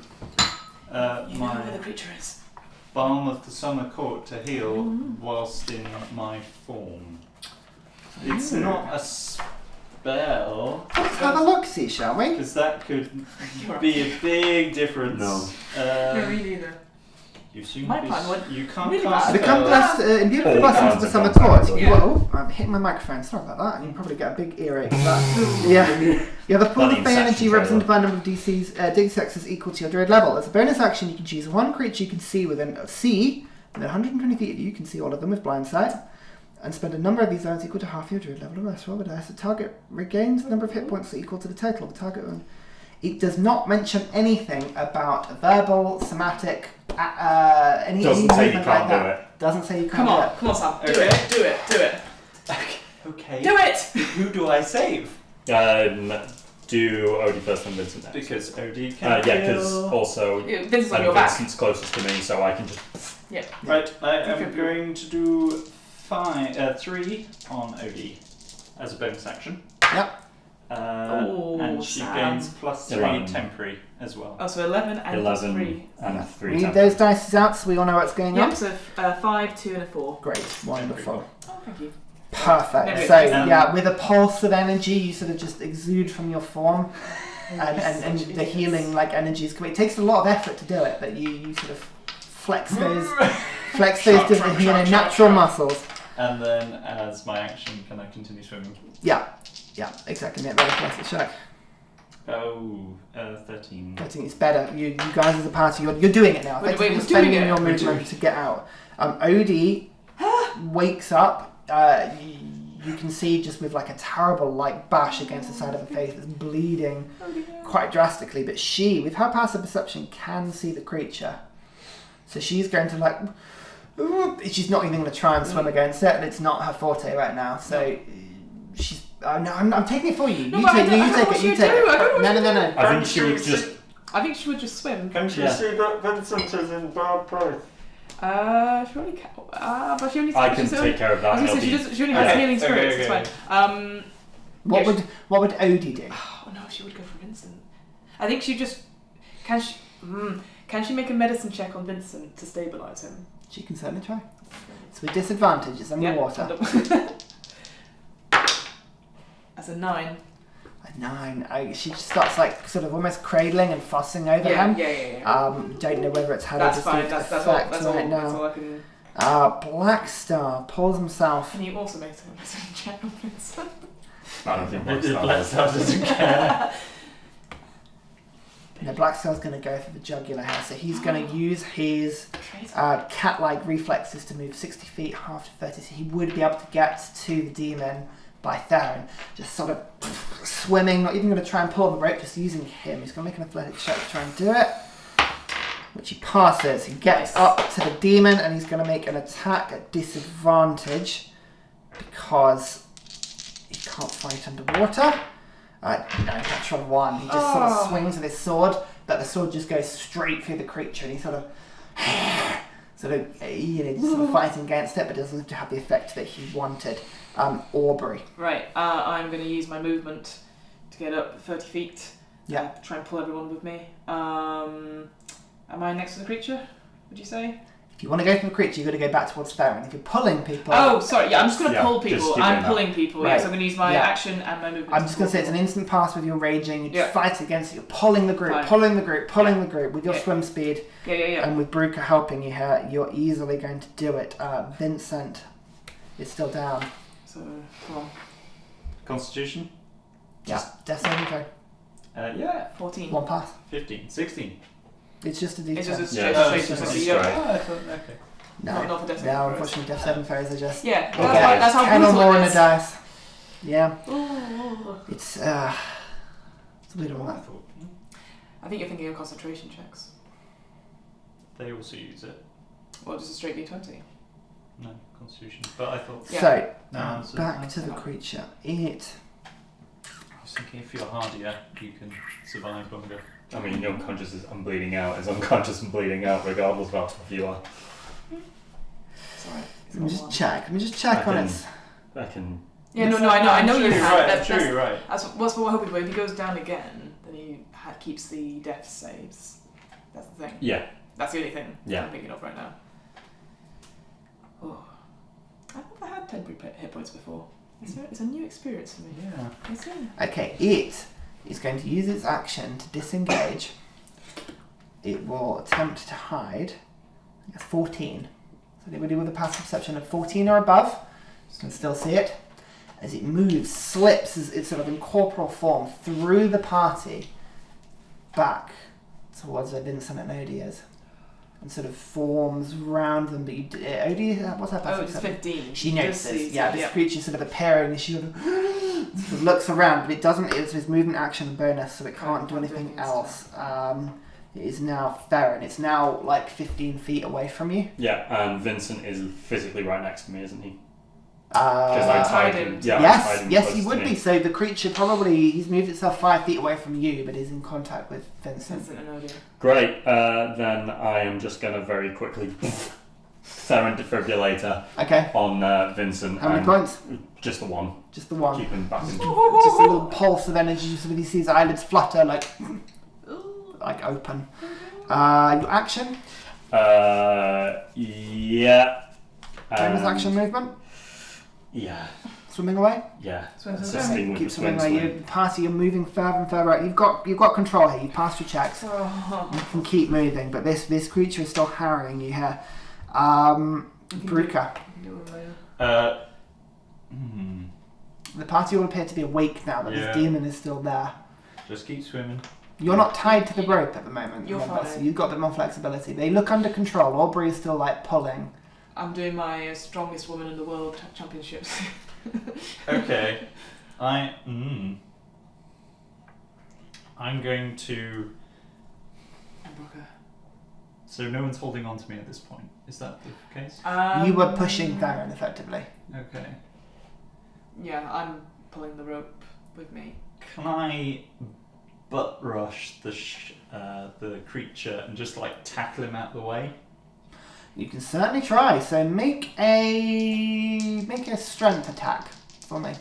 You know my where the creature is. Balm of the Summer Court to heal whilst in my form. It's not a spell. Let's have a look, see, shall we? Because that could be a big difference. No. No, me neither. You seem My to be plan went you can't really cast bad. Become spells. blessed, imbued with All blessings of kinds the of summer guns. torch. Yeah. Oh, I'm hitting my microphone. Sorry about that. You probably get a big earache. For that. Yeah. You have a pool Bloody of fey energy inception represented by a number of D6s equal to your druid level. As a bonus action, you can choose one creature you can see within 120 feet of you. You can see all of them with blind sight. And spend a number of these zones equal to half your druid level or less. Roll a dice. The target regains the number of hit points equal to the total of the target one. It does not mention anything about verbal, somatic, any Doesn't say you movement can't like do that. it. Doesn't say you Come can't on, do come on, Sam. Okay. Do it. Okay. Do it! Who do I save? Do Odie first and Vincent next. Because Odie Yeah, can because heal. also Vincent's on your back. Vincent's closest to me, so I can just... Yeah. Right, I am going to do 3 on Odie as a bonus action. Yep. And she Sam. gains plus 3 11. temporary as well. Oh, so 11 and 11 3. and 3 Read temporary. those dice out so we all know what's going Yep, on. so 5, 2 and a 4. Great, wonderful. Oh, thank you. Perfect. Maybe So, it's- with a pulse of energy, you sort of just exude from your form, and the healing energies come. It takes a lot of effort to do it, but you sort of flex those different natural muscles. And then as my action, can I continue swimming? Yeah, exactly. Make that a classic check. 13. I think it's better. You guys as a party, you're doing it now. Wait, Effectively we're spending doing it. your We're movement doing it. to get out. Odie wakes up. You can see just with like a terrible bash against the side of her face that's bleeding quite drastically. But she, with her passive perception, can see the creature. So she's going to she's not even going to try and swim against it. It's not her forte right now. So she's. Oh no, I'm taking it for you. No, You but I take don't- it. I You don't take know it. what You you take do. it. I don't know what No. I think she would just... I think she would just swim. Can't you Yeah. see that Vincent is in bad plight? She only but she only. I can she's take care of that. I was and gonna say, it'll she only has Okay, healing okay, spirits. okay. It's fine. What Yeah, would Odie do? Oh no, she would go for Vincent. I think she just can she make a medicine check on Vincent to stabilise him? She can certainly try. It's with disadvantage. It's underwater. That's a 9. A 9. She just starts sort of almost cradling and fussing over him. Yeah. Don't know whether it's had That's a fine. distinct That's all. effect That's right all. now. That's all I can. Black Star pulls himself. Can you also make a medicine check on Vincent? I don't think Black Star doesn't care. No, Black Star's going to go for the jugular here, so he's going to use his cat-like reflexes to move 60 feet, half to 30, so he would be able to get to the demon by Theren. Just sort of swimming, not even going to try and pull on the rope, just using him. He's going to make an athletics check to try and do it, which he passes. He gets up to the demon, and he's going to make an attack at disadvantage because he can't fight underwater. Natural 1. He just sort of swings with his sword, but the sword just goes straight through the creature, and he sort of fighting against it, but doesn't have the effect that he wanted. Aubrey. Right. I'm going to use my movement to get up 30 feet. Yeah. Try and pull everyone with me. Am I next to the creature? would you say? If you want to go for the creature, you've got to go back towards Theren. If you're pulling people... Oh, sorry, yeah, I'm just going to pull just people. keep I'm doing pulling people, Right. yeah, so I'm going to use my Yeah. action and my movement. I'm just going to say it's an instant pass with your raging. You Yeah. fight against it. You're pulling the group, Fine. pulling the group, pulling Yeah. the group with your Yeah. swim speed. Yeah. And with Bruca helping you here, you're easily going to do it. Vincent is still down. So, come on. Constitution? Yeah, death saving throw. Yeah. 14. One pass. 15. 16. It's just a D10. It's just a Yeah, straight, it's straight, just a straight, straight. yeah. I thought, okay. No, Not for death saving no, throws. unfortunately, death saving throws are just... Yeah, You'll Okay. get that's how 10 or brutal more it in a is. dice. Yeah, Ooh. it's a bit of I that. thought I think you're thinking of concentration checks. they also use it. Well, just a straight D20. No, Constitution. But I thought. Yeah. So, No, so back to the creature. It... I was thinking if you're hardier, you can survive longer. I mean, you're unconscious and bleeding out is unconscious and bleeding out regardless of how tough you are. Sorry. Let me just check. Let me just check on I it. can... Yeah, no, I know you you're have. right. That's, I'm sure you're right. that's what we're hoping for. If he goes down again, then he keeps the death saves. That's the thing. Yeah. That's the only thing Yeah. I'm thinking of right now. Oh. I've never had temporary hit points before. It's a new experience for me. Yeah. Is it? Okay, it is going to use its action to disengage. It will attempt to hide. That's 14. So anybody with a passive perception of 14 or above can still see it. As it moves, slips as its sort of incorporeal form through the party back towards where Vincent and Odie is. And sort of forms round them. But Odie, what's her passive Oh, it's perception? 15. She does notices, see- yeah, this creature sort of appearing and she sort of looks around, but it doesn't, it's his movement action bonus, so it can't do anything else. It is now Theren. It's now like 15 feet away from you. Yeah, and Vincent is physically right next to me, isn't he? Because I Uh, tied tied him. him. Yeah, I tied yes, him yes, close he to would me. be. So the creature probably, he's moved itself 5 feet away from you, but is in contact with Vincent. Vincent and Odie. Great. Then I am just going to very quickly Theren defibrillator Okay, on Vincent. how many and points? Just the one. Just the one. Keep him back in. Just a little pulse of energy, sort of he sees eyelids flutter, like open. Your action? Yeah. Bonus action movement? Yeah. Swimming away? Yeah. Swim, swim, Assisting with Keep the swimming swim away. swing. Your party, you're moving further and further out. You've got control here. You passed your checks. Oh. You can keep moving, but this creature is still harrying you here. Bruca. The party all appear to be awake now, but Yeah. this demon is still there. Just keep swimming. You're not tied to the rope at the moment. You're remember, fine. so you've got a bit more flexibility. They look under control. Aubrey is still like pulling. I'm doing my strongest woman in the world championships. Okay. I'm going to. Brooker. So no one's holding on to me at this point. Is that the case? You were pushing Theren effectively. Okay. Yeah, I'm pulling the rope with me. Can I butt rush the creature and just like tackle him out the way? You can certainly try. So make a strength attack for me.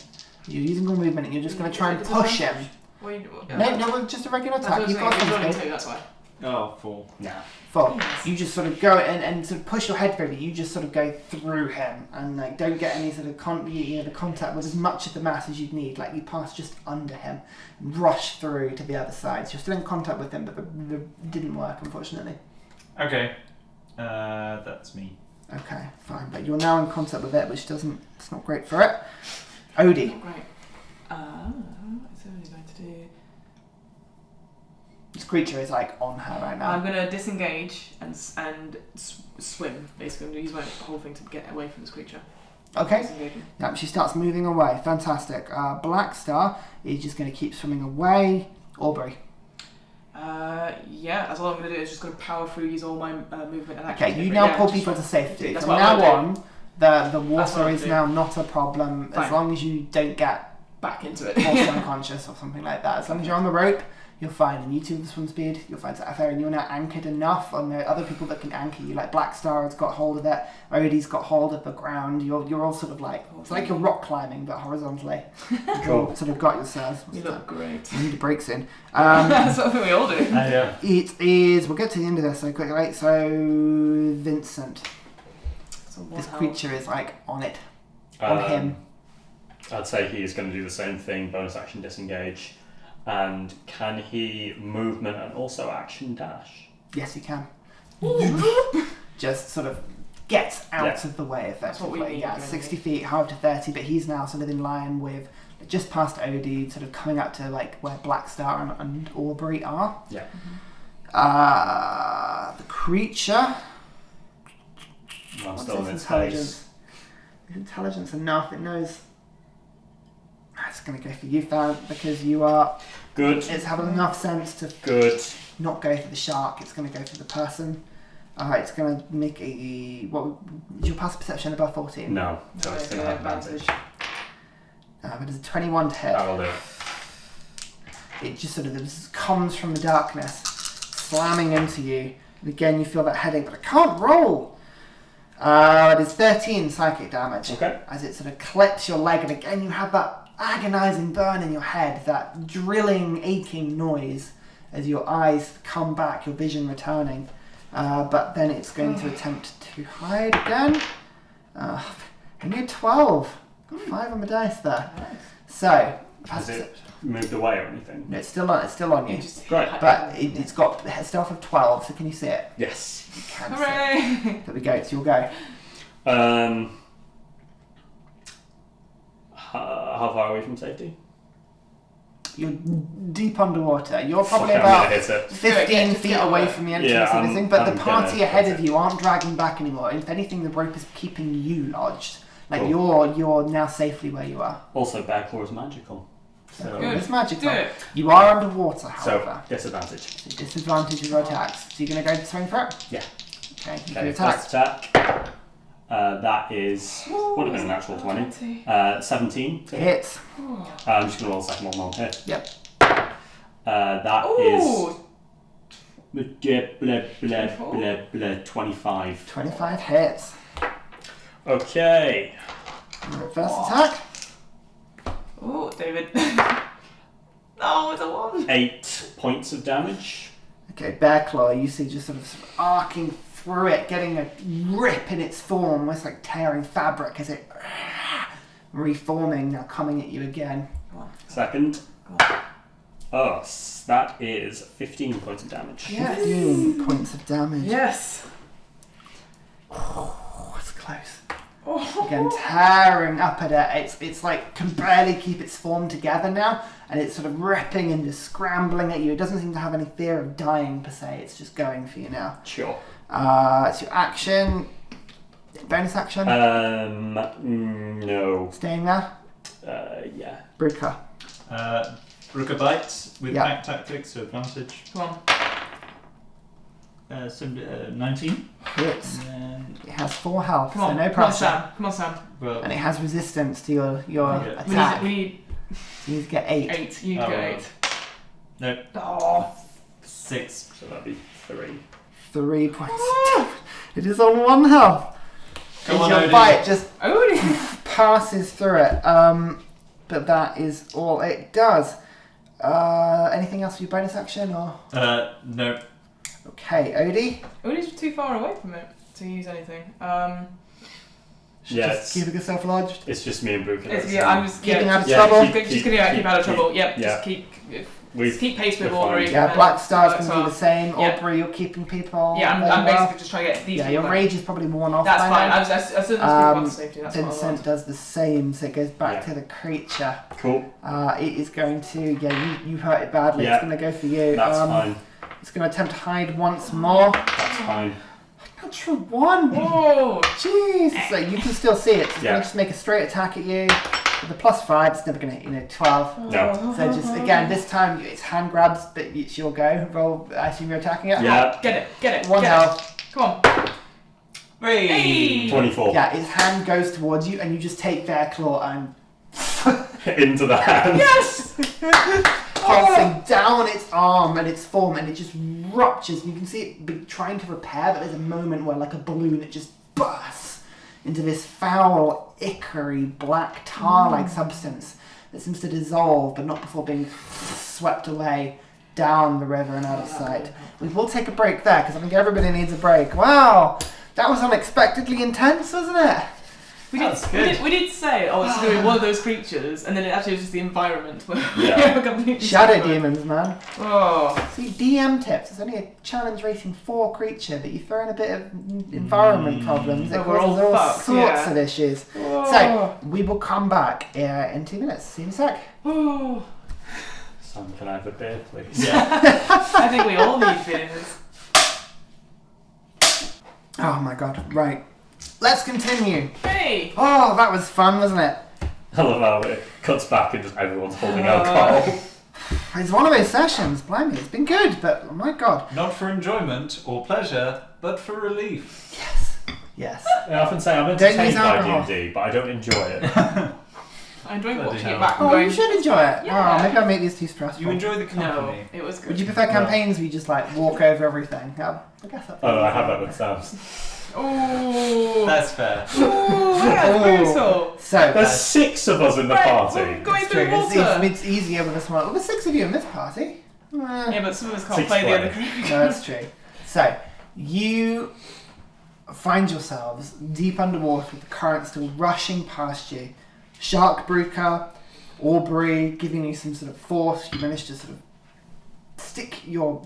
You're using your movement and you're just going to try and Is it push him. advantage? Well, no, just a regular That's what attack. I'm You've got saying, some it's speed. only 2, that's why. Oh, full. Nah. Full. Yes. You just sort of go and sort of push your head through, but you just sort of go through him and like don't get any sort of the contact with as much of the mass as you'd need. Like you pass just under him, and rush through to the other side. So you're still in contact with him, but it didn't work unfortunately. Okay. That's me. Okay, fine, but you're now in contact with it, which doesn't. It's not great for it. Odie. Right. It's only going to do. This creature is like on her right now. I'm going to disengage and swim. Basically, I'm going to use my whole thing to get away from this creature. Okay. Disengaging. Yep, she starts moving away. Fantastic. Black Star is just going to keep swimming away. Aubrey. Yeah, that's all I'm going to do is just going to power through, use all my movement and action. Okay, you now pull people to safety. That's From what now I'm gonna on, the That's what water I'm is doing. now not a problem as Fine. long as you don't get back into it. Or unconscious or something like that. As long as you're on the rope, you're fine. And you two with swim speed, you'll find Theren, you're now anchored enough, and there are other people that can anchor you. Like Blackstar has got hold of it, Odie's got hold of the ground. You're all sort of like, it's like you're rock climbing but horizontally. You've all sort of got yourselves. You look great. You need a break soon. That's what we all do. Yeah. It is, we'll get to the end of this so quickly, right? So, Vincent, this creature is like on it. On him. I'd say he is going to do the same thing, bonus action disengage. And can he movement and also action dash? Yes, he can. Just sort of gets out of the way effectively. That's what we need, yeah, 60 feet, half to 30, but he's now sort of in line with just past Odie, sort of coming up to like where Blackstar and Aubrey are. Yeah. The creature. I'm What's still in its its intelligence? face. Its intelligence enough, it knows. It's going to go for you, Theren, because you are. Good. It's having enough sense to Good. not go for the shark. It's going to go for the person. It's going to make a. What is your passive perception above 14? No. So it's going to have advantage. But it's a 21 to hit. That'll do. It just sort of comes from the darkness, slamming into you. And again, you feel that headache, but I can't roll. It is 13 psychic damage. Okay. As it sort of clips your leg, and again, you have that agonizing burn in your head, that drilling, aching noise as your eyes come back, your vision returning. But then it's going to attempt to hide again. And you're 12. Got 5 on the dice there. Nice. So, Has it moved away or anything? no, it's still on you. Great. But it's got a stealth of 12, so can you see it? Yes. You can see it. Hooray! There we go, it's your go. How far away from safety? You're deep underwater. You're probably Fuck, I'm about gonna hit it. 15 Just feet get away away. from the entrance Yeah, of this thing, but I'm the party gonna ahead hit of it. you aren't dragging back anymore. If anything, the rope is keeping you lodged. Like Cool. you're now safely where you are. Also, Bear Claw is magical. So, Good. It's magical. Do it. You are underwater, so however. disadvantage. So disadvantage of your attacks. So you're going to go swing for it? Yeah. Okay, you can Okay, attack. first attack. That is would have been a natural 20. 17. Hits. I'm just going to roll the second one on hit. Yep. That Ooh! is 25. 25 hits. Okay. Alright, first attack. Oh, David. No, it's a 1. 8 points of damage. Okay, Bear Claw, you see just sort of arcing through it, getting a rip in its form, almost like tearing fabric as it reforming, now coming at you again. Second. Oh, that is 15 points of damage. Yes. 15 points of damage. Yes. Oh, it's close. Oh. Again, tearing up at it. It's like can barely keep its form together now, and it's sort of ripping and just scrambling at you. It doesn't seem to have any fear of dying per se. It's just going for you now. Sure. It's your action. Bonus action. No. Staying there. Yeah. Bruka. Ruka bites with Yeah. back tactics, so advantage. Come on. 19. Hits. And then, It has 4 health, Come on. so no Come on, pressure. Sam. Come on, Sam. well, And it has resistance to your Okay. attack. We need You need to get 8. 8. You need Oh, to get well. 8. no, Oh. 6. So that'd be 3. 3 points of damage. It is on 1 health. Come As on, your Odie. bite just Oh, passes through it. But that is all it does. Anything else for your bonus action or? No. Okay, Odie. Odie's too far away from it to use anything. Yeah, Just keeping yourself lodged. it's just me and Brooke. I'm just Keeping out of Yeah, trouble. keep- just gonna keep out of trouble. Yep. yeah. Just keep pace with we're fine. Aubrey. Yeah, and Black Star's Black going to do the same. Yeah. Aubrey, you're keeping people. Yeah, I'm very well. basically just trying to get these. Yeah, your people rage is probably worn off. That's by fine. now. As soon as people want safety, that's what I Vincent want. does the same, so it goes back Yeah. to the creature. Cool. It is going to, you hurt it badly. Yeah. It's going to go for you. That's fine. It's going to attempt to hide once more. That's fine. Natural 1. Whoa! Jeez. So you can still see it. It's going Yeah. to just make a straight attack at you. With a +5, it's never going to hit, 12. No. So just, again, this time it's hand grabs, but it's your go. Roll, I assume you're attacking it? Yeah. Get it. 1 get health. It. Come on. Hey! 24. Yeah, his hand goes towards you, and you just take their claw and into the hand. Yes! Pulsing down its arm and its form, and it just ruptures. You can see it trying to repair, but there's a moment where, like a balloon, it just bursts into this foul, ichory, black tar-like substance that seems to dissolve, but not before being swept away down the river and out of sight. We will take a break there, because I think everybody needs a break. Wow! That was unexpectedly intense, wasn't it? We did say, oh, it's going to be one of those creatures, and then it actually was just the environment where we were completely Shadow separate. demons, man. Oh. See, DM tips. It's only a challenge rating 4 creature, but you throw in a bit of environment problems. It we're all causes all fucked, sorts of issues. Oh. So, we will come back in 2 minutes. See you in a sec. Oh. Sam, can I have a beer, please? Yeah. I think we all need beers. Oh my god. Right. Let's continue. Hey! Oh, that was fun, wasn't it? I love how it cuts back and just everyone's holding alcohol. It's one of those sessions. Blimey, it's been good, but oh my god. Not for enjoyment or pleasure, but for relief. Yes. I often say I'm Don't entertained use by alcohol. D&D, but I don't enjoy it. I enjoy Bloody watching hell. it back and Oh, going, you should enjoy it. Yeah. Oh, maybe I'll make these too stressful. You enjoy the no, company. it was good. Would you prefer campaigns where you just like walk over everything? I guess that's Oh, I have that with Sam's. Oh, That's fair. oh, that's brutal. So, There's 6 of us in the Right, party. we're going it's, through true. water. It's easier with this one. Well, there's 6 of you in this party. Yeah, but some of us can't 6 play the other players. characters. No, that's true. So, you find yourselves deep underwater with the current still rushing past you. Shark Bruker, Aubrey giving you some sort of force. You manage to sort of stick your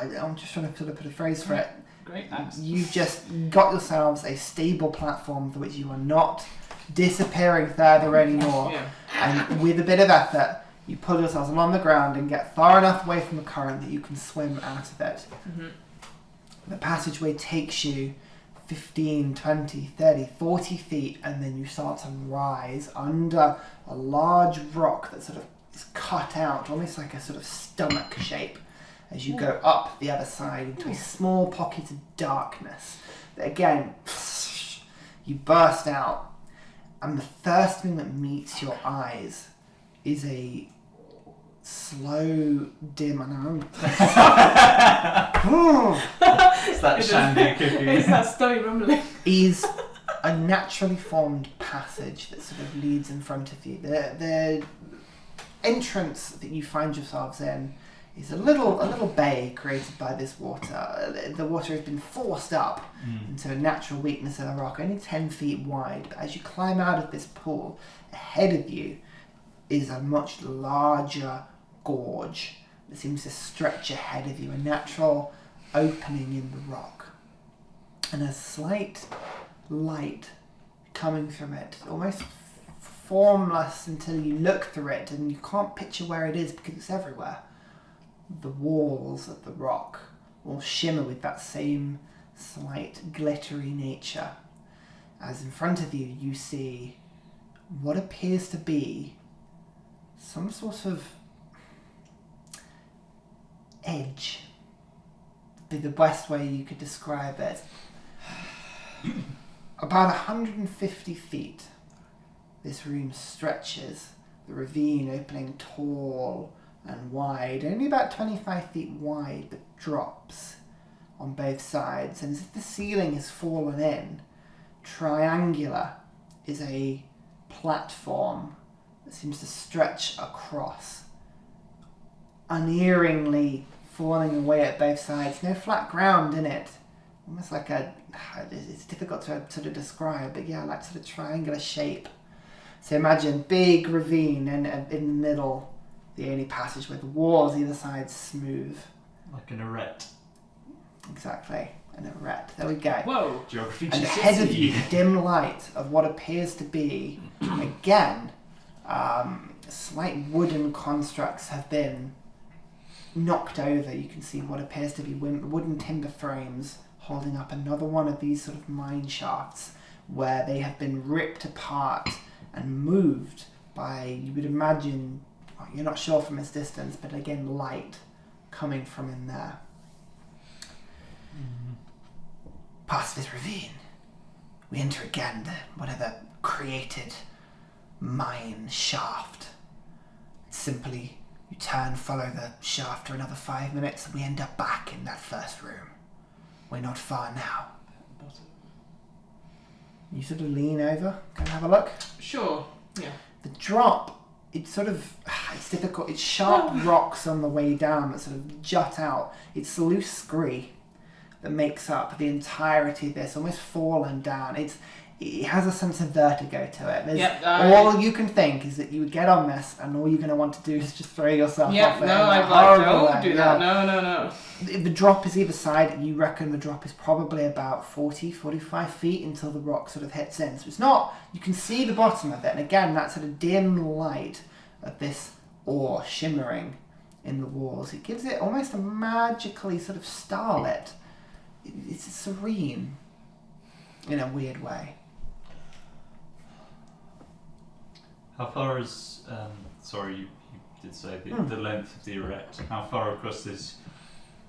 I'm just trying to sort of put a phrase for it. Great, thanks. You've just got yourselves a stable platform for which you are not disappearing further anymore. Yeah. And with a bit of effort, you pull yourselves along the ground and get far enough away from the current that you can swim out of it. Mm-hmm. The passageway takes you 15, 20, 30, 40 feet, and then you start to rise under a large rock that sort of is cut out, almost like a sort of stomach shape, as you go up the other side into a small pocket of darkness. That again, you burst out, and the first thing that meets your eyes is a slow, dim, It's that shandy cookie. It's that stomach rumbling. is a naturally formed passage that sort of leads in front of you. The entrance that you find yourselves in is a little bay created by this water. The water has been forced up into a natural weakness of the rock, only 10 feet wide. But as you climb out of this pool, ahead of you is a much larger gorge that seems to stretch ahead of you, a natural opening in the rock. And a slight light coming from it, almost formless until you look through it and you can't picture where it is because it's everywhere. The walls of the rock will shimmer with that same slight glittery nature. As in front of you, you see what appears to be some sort of edge. Be the best way you could describe it. About 150 feet, this room stretches, the ravine opening tall and wide, only about 25 feet wide, but drops on both sides. And as if the ceiling has fallen in, triangular is a platform that seems to stretch across, unerringly falling away at both sides. No flat ground in it. Almost like it's difficult to sort of describe, but yeah, like sort of triangular shape. So imagine big ravine and in the middle, the only passage with the walls either side smooth. Like an arete. Exactly, an arete. There we go. Whoa. Geography And ahead of you, dim light of what appears to be, again, slight wooden constructs have been knocked over. You can see what appears to be wooden timber frames holding up another one of these sort of mine shafts where they have been ripped apart and moved by, you would imagine, well, you're not sure from this distance, but again, light coming from in there. Past this ravine, we enter again whatever created mine shaft. Simply, you turn, follow the shaft for another 5 minutes, and we end up back in that first room. We're not far now. Bottom. You sort of lean over, go and have a look. Sure. Yeah. The drop, it's difficult. It's sharp rocks on the way down that sort of jut out. It's loose scree that makes up the entirety of this, almost fallen down. It has a sense of vertigo to it. All you can think is that you would get on this and all you're going to want to do is just throw yourself off it. Don't do that. No. The drop is either side. You reckon the drop is probably about 40, 45 feet until the rock sort of hits in. So it's not, you can see the bottom of it. And again, that sort of dim light of this ore shimmering in the walls, it gives it almost a magically sort of starlit. It's serene in a weird way. How far is, you did say the length of the erect. How far across this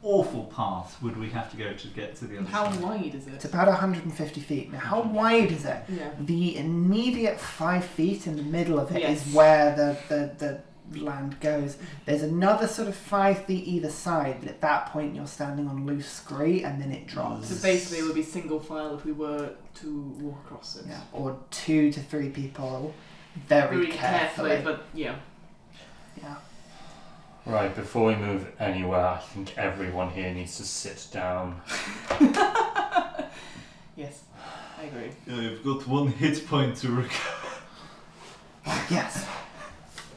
awful path would we have to go to get to the other side? How wide is it? It's about 150 feet. Now, how wide is it? Yeah. The immediate 5 feet in the middle of it Yes. is where the land goes. There's another sort of 5 feet either side, but at that point you're standing on loose scree and then it drops. So basically it would be single file if we were to walk across it. Yeah, or 2 to 3 people very carefully. But yeah. Yeah. Right, before we move anywhere, I think everyone here needs to sit down. Yes, I agree. You've got 1 hit point to recover. Yes.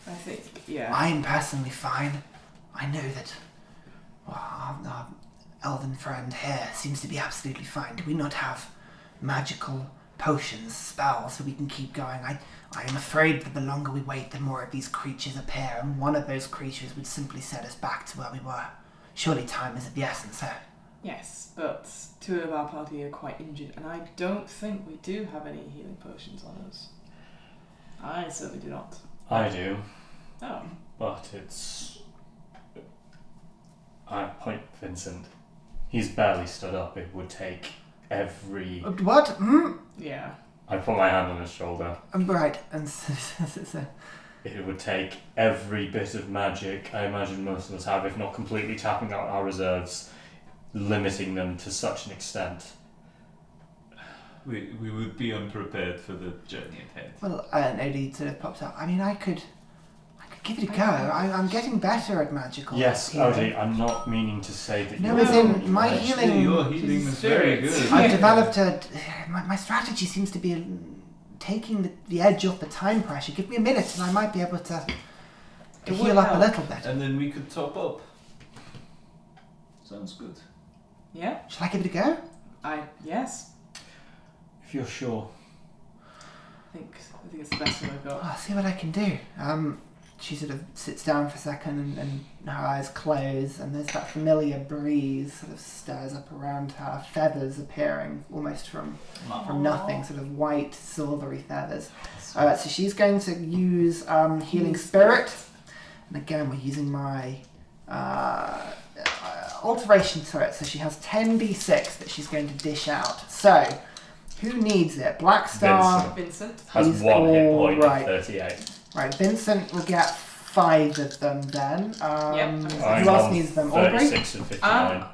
I think, yeah. I'm personally fine. I know that our elven friend here seems to be absolutely fine. Do we not have magical potions, spells, so we can keep going? I am afraid that the longer we wait, the more of these creatures appear, and one of those creatures would simply set us back to where we were. Surely time is of the essence here. Yes, but 2 of our party are quite injured, and I don't think we do have any healing potions on us. I certainly do not. I do, Oh. but I point Vincent. He's barely stood up. It would take every... What? Yeah. I put my hand on his shoulder. Right, and It would take every bit of magic I imagine most of us have, if not completely tapping out our reserves, limiting them to such an extent. We would be unprepared for the journey ahead. Well, Odie sort of pops up. I mean, I could give it a go. I'm getting better at magical. Yes, healing. Odie, I'm not meaning to say that No, you're... as in my Actually, healing. your healing was very good. I've developed my strategy seems to be taking the edge off the time pressure. Give me a minute and I might be able to heal up a little bit. And then we could top up. Sounds good. Yeah? Shall I give it a go? Yes. If you're sure. I think it's the best one I've got. I'll see what I can do. She sort of sits down for a second and her eyes close and there's that familiar breeze sort of stirs up around her, feathers appearing almost from nothing, sort of white, silvery feathers. So she's going to use Healing Spirit. And again, we're using my alteration turret. So she has 10d6 that she's going to dish out. So, who needs it? Blackstar Vincent. Has He's 1 hit point right. of 38. Right, Vincent will get 5 of them then. I'm Who else on needs them? Aubrey? 36 and 59.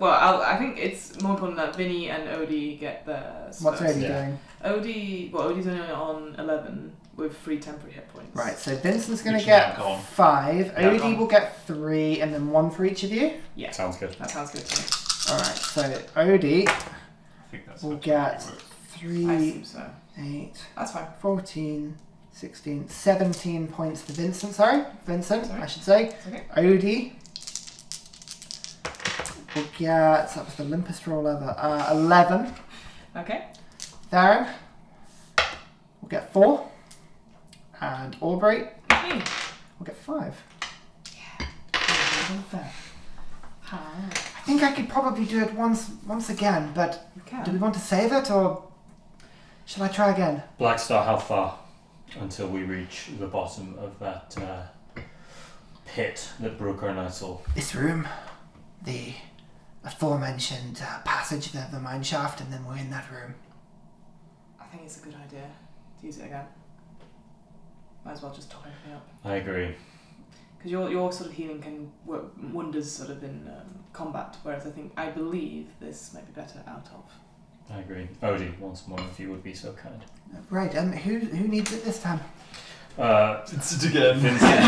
I think it's more important that Vinny and Odie get theirs. What's first. Odie Yeah. doing? Odie's only on 11 with 3 temporary hit points. Right, so Vincent's going to Which get now gone. 5. Now Odie gone. will get 3, and then 1 for each of you. Yeah. Sounds good. That sounds good to me. Alright, so Odie I think that's will what get we were. 3, I assume so. 8, That's fine. 14, 16, 17 points for Vincent, Vincent, Sorry. I should say. It's okay. Odie will get, that was the limpest roll ever, 11. Okay. Theren will get 4. And Aubrey Me. will get 5. Yeah. I think I could probably do it once again, but You can. do we want to save it or shall I try again? Blackstar, how far until we reach the bottom of that pit that broke our night soul? This room, the aforementioned passage, the mine shaft, and then we're in that room. I think it's a good idea to use it again. might as well just top everything up. I agree. Because your sort of healing can work wonders sort of in combat, whereas I believe this might be better out of. I agree. Odie, once more, if you would be so kind. Right, who needs it this time? Vincent again. Vincent.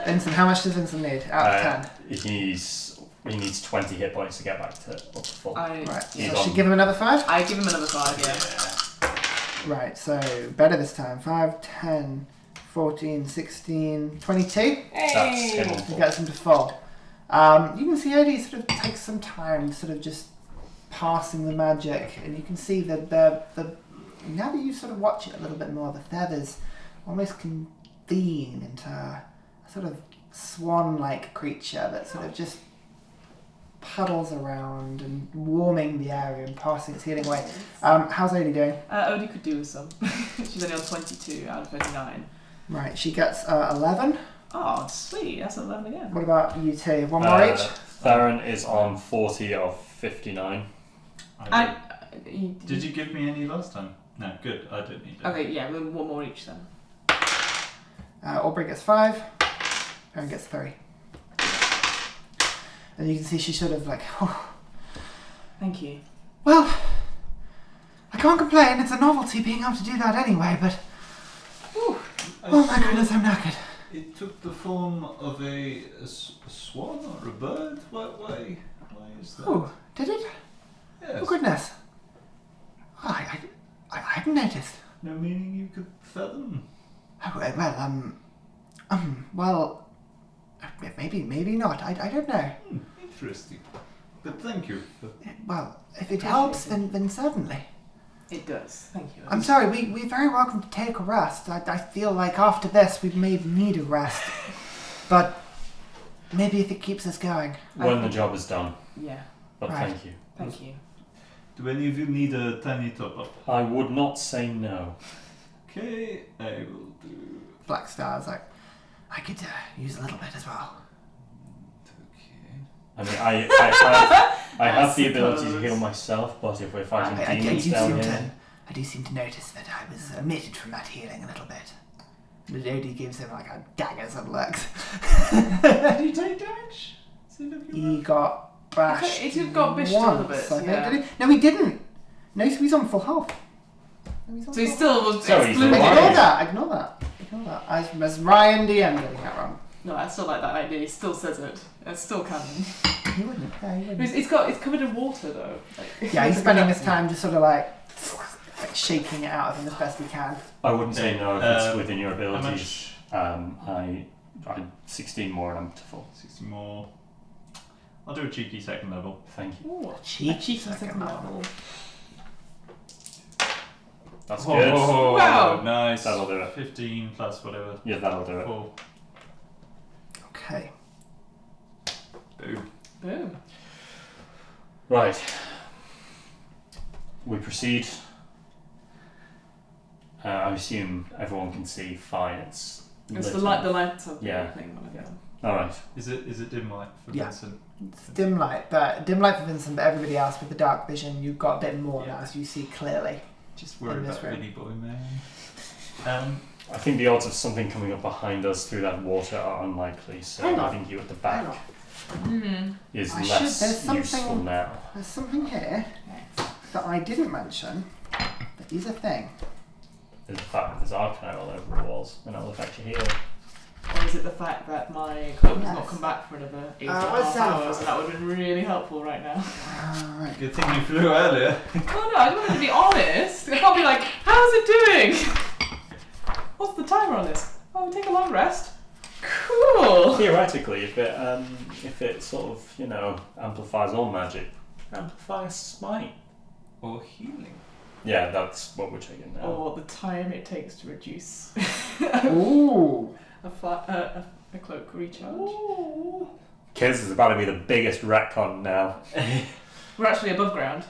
Vincent, how much does Vincent need out of 10? He needs 20 hit points to get back to up to full. Right, He's so should give him another 5? I give him another 5, yeah. Right, so better this time. 5, 10, 14, 16, 22. Hey! That's him on He full. gets him to full. You can see Odie sort of takes some time, sort of just passing the magic, and you can see that the now that you sort of watch it a little bit more, the feathers almost convene into a sort of swan-like creature that sort of just puddles around and warming the area and passing its healing away. How's Odie doing? Odie could do with some. She's only on 22 out of 39. Right, she gets 11. Oh, sweet. That's 11 again. What about you two? One more each? Theren is on 40 of 59. Did you give me any last time? No, good. I don't need it. Okay, yeah, one more each then. Aubrey gets 5. Theren gets 3. And you can see she's sort of like, oh, Thank you. well, I can't complain. It's a novelty being able to do that anyway, but oh my goodness, I'm knackered. It took the form of a swan or a bird? Why is that? Oh, did it? Yes. Oh goodness. Oh, I hadn't noticed. No meaning you could fathom? Oh, well, maybe not. I don't know. Interesting. But thank you. Well, if it helps, then certainly. It does. Thank you. I'm sorry, we're very welcome to take a rest. I feel like after this we may need a rest. But maybe if it keeps us going. When the job is done. Yeah. But Right. thank you. Thank you. Do any of you need a tiny top-up? I would not say no. Okay, I will do... Black Star's like, I could use a little bit as well. Okay. I mean, I have the ability to heal myself, but if we're fighting demons down here... I do seem to notice that I was omitted from that healing a little bit. The lady gives him like a daggers and lurks. Did you take damage? He got bashed He got bashed a little bit, I think, yeah. did he? No, he didn't. No, so he's on full health. No, So he still was So he's excluded. alive. Ignore that. As Ryan DM getting that wrong. No, I still like that idea. He still says it. It's still canon. He wouldn't. Yeah, he wouldn't. It's covered in water though. Like, Yeah, he's spending his time just sort of like shaking it out of him as best he can. I wouldn't say no if it's within your How abilities. much? I 16 more and I'm to full. 60 more. I'll do a cheeky second level. Thank you. Ooh, Cheeky second level. That's Whoa, good. whoa, whoa, Wow. Nice. That'll do it. 15 plus whatever. Yeah, that'll do it. 4. Okay. Boom. Boom. Right. We proceed. I assume everyone can see fine. It's lit the light up. of Yeah. the thing. Whatever. Alright. Is it dim light for Yeah. Vincent? It's dim light for Vincent, but everybody else with the dark vision, you've got a bit more now, so you see clearly. Just worry In this about room. Billy Boy, man. I think the odds of something coming up behind us through that water are unlikely, so Hang on. I think you at the Hang back Mm-hmm. is I less should- there's something- useful now. There's something here that I didn't mention that is a thing. There's the fact that there's arcanite all over the walls, and that'll affect your healing. Or is it the fact that my cloak has Yes. not come back for another 8 what's that hours, for? and that would have been really helpful right now? Alright. Good thing you flew earlier. Oh no, I just wanted to be honest. I can't be like, how's it doing? What's the timer on this? Oh, we take a long rest. Cool. Theoretically, if it sort of, amplifies all magic, amplify smite. Or healing. Yeah, that's what we're taking now. Or the time it takes to reduce Ooh. a cloak recharge. Kids is about to be the biggest retcon now. We're actually above ground.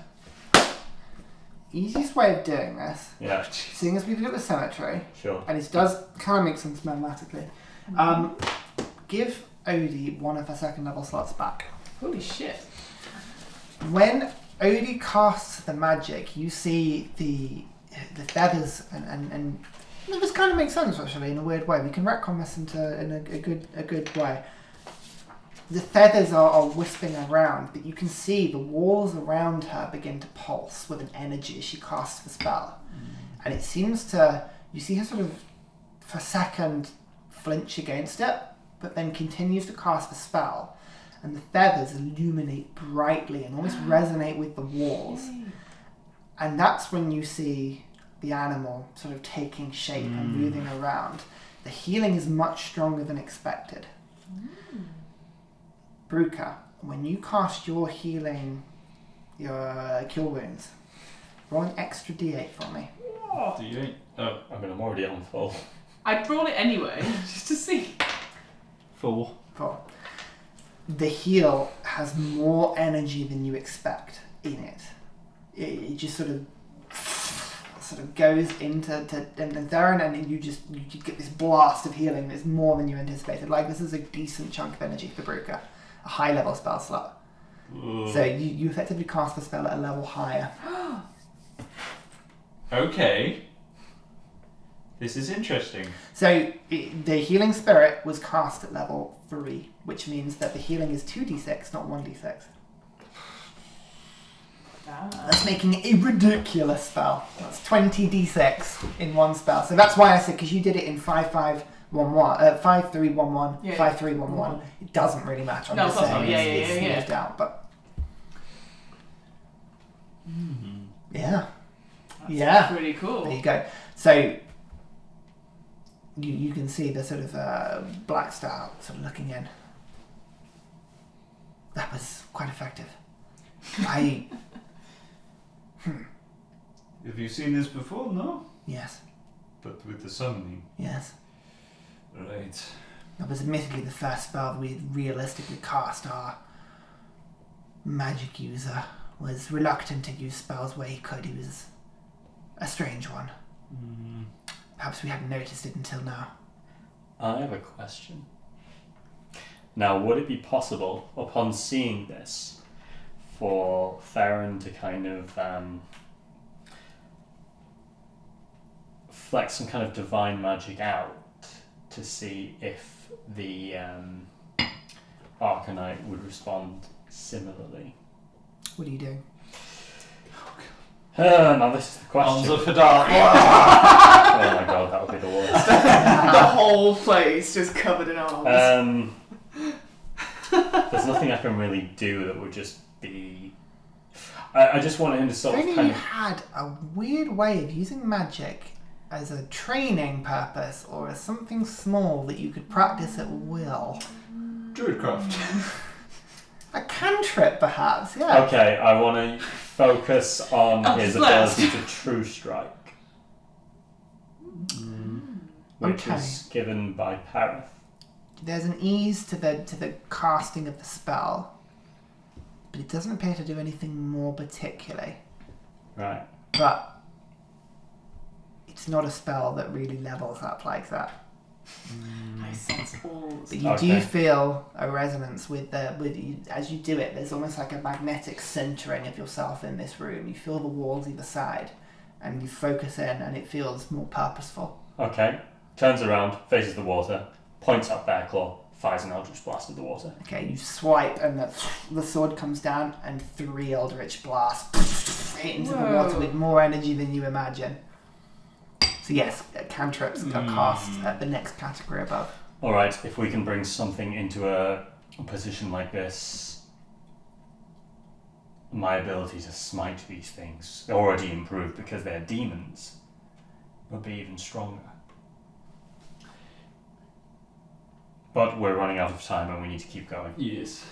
Easiest way of doing this, Yeah, seeing as we did it with Cemetery, sure. and it does kind of make sense mathematically, give Odie one of her second level slots back. Holy shit. When Odie casts the magic, you see the feathers and This kind of makes sense, actually, in a weird way. We can retcon this in a good way. The feathers are wisping around, but you can see the walls around her begin to pulse with an energy as she casts the spell. And it seems to... You see her sort of, for a second, flinch against it, but then continues to cast the spell. And the feathers illuminate brightly and almost resonate with the walls. And that's when you see the animal sort of taking shape and moving around. The healing is much stronger than expected. Bruca, when you cast your healing, your cure wounds, roll an extra d8 for me. D8. Oh, I mean, I'm already on full. I'd roll it anyway, just to see. 4. 4. The heal has more energy than you expect in it. It just sort of goes into Theren, and you get this blast of healing that's more than you anticipated. Like, this is a decent chunk of energy for Bruca, a high level spell slot. So you effectively cast the spell at a level higher. Okay. This is interesting. So the healing spirit was cast at level 3, which means that the healing is 2d6, not 1d6. That's making a ridiculous spell. That's 20d6 in one spell. So that's why I said, because you did it in 5-5-1-1, 5-3-1-1, 5-3-1-1. It doesn't really matter. I'm just saying it's smoothed out. But yeah. That's pretty cool. There you go. So you can see the sort of black star sort of looking in. That was quite effective. Have you seen this before? No? Yes. But with the summoning? Yes. Right. That was admittedly the first spell that we realistically cast. Our magic user was reluctant to use spells where he could. He was a strange one. Perhaps we hadn't noticed it until now. I have a question. Now, would it be possible, upon seeing this, for Theren to kind of flex some kind of divine magic out to see if the Arcanite would respond similarly? What are you doing? Now this is the question. Arms are for dark. Oh my god, that would be the worst. The whole place just covered in arms. There's nothing I can really do that would just be... I just want him to sort of If only kind you of... had a weird way of using magic as a training purpose or as something small that you could practice at will. Druidcraft. A cantrip, perhaps, yeah. Okay, I want to focus on his ability to True Strike. Which is given by Parith. There's an ease to the casting of the spell, but it doesn't appear to do anything more particularly. Right. But it's not a spell that really levels up like that. I sense all. But you do feel a resonance with you, as you do it. There's almost like a magnetic centering of yourself in this room. You feel the walls either side, and you focus in, and it feels more purposeful. Okay. Turns around, faces the water, points up Bear Claw, fires an Eldritch Blast at the water. Okay, you swipe, and the sword comes down, and 3 Eldritch Blasts hit into the water with more energy than you imagine. So yes, cantrips are cast at the next category above. Alright, if we can bring something into a position like this, my ability to smite these things, already improved because they're demons, will be even stronger. But we're running out of time and we need to keep going. Yes.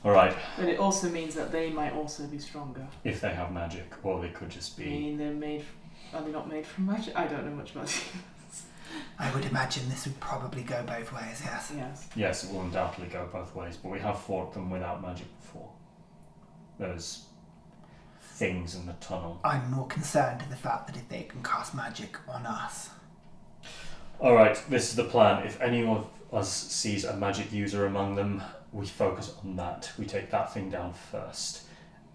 Alright. But it also means that they might also be stronger. If they have magic, or they could just I be... mean, are they not made from magic? I don't know much about demons. I would imagine this would probably go both ways, yes. Yes. Yes, it will undoubtedly go both ways, but we have fought them without magic before. There's things in the tunnel. I'm more concerned with the fact that if they can cast magic on us. Alright, this is the plan. If any of us sees a magic user among them, we focus on that. We take that thing down first.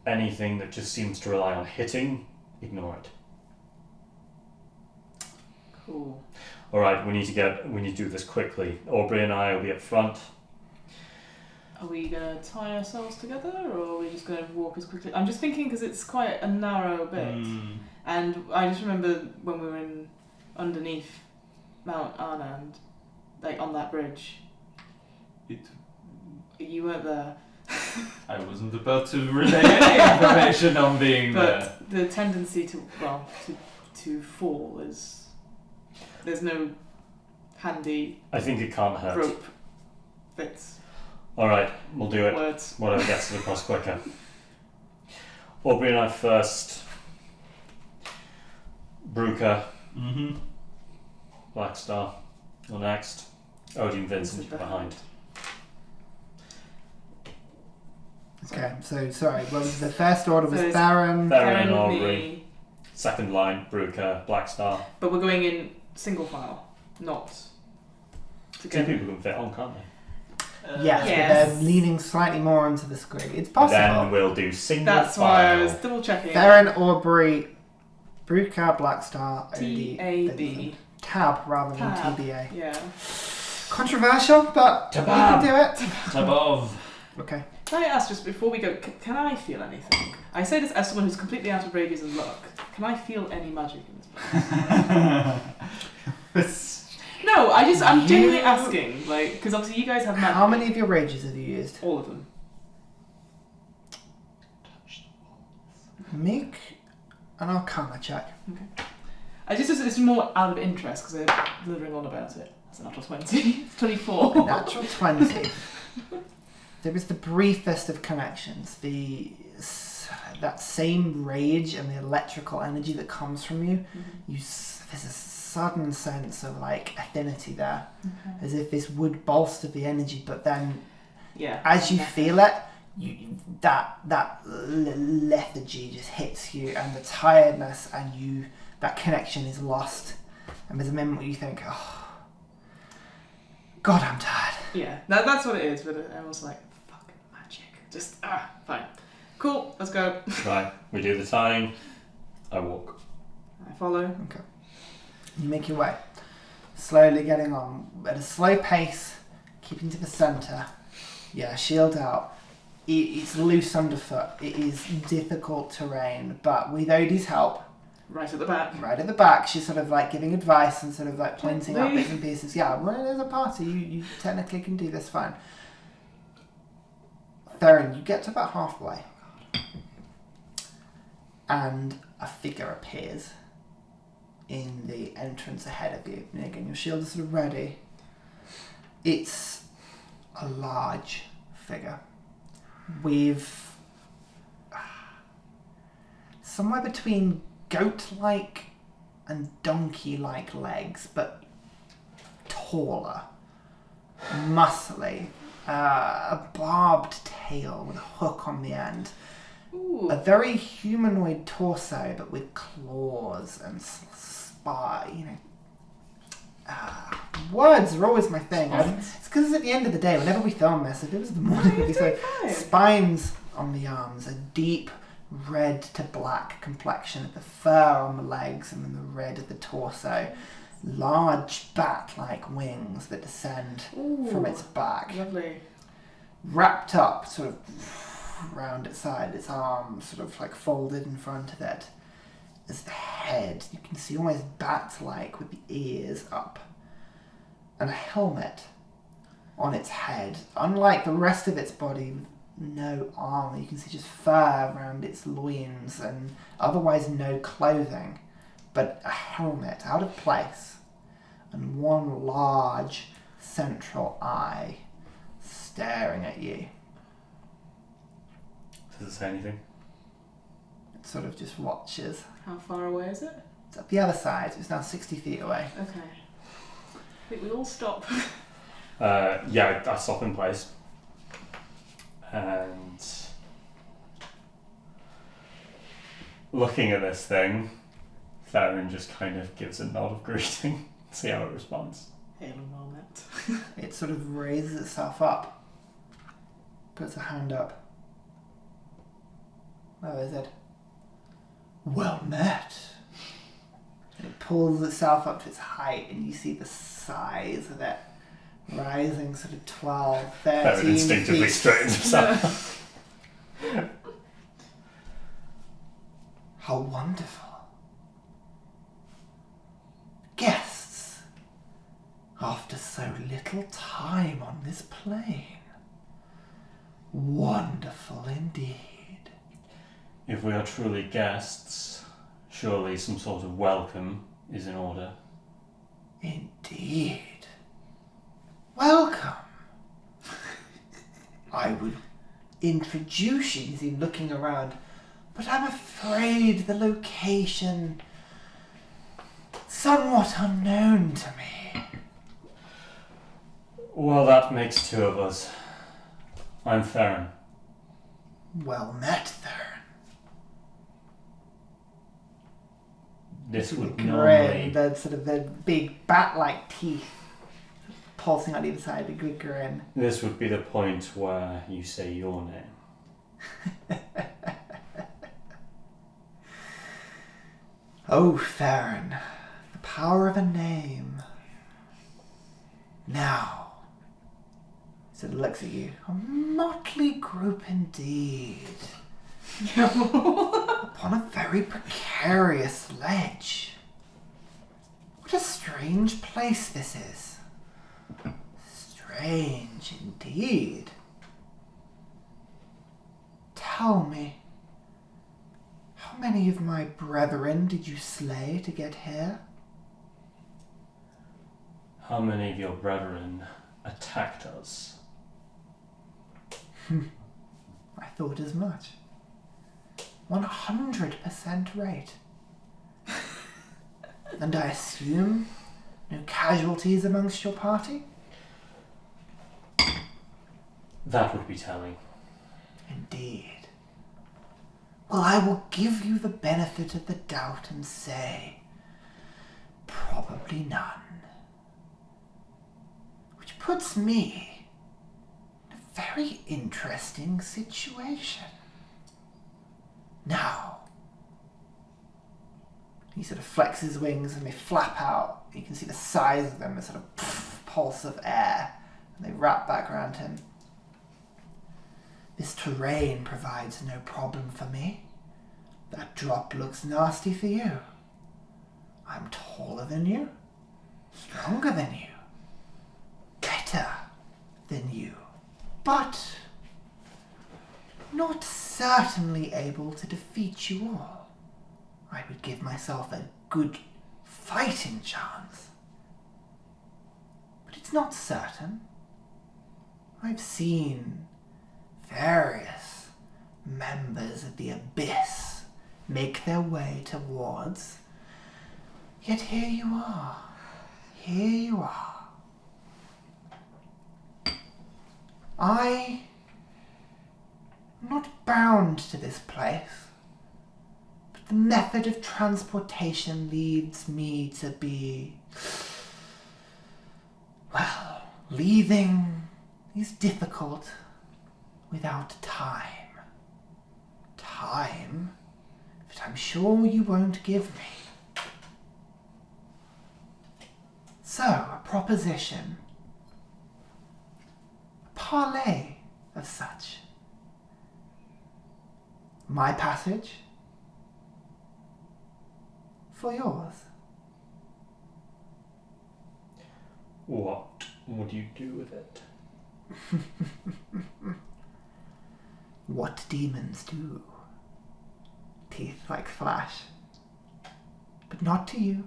Anything that just seems to rely on hitting, ignore it. Cool. All right, we need to do this quickly. Aubrey and I will be up front. Are we going to tie ourselves together, or are we just going to walk as quickly? I'm just thinking because it's quite a narrow bit. And I just remember when we were underneath Mount Arnand, like on that bridge. You weren't there. I wasn't about to relay any information on being there. But the tendency to fall is... There's no handy I think it can't hurt. rope bits. All right, we'll do it. Words. Whatever gets us across quicker. Aubrey and I first. Bruker. Mm-hmm. Blackstar. Or next. Odin Vincent behind. Okay, so sorry. Well, the first order was So it's Theren. Theren, Theren, Aubrey. me. Second line, Bruker, Blackstar. But we're going in single file, not Two together. people can fit on, can't they? Yes, Yes. but they're leaning slightly more onto the screen. It's possible. Then we'll do single That's file. why I was double checking. Theren, Aubrey, Bruker, Blackstar, Odie, TAB. Vincent. Tab rather than Tab. TBA. Yeah. Controversial, but we can do it. Above. Okay. Can I ask just before we go, can I feel anything? I say this as someone who's completely out of radius and luck. Can I feel any magic in this place? No, I'm genuinely asking, like, because obviously you guys have magic. How many of your rages have you used? All of them. Make an Arcana check. It's more out of interest because they're blithering on about it. It's a natural 20. It's 24. Natural 20. There is the briefest of connections. That same rage and the electrical energy that comes from you. There's a sudden sense of like affinity there, as if this would bolster the energy. But then, as you feel it, that lethargy just hits you, and the tiredness, and that connection is lost. And there's a moment where you think, "Oh, God, I'm tired." Yeah, that's what it is. But I was like, "Fucking magic." Just fine. Cool. Let's go. Right, we do the tying. I walk. I follow. Okay. You make your way, slowly getting on at a slow pace, keeping to the centre. Yeah, shield out. It's loose underfoot. It is difficult terrain, but with Odie's help, Right at the back. right at the back, she's sort of like giving advice and sort of like pointing out bits and pieces. Yeah, well, there's a party. You technically can do this fine. Theren, you get to about halfway, and a figure appears in the entrance ahead of you. And again, your shield is sort of ready. It's a large figure with somewhere between goat-like and donkey-like legs, but taller, muscly, a barbed tail with a hook on the end. Ooh. A very humanoid torso, but with claws and words are always my thing. It's because at the end of the day, whenever we film this, if it was the morning, we'd be like spines on the arms, a deep red to black complexion of the fur on the legs, and then the red of the torso. Large bat-like wings that descend from its back. Lovely. Wrapped up, sort of round its side, its arms sort of like folded in front of it. As the head, you can see almost bat-like with the ears up. And a helmet on its head. Unlike the rest of its body, no armor. You can see just fur around its loins and otherwise no clothing. But a helmet out of place. And one large central eye staring at you. Does it say anything? It sort of just watches. How far away is it? It's up the other side. It's now 60 feet away. Okay. I think we all stop. Yeah, I stop in place. And looking at this thing, Theren just kind of gives a nod of greeting. See how it responds. Hail and well met. It sort of raises itself up. Puts a hand up. Oh, is it? Well met. It pulls itself up to its height, and you see the size of it rising sort of 12, 13 Theren instinctively feet. straightens himself. How wonderful. Guests, after so little time on this plane. Wonderful indeed. If we are truly guests, surely some sort of welcome is in order. Indeed. Welcome. I would introduce you, he's looking around, but I'm afraid the location somewhat unknown to me. Well, that makes two of us. I'm Theren. Well met, Theren. This would Grin, normally... the sort of the big bat-like teeth pulsing on either side, a good grin. This would be the point where you say your name. Oh, Theren, the power of a name. Now, so it looks at you. A motley group indeed. Upon a very precarious ledge. What a strange place this is. Strange indeed. Tell me, how many of my brethren did you slay to get here? How many of your brethren attacked us? I thought as much. 100% rate. And I assume no casualties amongst your party? That would be telling. Indeed. Well, I will give you the benefit of the doubt and say, probably none. Which puts me in a very interesting situation. Now, he sort of flexes his wings and they flap out. You can see the size of them, a sort of pulse of air, and they wrap back around him. This terrain provides no problem for me. That drop looks nasty for you. I'm taller than you, stronger than you, better than you, but not certainly able to defeat you all. I would give myself a good fighting chance. But it's not certain. I've seen various members of the Abyss make their way towards. Yet here you are. Here you are. I'm not bound to this place, but the method of transportation leads me to be, well, leaving is difficult without time. Time that I'm sure you won't give me. So, a proposition. A parlay of such. My passage for yours. What would you do with it? What demons do. Teeth like flash. But not to you.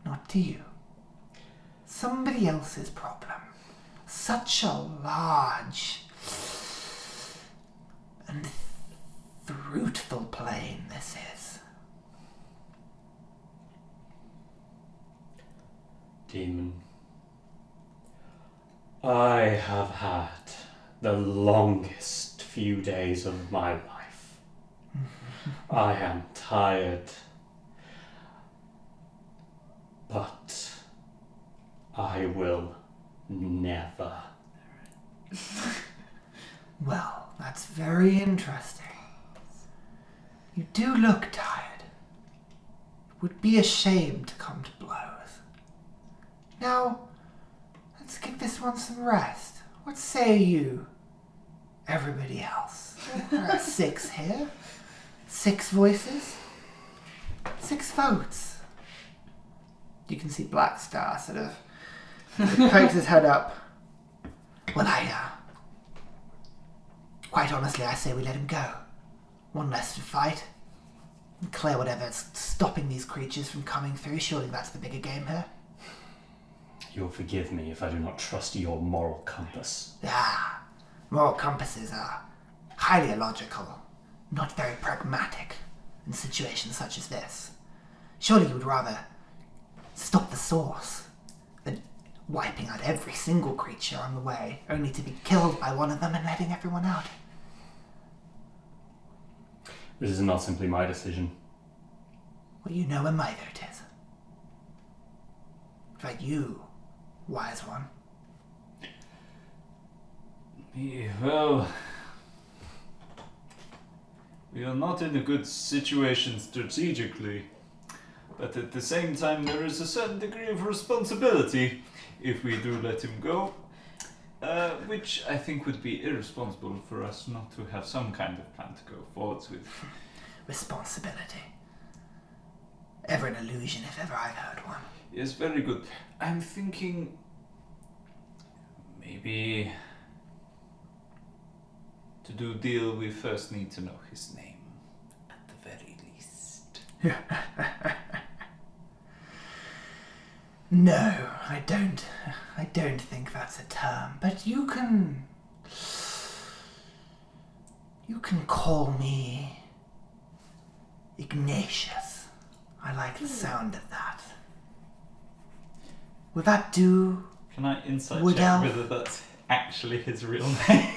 Not to you. Somebody else's problem. Such a large and fruitful plane this is. Demon. I have had the longest few days of my life. I am tired. But I will never. Well, that's very interesting. You do look tired. It would be a shame to come to blows. Now, let's give this one some rest. What say you, everybody else? There are 6 here. 6 voices. 6 votes. You can see Blackstar sort of pokes his head up. Well, quite honestly, I say we let him go. One less to fight. And clear whatever's stopping these creatures from coming through. Surely that's the bigger game here. You'll forgive me if I do not trust your moral compass. Moral compasses are highly illogical, not very pragmatic in situations such as this. Surely you would rather stop the source than wiping out every single creature on the way, only to be killed by one of them and letting everyone out. This is not simply my decision. Well, you know where my vote is. In fact, you, wise one. Well, we are not in a good situation strategically, but at the same time there is a certain degree of responsibility if we do let him go, which I think would be irresponsible for us not to have some kind of plan to go forwards with. Responsibility. Ever an illusion if ever I've heard one. Yes, very good. I'm thinking maybe to do deal we first need to know his name, at the very least. No, I don't think that's a term, but you can call me Ignatius. I like the sound of that. Would that do? Can I insight Would check elf? whether that's actually his real name?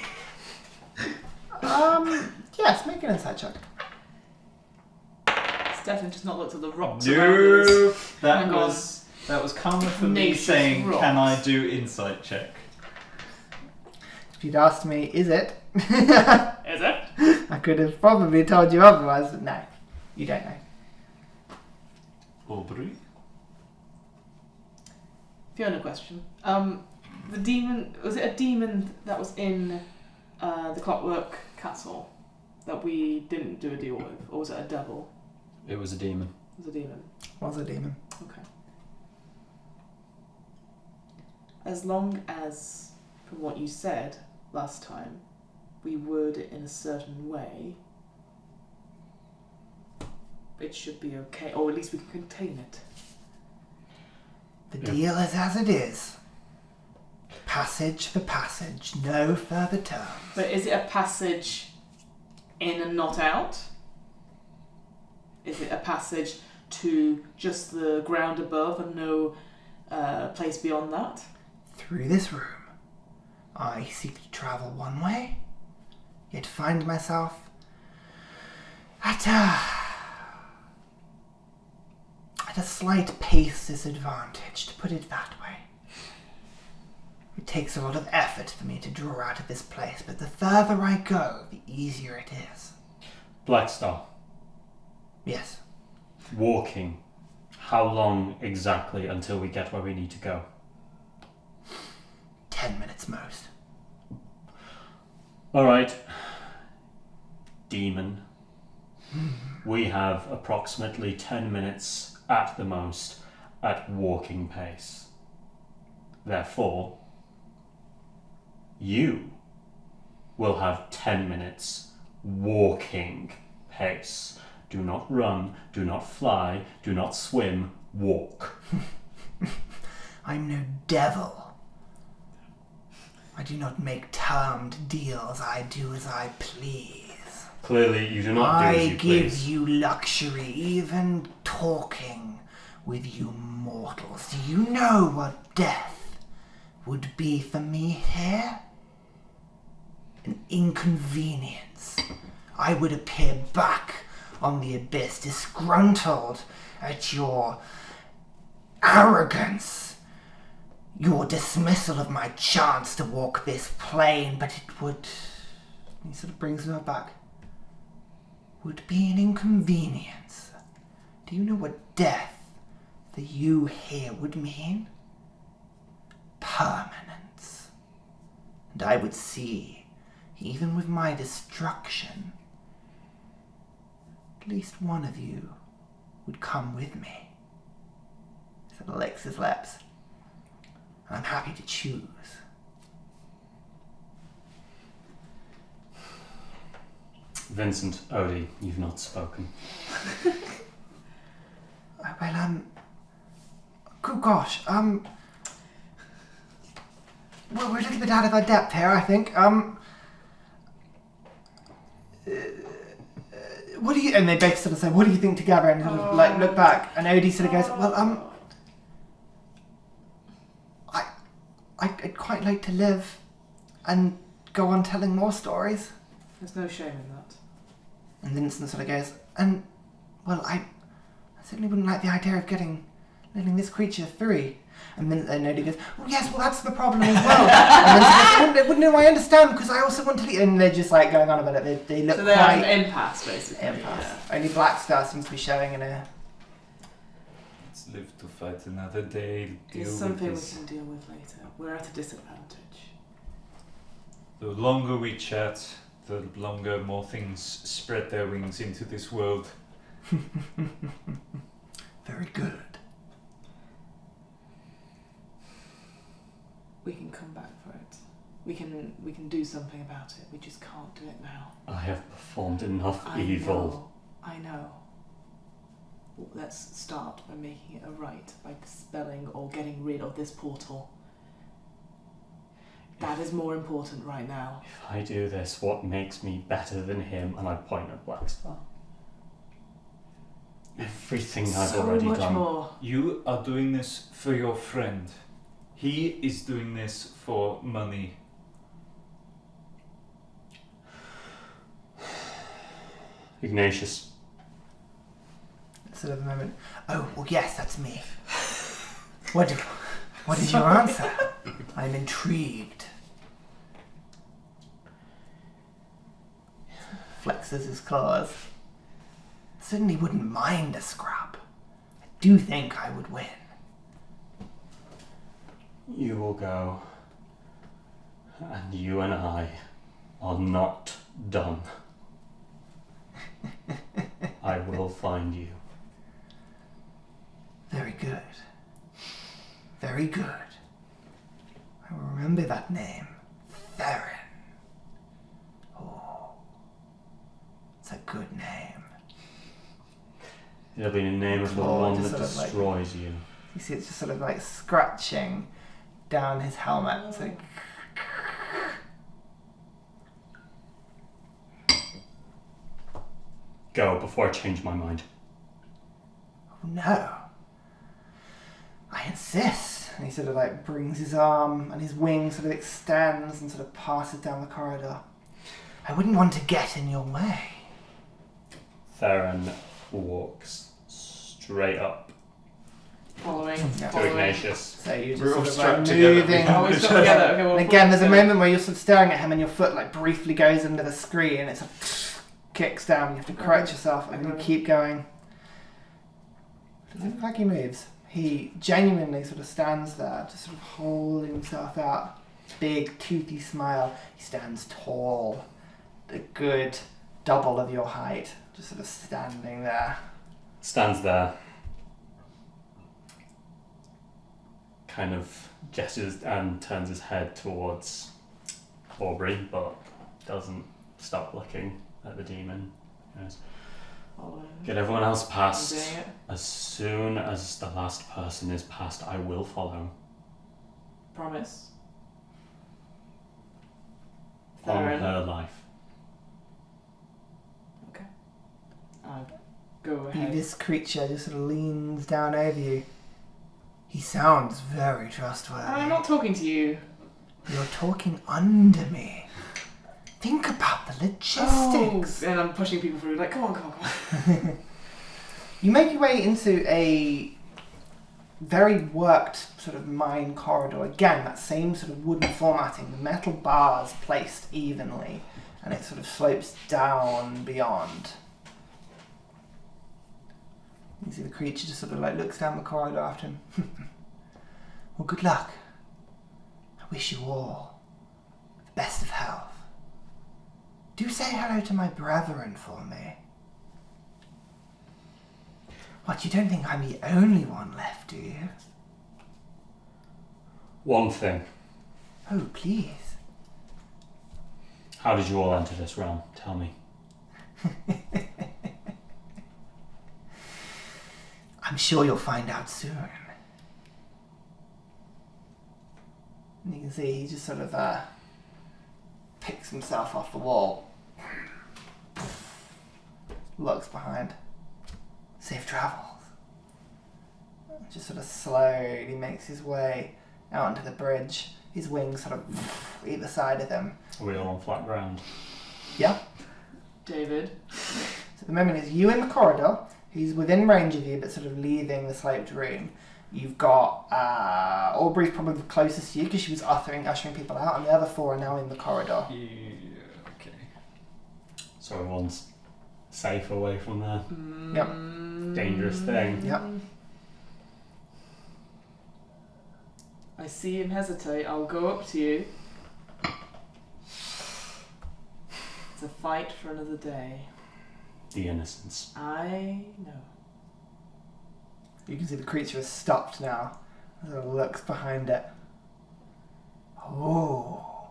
Yes, make an insight check. Stefan just not looked at the rocks around us. No, that was karma for me Nature's saying, rocks. can I do insight check? If you'd asked me, is it? Is it? I could have probably told you otherwise, but no. You don't know. Aubrey? Fiona question. The demon, was it a demon that was in the Clockwork Castle that we didn't do a deal with? Or was it a devil? It was a demon. It was a demon. Was a demon. Okay. As long as, from what you said last time, we word it in a certain way, it should be okay, or at least we can contain it. The deal is as it is. Passage for passage, no further terms. But is it a passage in and not out? Is it a passage to just the ground above and no place beyond that? Through this room, I seek to travel one way, yet find myself at a slight pace disadvantage, to put it that way. It takes a lot of effort for me to draw out of this place, but the further I go, the easier it is. Blackstar, Yes. walking. How long exactly until we get where we need to go? 10 minutes most. Alright. Demon. We have approximately 10 minutes at the most at walking pace. Therefore, you will have 10 minutes walking pace. Do not run, do not fly, do not swim, walk. I'm no devil. I do not make termed deals. I do as I please. Clearly, you do not do as I you give please. you luxury, even talking with you mortals. Do you know what death would be for me here? An inconvenience. I would appear back on the abyss, disgruntled at your arrogance, your dismissal of my chance to walk this plane, but it would... He sort of brings her back. would be an inconvenience. Do you know what death for you here would mean? Permanence. And I would see, even with my destruction, at least one of you would come with me. He sort of licks his lips. I'm happy to choose. Vincent, Odie, you've not spoken. Well, good gosh, well, we're a little bit out of our depth here, I think. What do you? And they both sort of say, "What do you think?" together, and sort of like look back, and Odie sort of goes, "Well, I'd quite like to live, and go on telling more stories." There's no shame in that. And Vincent sort of goes, "And well, I certainly wouldn't like the idea of letting this creature free." And then Odie goes, "Oh yes, well that's the problem as well." And then she goes, "No, I understand because I also want to leave." And they're just like going on about it. They look so they're quite an impasse, basically. impasse. Only Black Star seems to be showing in a. Let's live to fight another day. It's something we can deal with later. We're at a disadvantage. The longer we chat, the longer more things spread their wings into this world. Very good. We can come back for it. We can do something about it. We just can't do it now. I have performed enough evil. I know. Well, let's start by making it a right, by dispelling or getting rid of this portal. That is more important right now. If I do this, what makes me better than him? And I point at Blackstar. Everything I've already much done. More. You are doing this for your friend. He is doing this for money. Ignatius. Sort of a moment. Oh, well, yes, that's me. What is your answer? I'm intrigued. Flexes his claws. Certainly wouldn't mind a scrap. I do think I would win. You will go, and you and I are not done. I will find you. Very good. Very good. I will remember that name. Theren. Oh, it's a good name. It'll be the name of the Claw one just that sort of like- destroys you. You see it's just sort of like scratching down his helmet. It's like... Go before I change my mind. Oh no. I insist. And he sort of like brings his arm and his wing sort of extends and sort of passes down the corridor. I wouldn't want to get in your way. Theren walks straight up Following. Yeah. to Ignatius. So you're just We're all sort of strapped like together moving. behind Oh, we stuck together. Okay, well, And again, there's a together. moment where you're sort of staring at him and your foot like briefly goes under the screen and it sort of kicks down. You have to correct yourself and you keep going. Does it look like he moves? He genuinely sort of stands there, just sort of holding himself out. Big, toothy smile. He stands tall. A good double of your height. Just sort of standing there. Stands there. Kind of gestures and turns his head towards Aubrey, but doesn't stop looking at the demon. He goes, get everyone else I'm past. doing it. As soon as the last person is past, I will follow. Promise. On Theren. her life. Okay. Go ahead. This creature just sort of leans down over you. He sounds very trustworthy. I'm not talking to you. You're talking under me. Think about the logistics. Oh, and I'm pushing people through. Like, come on. You make your way into a very worked sort of mine corridor. Again, that same sort of wooden formatting, the metal bars placed evenly, and it sort of slopes down beyond. You see the creature just sort of like looks down the corridor after him. Well, good luck. I wish you all the best of health. Do say hello to my brethren for me. What, you don't think I'm the only one left, do you? One thing. Oh, please. How did you all enter this realm? Tell me. I'm sure you'll find out soon. And you can see he just sort of picks himself off the wall. Looks behind. Safe travels. Just sort of slowly makes his way out onto the bridge. His wings sort of either side of him. Are we all on flat ground? Yeah. David. So at the moment it's you in the corridor. He's within range of you, but sort of leaving the sloped room. You've got Aubrey's probably the closest to you because she was ushering people out, and the other four are now in the corridor. Yeah, okay. So everyone's safe away from there. Yep. Dangerous thing. Yep. I see him hesitate. I'll go up to you. It's a fight for another day. The innocence. I know. You can see the creature has stopped now. Sort of looks behind it. Oh,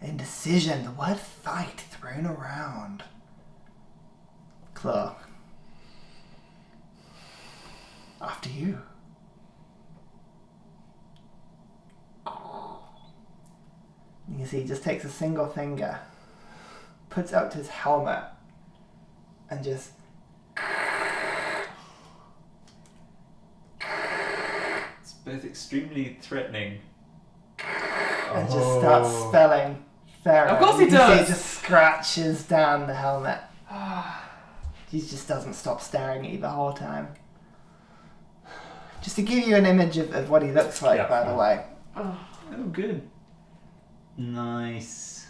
indecision. The word fight thrown around. Claw. After you. You can see he just takes a single finger, puts it up to his helmet, and just It's both extremely threatening. and just starts spelling Theren. Of course he You can see does. it just scratches down the helmet. He just doesn't stop staring at you the whole time. Just to give you an image of what he looks like, Yeah, by the way. Oh, good. Nice.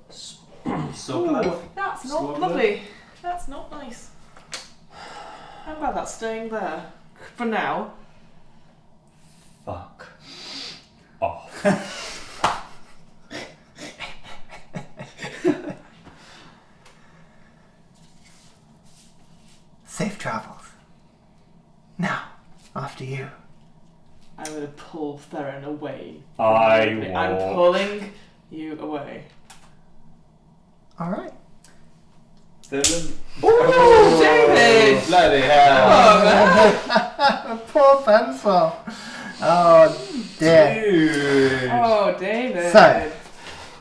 So Ooh, that's not Swabber. lovely. That's not nice. How about that staying there? For now. Fuck off. Safe travels. Now, after you. I'm going to pull Theren away. I'm pulling you away. Alright. Theren. Ooh, David! Bloody hell! Oh, man. Poor pencil. Oh, dear. Dude. Oh, David. So,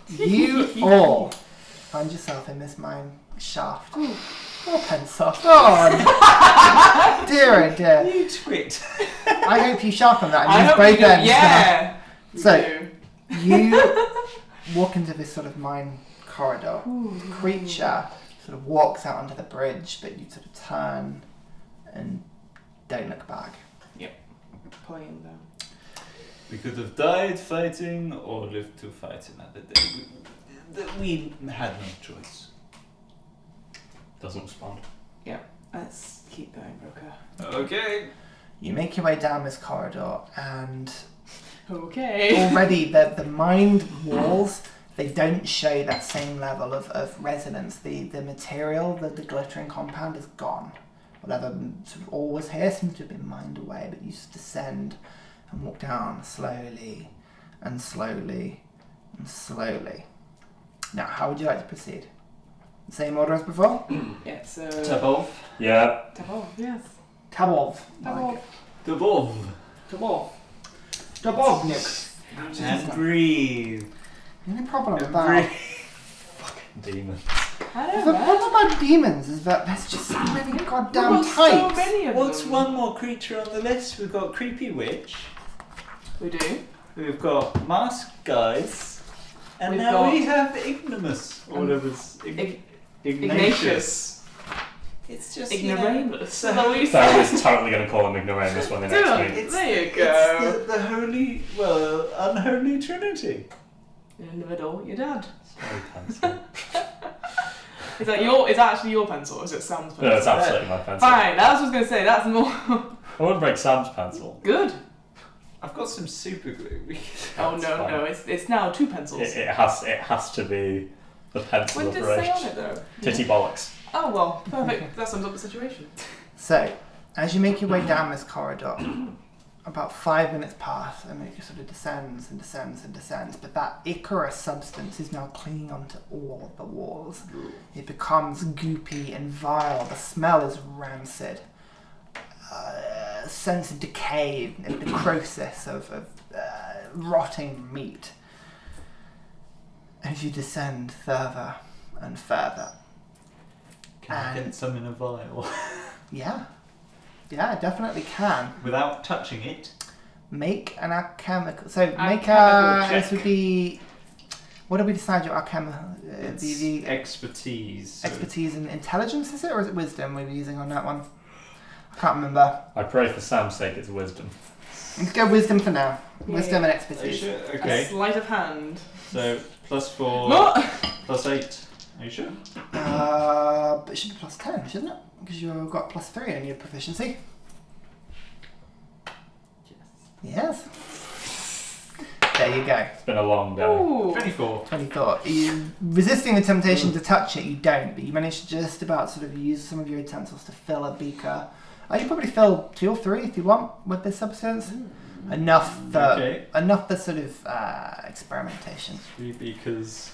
you all find yourself in this mine shaft. Poor pencil. Oh, dear, oh dear. You twit. I hope you sharpen that I and use hope both you do. ends. Yeah. You So- do. You walk into this sort of mine corridor. The creature sort of walks out onto the bridge, but you sort of turn and don't look back. Pulling him down. We could have died fighting or lived to fight another day. We had no choice. Doesn't respond. Let's keep going, Broker. Okay. You make your way down this corridor, and Okay. already the mined walls, they don't show that same level of resonance. The material, the glittering compound is gone. Whatever sort of all was here seems to have been mined away, but you just descend and walk down slowly and slowly and slowly. Now, how would you like to proceed? Same order as before? Yeah, so... Tabov. Yeah. Tabov, yes. Tabov. Tabov. Tabov. Tabov. Tabovnik. And breathe. The only problem And about breathe. Demon. I the don't know. problem about demons is that there's just so many goddamn We've got so types. many of What's them. one more creature on the list? We've got Creepy Witch. We do. We've got Masked Guys. And We've now got- we have Ignomus. Or whatever's... Ignatius. It's just, Ignoramus. So Is that what you That said? was totally going to call him ignoramus when the Do next it. week. There you go. It's the holy, well, unholy trinity. In the middle, your dad. Sorry, pencil. Is that actually your pencil, or is it Sam's pencil? No, it's absolutely my pencil. Fine, that's what I was going to say. That's more. I wouldn't break Sam's pencil. Good. I've got some super glue. Oh no, it's now 2 pencils. It has to be the pencil What of did it say rage. on it though? Titty bollocks. Oh well, perfect. That sums up the situation. So, as you make your way down this corridor, about 5 minutes pass and it sort of descends and descends and descends, but that Icarus substance is now clinging onto all the walls. It becomes goopy and vile. The smell is rancid. Sense of decay, necrosis of rotting meat. As you descend further and further. Can I get some in a vial? Yeah, it definitely can. Without touching it? Make an alchemical. So make Alchemical this check. would be. What do we decide your alchemical? The Expertise. expertise and intelligence, is it, or is it wisdom we were using on that one? I can't remember. I pray for Sam's sake it's wisdom. Let's go wisdom for now. Yeah. Wisdom and Are you expertise. sure? A Okay. sleight of hand. So +4, What? +8. Are you sure? But it should be plus 10, shouldn't it? Because you've got plus 3 on your proficiency. Yes. There you go. It's been a long day. Ooh. 24. 24. You resisting the temptation to touch it, you don't, but you manage to just about sort of use some of your utensils to fill a beaker. You probably fill 2 or 3 if you want with this substance. Enough for sort of experimentation. 3 beakers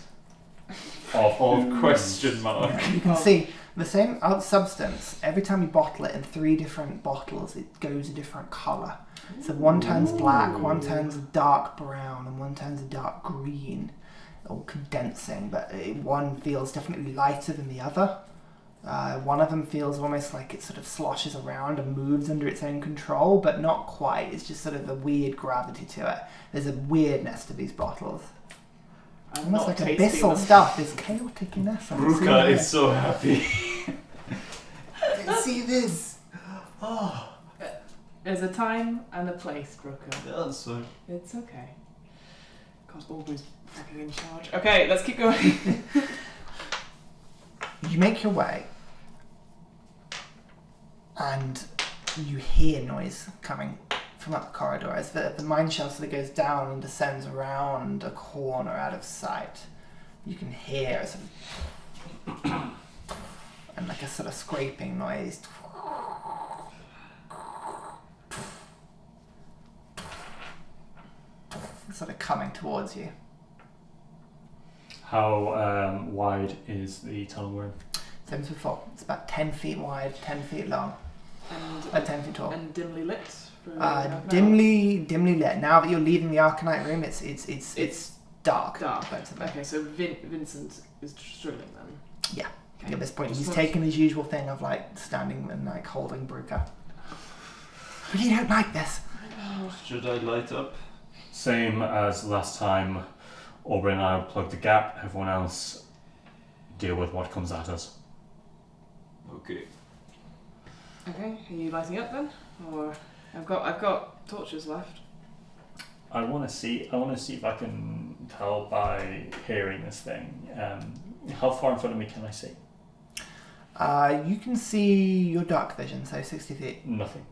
Of of question mark. You can see the same substance. Every time you bottle it in 3 different bottles, it goes a different colour. So one turns black, one turns dark brown, and one turns a dark green, all condensing. But one feels definitely lighter than the other. One of them feels almost like it sort of sloshes around and moves under its own control, but not quite. It's just sort of a weird gravity to it. There's a weirdness to these bottles. I'm Almost not like tasting abyssal them. stuff. There's chaotic in essence. Ruka is so happy. See this? Oh, There's a time and a place, Brooker. that's so. It's okay. God, Aubrey's fucking in charge. Okay, let's keep going. You make your way, and you hear noise coming from up the corridor as the mine shaft sort of goes down and descends around a corner out of sight. You can hear a sort of and like a sort of scraping noise. Sort of coming towards you. How wide is the tunnel we're in? Same as before. It's about 10 feet wide, 10 feet long, And 10 feet tall. and dimly lit. For half an hour. Dimly lit. Now that you're leaving the Arcanite room, it's dark. Dark. effectively. Okay, so Vincent is struggling then. Yeah. Okay. At this point, Just he's want- taken his usual thing of like standing and like holding Bruca. But you don't like this. Should I light up? Same as last time. Aubrey and I will plug the gap. Everyone else deal with what comes at us. Okay. Okay, are you lighting up then, or I've got torches left. I want to see if I can tell by hearing this thing. How far in front of me can I see? You can see your dark vision, so 60 feet. Nothing.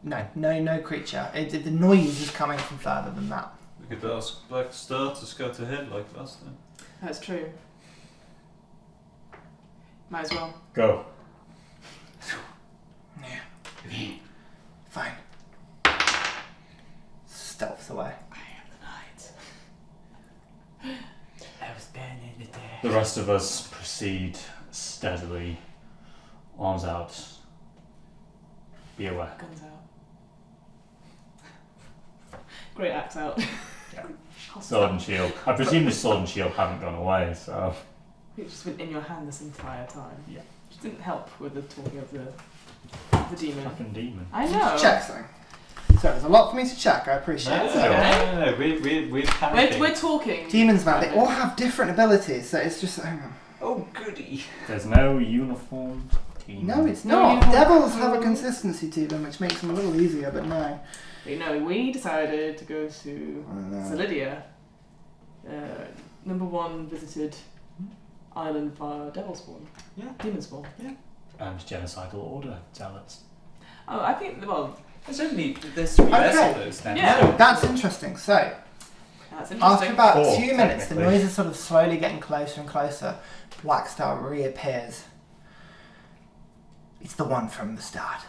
No creature. The noise is coming from further than that. We could ask Black Star to scout ahead like last time. That's true. Might as well. Go. Fine. Stealths away. I am the night. I was burning the day. The rest of us proceed steadily, arms out. Be aware. Guns out. Great axe out. Yeah. Sword and shield. I presume the sword and shield haven't gone away, so. It's just been in your hand this entire time. Yeah. Just didn't help with the talking of the demon. Fucking demon. I know. Check something. So there's a lot for me to check. I appreciate it. okay. We're panicking. We're talking. Demons, man, they all have different abilities, so it's just. Hang on. Oh, goody. There's no uniform team. No, it's No, not. you don't. Devils have a consistency to them, which makes them a little easier, but no. You know, we decided to go to I don't know. Zeliddier. Number 1 visited island for devil spawn. Yeah. Demon spawn. And genocidal order zealots. Oh, I think, well, There's 3 vessels now. Yeah. That's interesting. So, that's after interesting. about 4, 2 minutes, the technically. noise is sort of slowly getting closer and closer. Black Star reappears. It's the one from the start.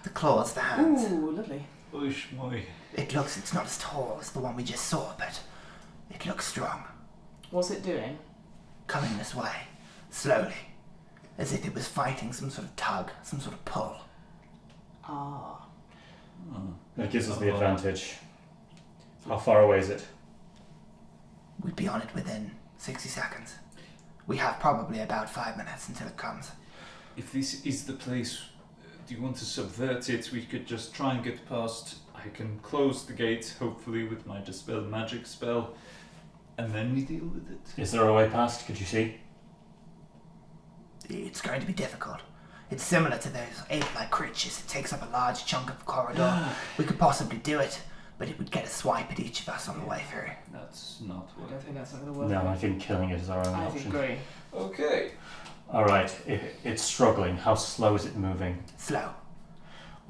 The claws, the hands. Ooh, lovely. Oish moi. It's not as tall as the one we just saw, but it looks strong. What's it doing? Coming this way, slowly, as if it was fighting some sort of tug, some sort of pull. Ah. That gives us the advantage. How far away is it? We'd be on it within 60 seconds. We have probably about 5 minutes until it comes. If this is the place, do you want to subvert it? We could just try and get past. I can close the gate, hopefully, with my Dispel Magic spell, and then we deal with it. Is there a way past? Could you see? It's going to be difficult. It's similar to those ape-like creatures. It takes up a large chunk of the corridor. We could possibly do it, but it would get a swipe at each of us on the way through. That's not I what don't think that's not going to work. No, I think killing it is our only I option. agree. Okay. Alright, it's struggling. How slow is it moving? Slow.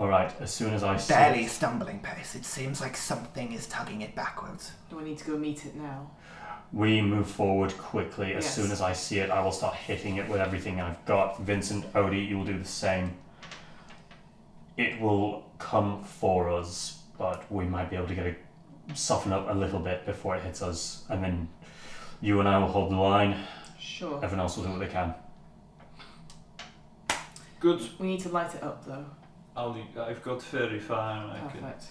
Alright, as soon as I see Barely a it, stumbling pace. It seems like something is tugging it backwards. Do we need to go meet it now? we move forward quickly. As Yes. soon as I see it, I will start hitting it with everything I've got. Vincent, Odie, you will do the same. It will come for us, but we might be able to get it soften up a little bit before it hits us, and then you and I will hold the line. Sure. Everyone else will do what they can. Good. We need to light it up though. I've got fairy fire. And I can. Perfect.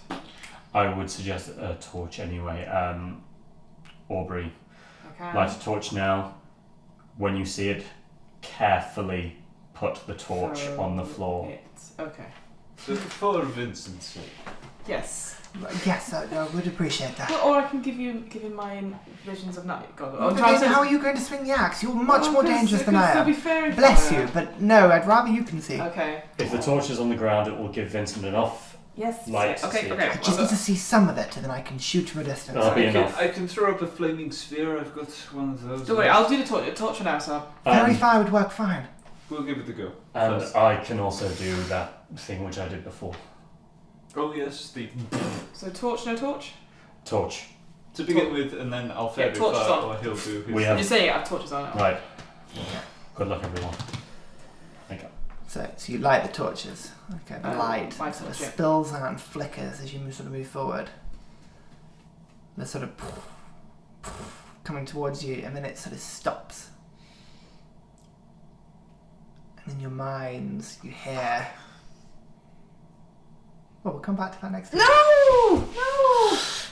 I would suggest a torch anyway. Aubrey, Okay. light a torch now. When you see it, carefully put the torch Throw on the floor. it. Okay. So for Vincent's sake. Yes. Yes, I would appreciate that. Well, or I can give him my visions of night. God, But then how are you going to swing the axe? You're much more dangerous than I Be am. fairy Bless fire. you, but no, I'd rather you can see. Okay. If the torch is on the ground, it will give Vincent enough. Yes. Light to Okay. see it. Okay. I just need to see some of it, and then I can shoot from a distance. That'll be I can, enough. I can throw up a flaming sphere. I've got one of those. Don't worry. I'll do the torch for now. So. Fairy fire would work fine. We'll give it a go. And first. I can also do that thing which I did before. Oh yes, the So torch, no torch. Torch. to begin with, and then I'll fairy torch is fire, on. or he'll do his. We I'm have- just saying I have torches on it. Right. Good luck, everyone. Thank you. So you light the torches. Okay, the light my sort of torch, yeah. spills out and flickers as you move forward. The sort of coming towards you, and then it sort of stops. And in your minds, you hear. Well, we'll come back to that next time. No!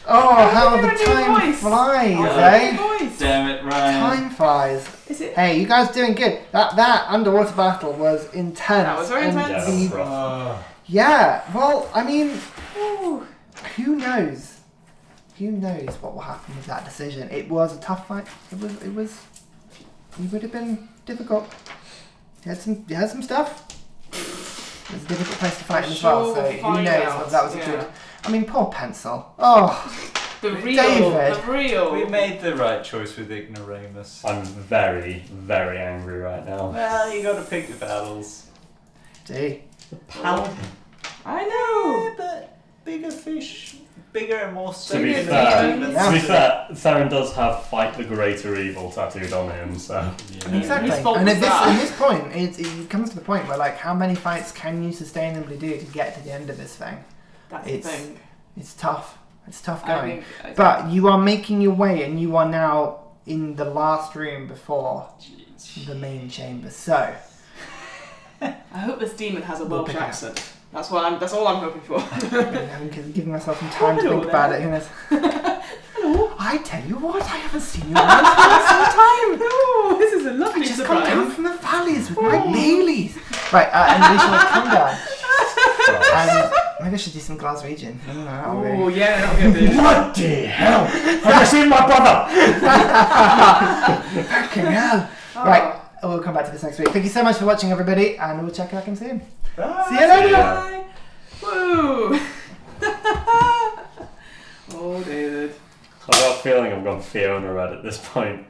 Oh, how hear the a new time voice. flies, Oh, eh? voice. Damn it, Ryan. Time flies. Is it? Hey, you guys doing good. That underwater battle was intense. That was very and intense. Yeah, the- rough. yeah, well, I mean, Ooh. who knows? Who knows what will happen with that decision? It was a tough fight. It would have been difficult. You had some stuff. It was a difficult place to fight in as well, so Sure, who find knows out, whether that was a yeah. good. I mean, poor Pencil. Oh, The real. David. The real. We made the right choice with Ignoramus. I'm very, very angry right now. Well, you gotta pick your battles. gee. Paladin. I know. but bigger fish, bigger and more To be Bigger fair, demons. Theren does have "Fight the Greater Evil" tattooed on him, so Exactly. Whose fault And was at that? this point, it comes to the point where, like, how many fights can you sustainably do to get to the end of this thing? That's It's the thing. It's tough. It's tough I going. think, But you are making your way, and you are now in the last room before the main chamber. So, I hope this demon has a We'll Welsh pick it up. accent. That's what I'm. That's all I'm hoping for. I'm giving myself some time to Hello think about there. it. Who knows? Hello. I tell you what, I haven't seen you around for some time. Oh, this is a I lovely just come down surprise. from the valleys with my Baileys. Right, and we shall come down. And maybe I should do some Glaswegian. I don't know, that'll be- Oh yeah, that'll be a bit. what the hell? Have you seen my brother? Fucking hell. Right, we'll come back to this next week. Thank you so much for watching, everybody, and we'll check back in soon. See you later. Bye. Woo. Oh, David. I've got a feeling I've gone Fiona red at this point.